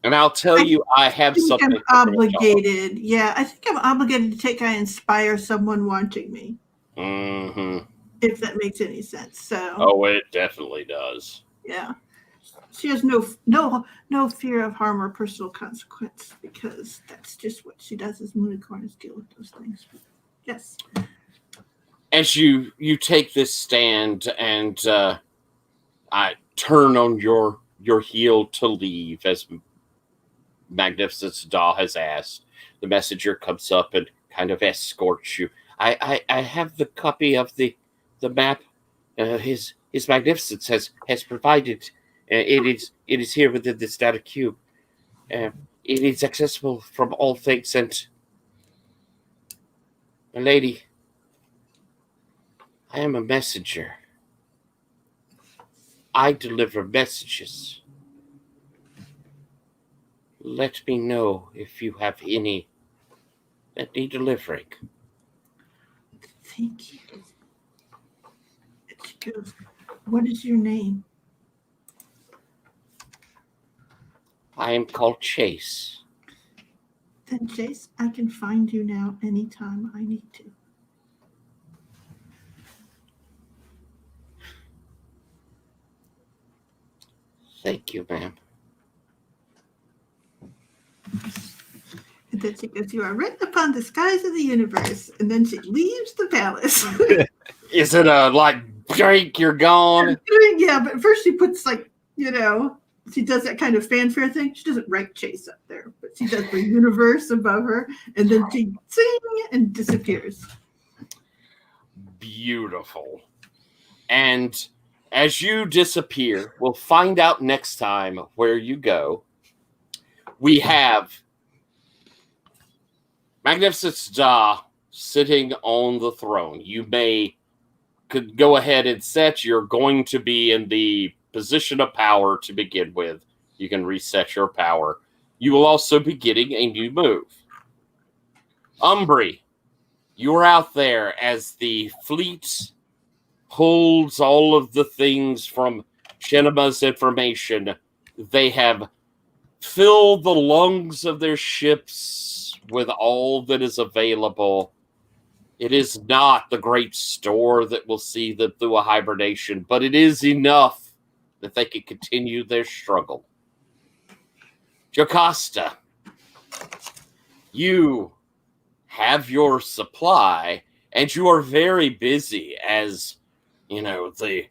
And I'll tell you, I have I think something. I'm obligated. Yeah, I think I'm obligated to take I inspire someone watching me. Mm-hmm. If that makes any sense. So. Oh, it definitely does. Yeah. She has no fear of harm or personal consequence because that's just what she does as Moonicorn is deal with those things. Yes. As you take this stand and I turn on your heel to leave as Magnificent Sadal has asked, the messenger comes up and kind of escorts you. I have the copy of the map. His Magnificence has provided. It is here within this data cube. It is accessible from all things. And my lady, I am a messenger. I deliver messages. Let me know if you have any that need delivering. Thank you. And she goes, what is your name? I am called Chase. Then Chase, I can find you now anytime I need to. Thank you, ma'am. And then she goes, you are written upon the skies of the universe. And then she leaves the palace. Is it like, Drake, you're gone? Yeah, but first she puts she does that kind of fanfare thing. She doesn't write Chase up there, but she does the universe above her. And then she sing and disappears. Beautiful. And as you disappear, we'll find out next time where you go. We have Magnificent Star sitting on the throne. You could go ahead and set. You're going to be in the position of power to begin with. You can reset your power. You will also be getting a new move. Umbri, you're out there as the fleet pulls all of the things from Shinema's information. They have filled the lungs of their ships with all that is available. It is not the great store that will see them through a hibernation, but it is enough that they can continue their struggle. Jocasta, you have your supply, and you are very busy as, the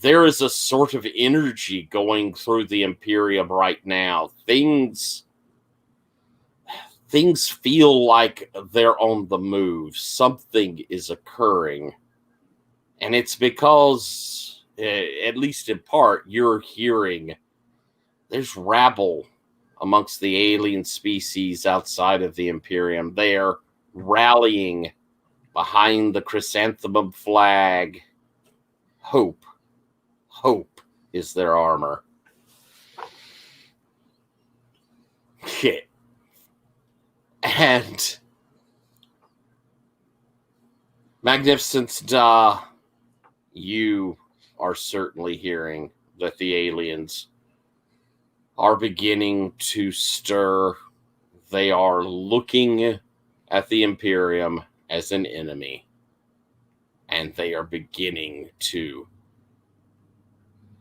there is a sort of energy going through the Imperium right now. Things feel like they're on the move. Something is occurring. And it's because, at least in part, you're hearing there's rabble amongst the alien species outside of the Imperium. They are rallying behind the chrysanthemum flag. Hope is their armor. Yeah. And Magnificent Da, you are certainly hearing that the aliens are beginning to stir. They are looking at the Imperium as an enemy, and they are beginning to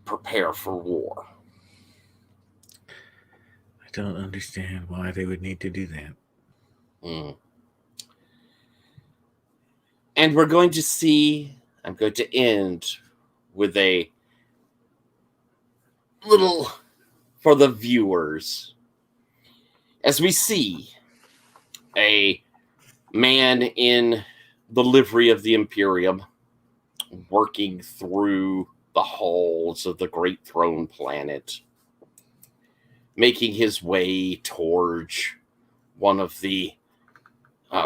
prepare for war. I don't understand why they would need to do that. And we're going to see, I'm going to end with a little for the viewers. As we see a man in the livery of the Imperium working through the halls of the Great Throne Planet, making his way towards one of the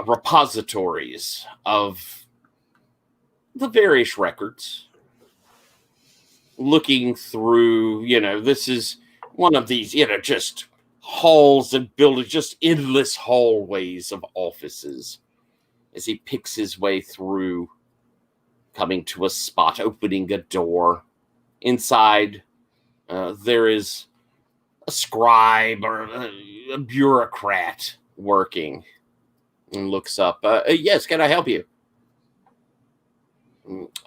repositories of the various records, looking through, this is one of these, just halls and buildings, just endless hallways of offices, as he picks his way through, coming to a spot, opening a door. Inside, there is a scribe or a bureaucrat working, and looks up. Yes, can I help you?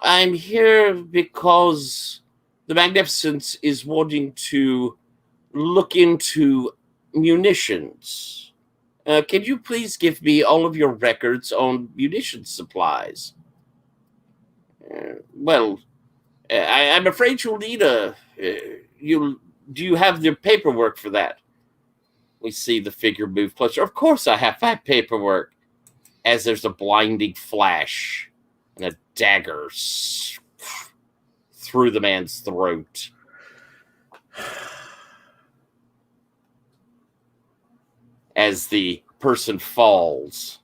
I'm here because the Magnificence is wanting to look into munitions. Can you please give me all of your records on munitions supplies? I'm afraid you'll need do you have the paperwork for that? We see the figure move closer. Of course I have that paperwork. As there's a blinding flash and a dagger through the man's throat. As the person falls,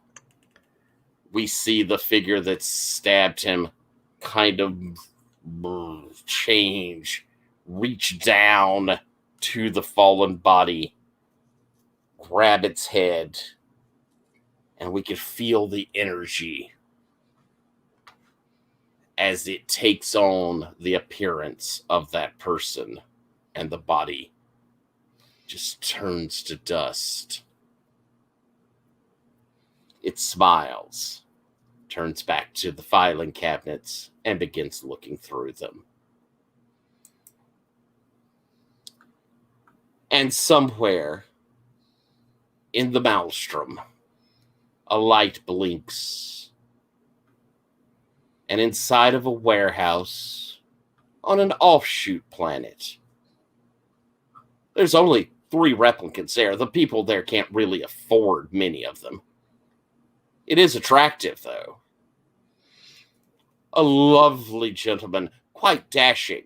we see the figure that stabbed him kind of change, reach down to the fallen body, grab its head, and we can feel the energy as it takes on the appearance of that person, and the body just turns to dust. It smiles, turns back to the filing cabinets, and begins looking through them. And somewhere in the maelstrom, a light blinks. And inside of a warehouse on an offshoot planet, there's only 3 replicants there. The people there can't really afford many of them. It is attractive, though. A lovely gentleman, quite dashing,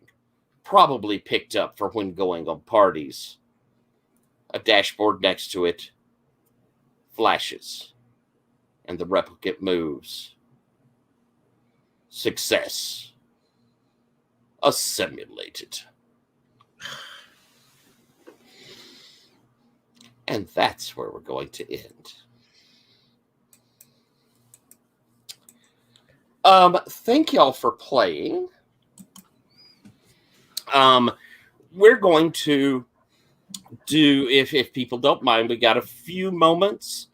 probably picked up for when going on parties. A dashboard next to it flashes, and the replicant moves. Success. Assimilated. And that's where we're going to end. Thank y'all for playing. We're going to do, if people don't mind, we got a few moments.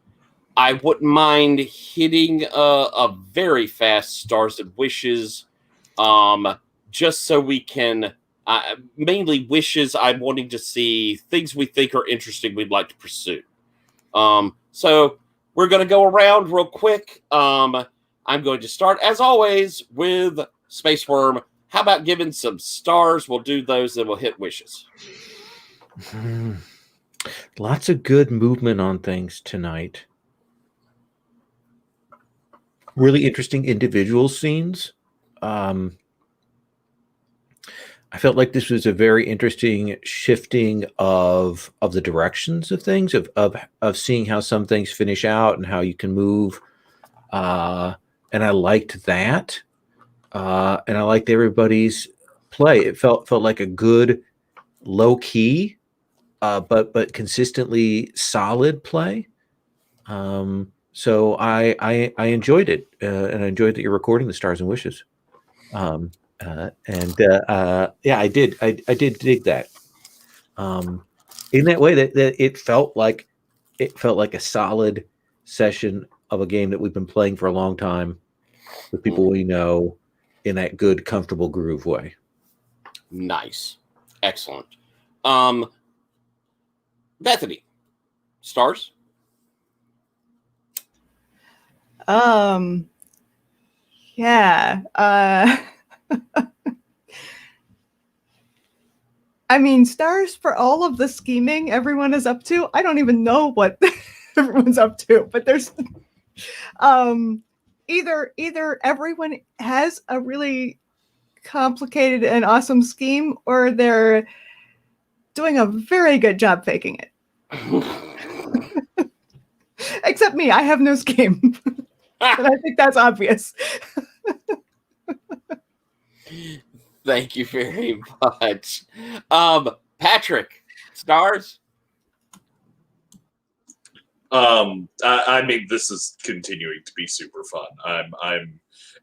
I wouldn't mind hitting a very fast Stars and Wishes, just so we can, mainly wishes. I'm wanting to see things we think are interesting we'd like to pursue. So we're going to go around real quick. I'm going to start, as always, with Space Worm. how about giving some stars? We'll do those, then we'll hit wishes. Lots of good movement on things tonight. Really interesting individual scenes. I felt like this was a very interesting shifting of the directions of things, of seeing how some things finish out and how you can move. And I liked that. And I liked everybody's play. It felt like a good, low key, but consistently solid play. So I enjoyed it, and I enjoyed that you're recording the Stars and Wishes. Yeah, I did dig that. In that way that it felt like a solid session of a game that we've been playing for a long time with people we know in that good, comfortable groove way. Nice. Excellent. Bethany, stars? Yeah. I mean, stars for all of the scheming everyone is up to. I don't even know what everyone's up to, but there's either everyone has a really complicated and awesome scheme, or they're doing a very good job faking it. Except me, I have no scheme. But I think that's obvious. Thank you very much. Patrick, stars? I mean, this is continuing to be super fun. I'm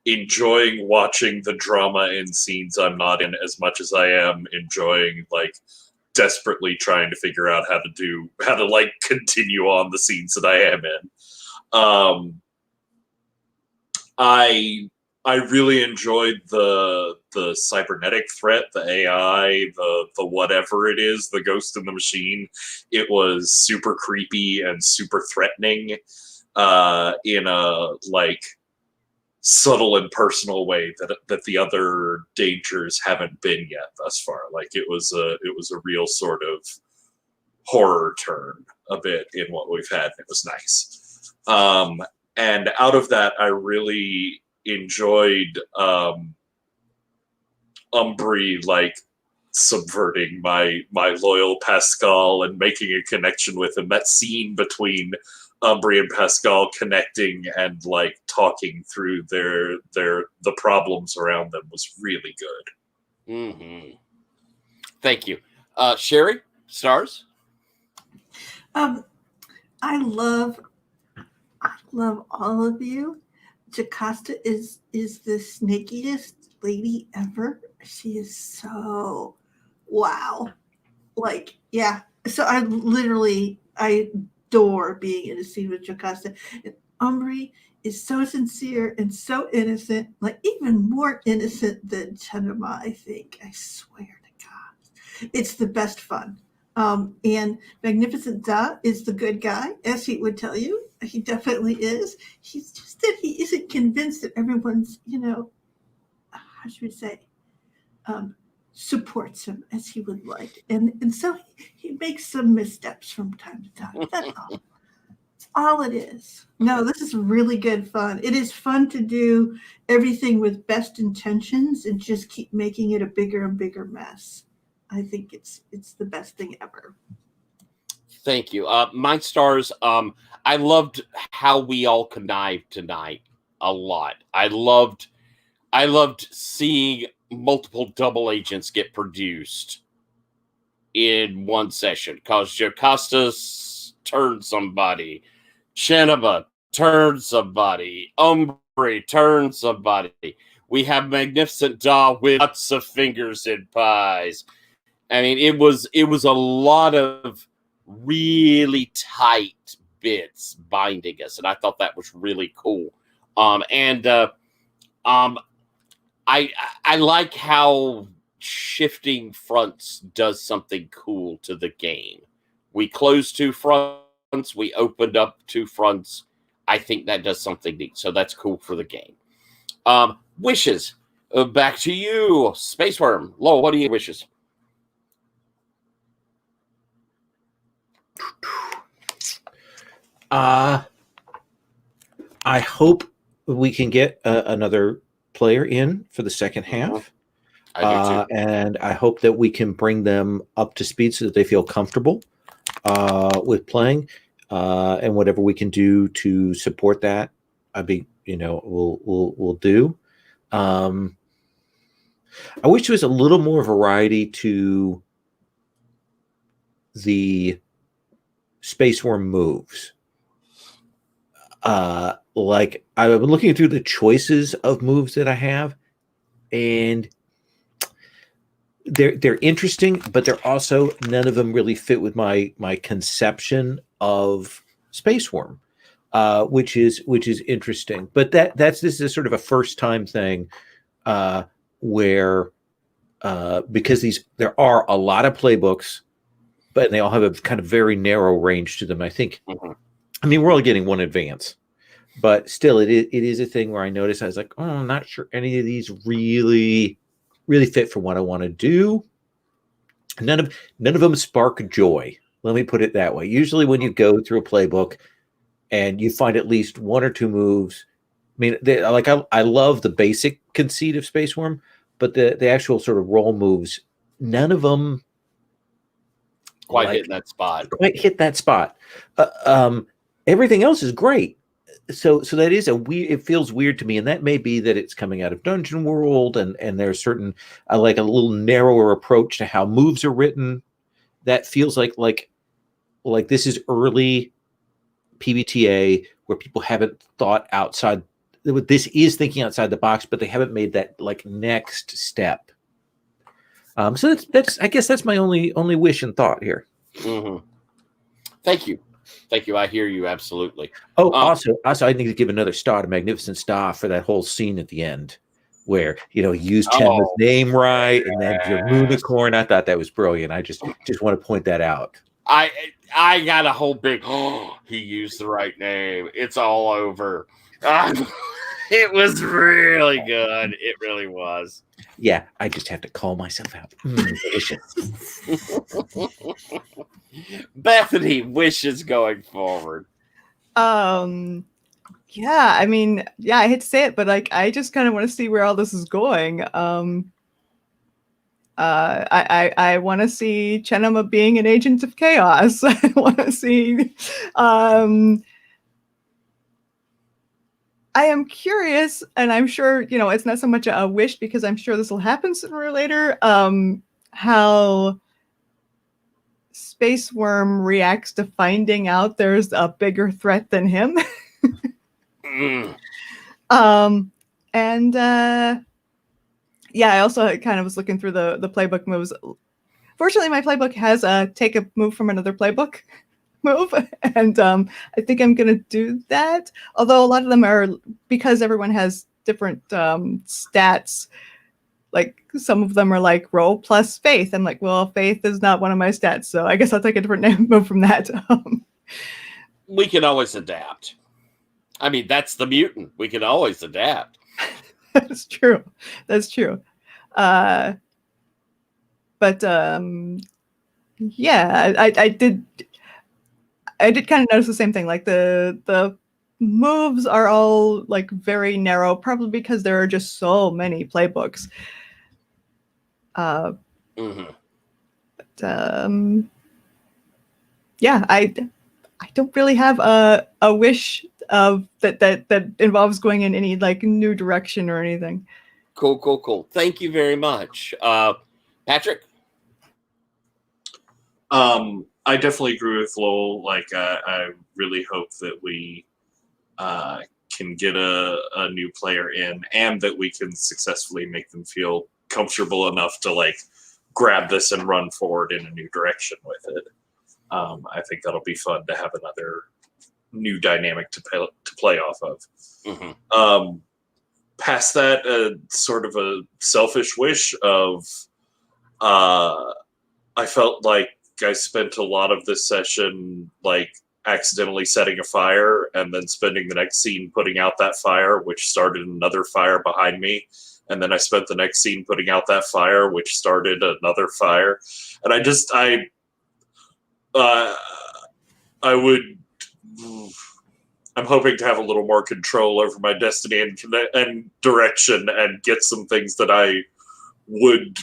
enjoying watching the drama in scenes I'm not in as much as I am enjoying, like, desperately trying to figure out how to like continue on the scenes that I am in. I really enjoyed the cybernetic threat, the AI, the whatever it is, the ghost in the machine. It was super creepy and super threatening in a like subtle and personal way that the other dangers haven't been yet thus far. Like it was a real sort of horror turn a bit in what we've had. It was nice. And out of that, I really enjoyed Umbri like subverting my loyal Pascal and making a connection with him. That scene between Umbri and Pascal connecting and like talking through the problems around them was really good. Mm-hmm. Thank you. Sherry, stars? I love all of you. Jocasta is the snakiest lady ever. She is so wow. Like, yeah. So I adore being in a scene with Jocasta. And Umbri is so sincere and so innocent, like even more innocent than Chenema, I think. I swear to God. It's the best fun. And Magnificent Da is the good guy, as he would tell you. He definitely is. He's just that he isn't convinced that everyone's, how should we say, supports him as he would like. And so he makes some missteps from time to time. That's all. That's all it is. No, this is really good fun. It is fun to do everything with best intentions and just keep making it a bigger and bigger mess. I think it's the best thing ever. Thank you. My stars, I loved how we all connived tonight a lot. I loved seeing multiple double agents get produced in one session because Jocasta turned somebody, Cheneba turned somebody, Umbri turned somebody. We have Magnificent Da with lots of fingers in pies. I mean, it was a lot of really tight bits binding us, and I thought that was really cool. I like how shifting fronts does something cool to the game. We closed 2 fronts, we opened up 2 fronts. I think that does something neat, so that's cool for the game. Wishes. Back to you, Space Worm. Lowell, what are your wishes? I hope we can get another player in for the second half. I do too. And I hope that we can bring them up to speed so that they feel comfortable with playing, and whatever we can do to support that, we'll do. I wish there was a little more variety to the Space Worm moves. Like I've been looking through the choices of moves that I have, and they're interesting, but they're also none of them really fit with my conception of Space Worm, which is interesting. But this is sort of a first time thing where because there are a lot of playbooks, but they all have a kind of very narrow range to them. I think. Mm-hmm. I mean, we're only getting one advance, but still, it is a thing where I noticed I was like, oh, I'm not sure any of these really fit for what I want to do. None of them spark joy. Let me put it that way. Usually, when you go through a playbook and you find at least one or two moves, I mean, I love the basic conceit of Space Worm, but the actual sort of roll moves, none of them quite hit that spot. Everything else is great. So that is it feels weird to me, and that may be that it's coming out of Dungeon World, and there's certain like a little narrower approach to how moves are written. That feels like this is early PBTA where people haven't thought outside. This is thinking outside the box, but they haven't made that like next step. So that's I guess that's my only wish and thought here. Mm-hmm. Thank you. I hear you absolutely. Oh, also, I need to give another star to Magnificent Star for that whole scene at the end, where he used Chenma's name right, and then your Moonicorn. I thought that was brilliant. I just want to point that out. I got a whole big. Oh, he used the right name. It's all over. It was really good. It really was. Yeah, I just have to call myself out. Bethany, wishes going forward. Yeah, I mean, yeah, I hate to say it, but like I just kind of want to see where all this is going. I want to see Chenma being an agent of chaos. I want to see I am curious, and I'm sure, it's not so much a wish because I'm sure this will happen sooner or later, how Space Worm reacts to finding out there's a bigger threat than him. Yeah, I also kind of was looking through the playbook moves. Fortunately, my playbook has a take a move from another playbook move, and I think I'm gonna do that. Although a lot of them are, because everyone has different stats, like some of them are like roll plus faith. I'm like, well, faith is not one of my stats, so I guess I'll take a different move from that. We can always adapt. I mean, that's the mutant. We can always adapt. That's true. But yeah, I did kind of notice the same thing. Like the moves are all like very narrow, probably because there are just so many playbooks. Yeah, I don't really have a wish of that involves going in any like new direction or anything. Cool. Thank you very much. Patrick? I definitely agree with Lowell. Like, I really hope that we can get a new player in, and that we can successfully make them feel comfortable enough to like grab this and run forward in a new direction with it. I think that'll be fun to have another new dynamic to play off of. Past that, sort of a selfish wish of, I felt like I spent a lot of this session like accidentally setting a fire and then spending the next scene putting out that fire, which started another fire behind me. And then I spent the next scene putting out that fire, which started another fire. And I'm hoping to have a little more control over my destiny and direction and get some things that I would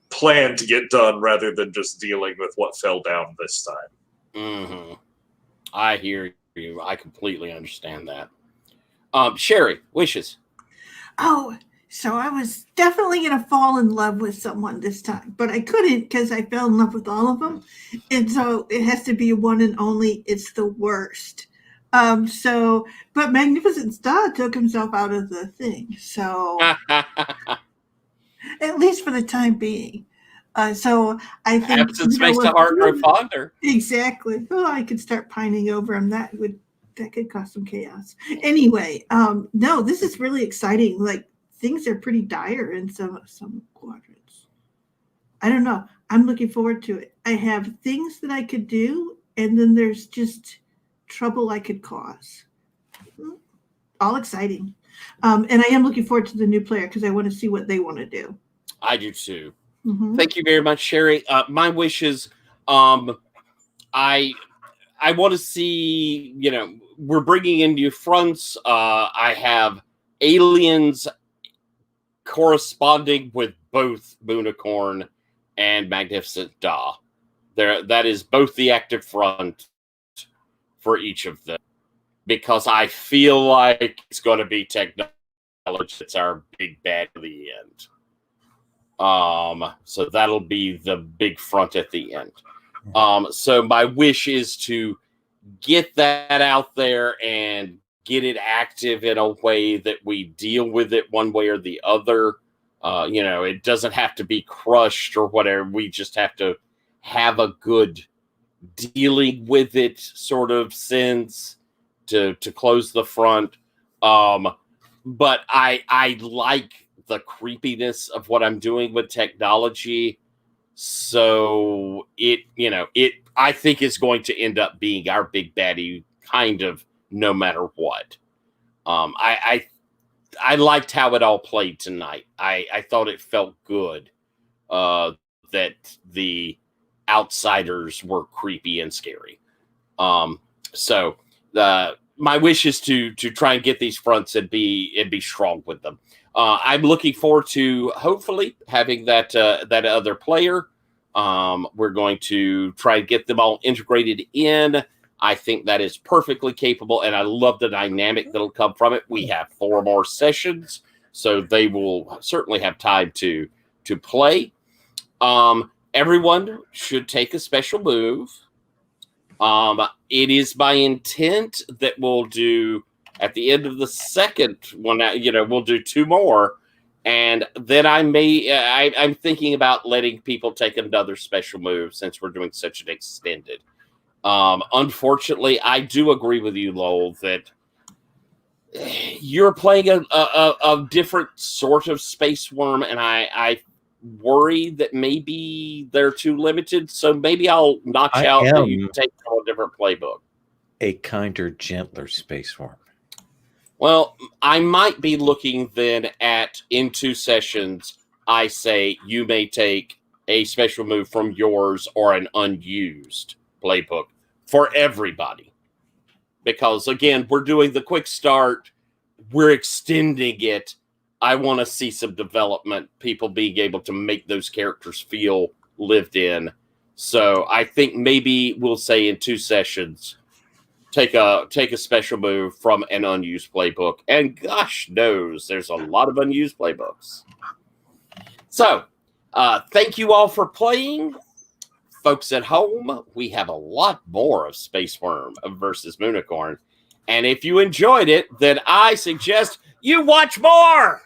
plan to get done rather than just dealing with what fell down this time. Mm-hmm. I hear you. I completely understand that. Sherry, wishes. Oh, so I was definitely going to fall in love with someone this time, but I couldn't because I fell in love with all of them. And so it has to be one and only. It's the worst. But Magnificent Star took himself out of the thing. So at least for the time being. So I think absence makes the heart grow fonder. Exactly. Well, I could start pining over him. That could cause some chaos. Anyway, no, this is really exciting. Like things are pretty dire in some quadrants. I don't know. I'm looking forward to it. I have things that I could do, and then there's just trouble I could cause. All exciting. And I am looking forward to the new player because I want to see what they want to do. I do too. Mm-hmm. Thank you very much, Sherry. My wishes, I want to see, we're bringing in new fronts. I have aliens corresponding with both Moonicorn and Magnificent Da. That is both the active front for each of them, because I feel like it's going to be technology that's our big bad at the end. So that'll be the big front at the end. So my wish is to get that out there and get it active in a way that we deal with it one way or the other. It doesn't have to be crushed or whatever. We just have to have a good dealing with it sort of sense to close the front. But I like the creepiness of what I'm doing with technology. So I think it's going to end up being our big baddie kind of no matter what. I liked how it all played tonight. I thought it felt good that the outsiders were creepy and scary. So my wish is to try and get these fronts and be strong with them. I'm looking forward to hopefully having that other player. We're going to try and get them all integrated in. I think that is perfectly capable, and I love the dynamic that'll come from it. We have 4 more sessions, so they will certainly have time to play. Everyone should take a special move. It is my intent that we'll do at the end of the second one. We'll do 2 more, and then I'm thinking about letting people take another special move since we're doing such an extended. Unfortunately, I do agree with you, Lowell, that you're playing a different sort of Space Worm, and I worry that maybe they're too limited. So maybe I'll notch out that you take a different playbook. A kinder, gentler Space Worm. Well, I might be looking then at, in 2 sessions, I say you may take a special move from yours or an unused playbook for everybody. Because, again, we're doing the quick start. We're extending it. I want to see some development, people being able to make those characters feel lived in. So I think maybe we'll say in 2 sessions, take a special move from an unused playbook. And gosh knows, there's a lot of unused playbooks. So thank you all for playing. Folks at home, we have a lot more of Space Worm versus Moonicorn. And if you enjoyed it, then I suggest you watch more.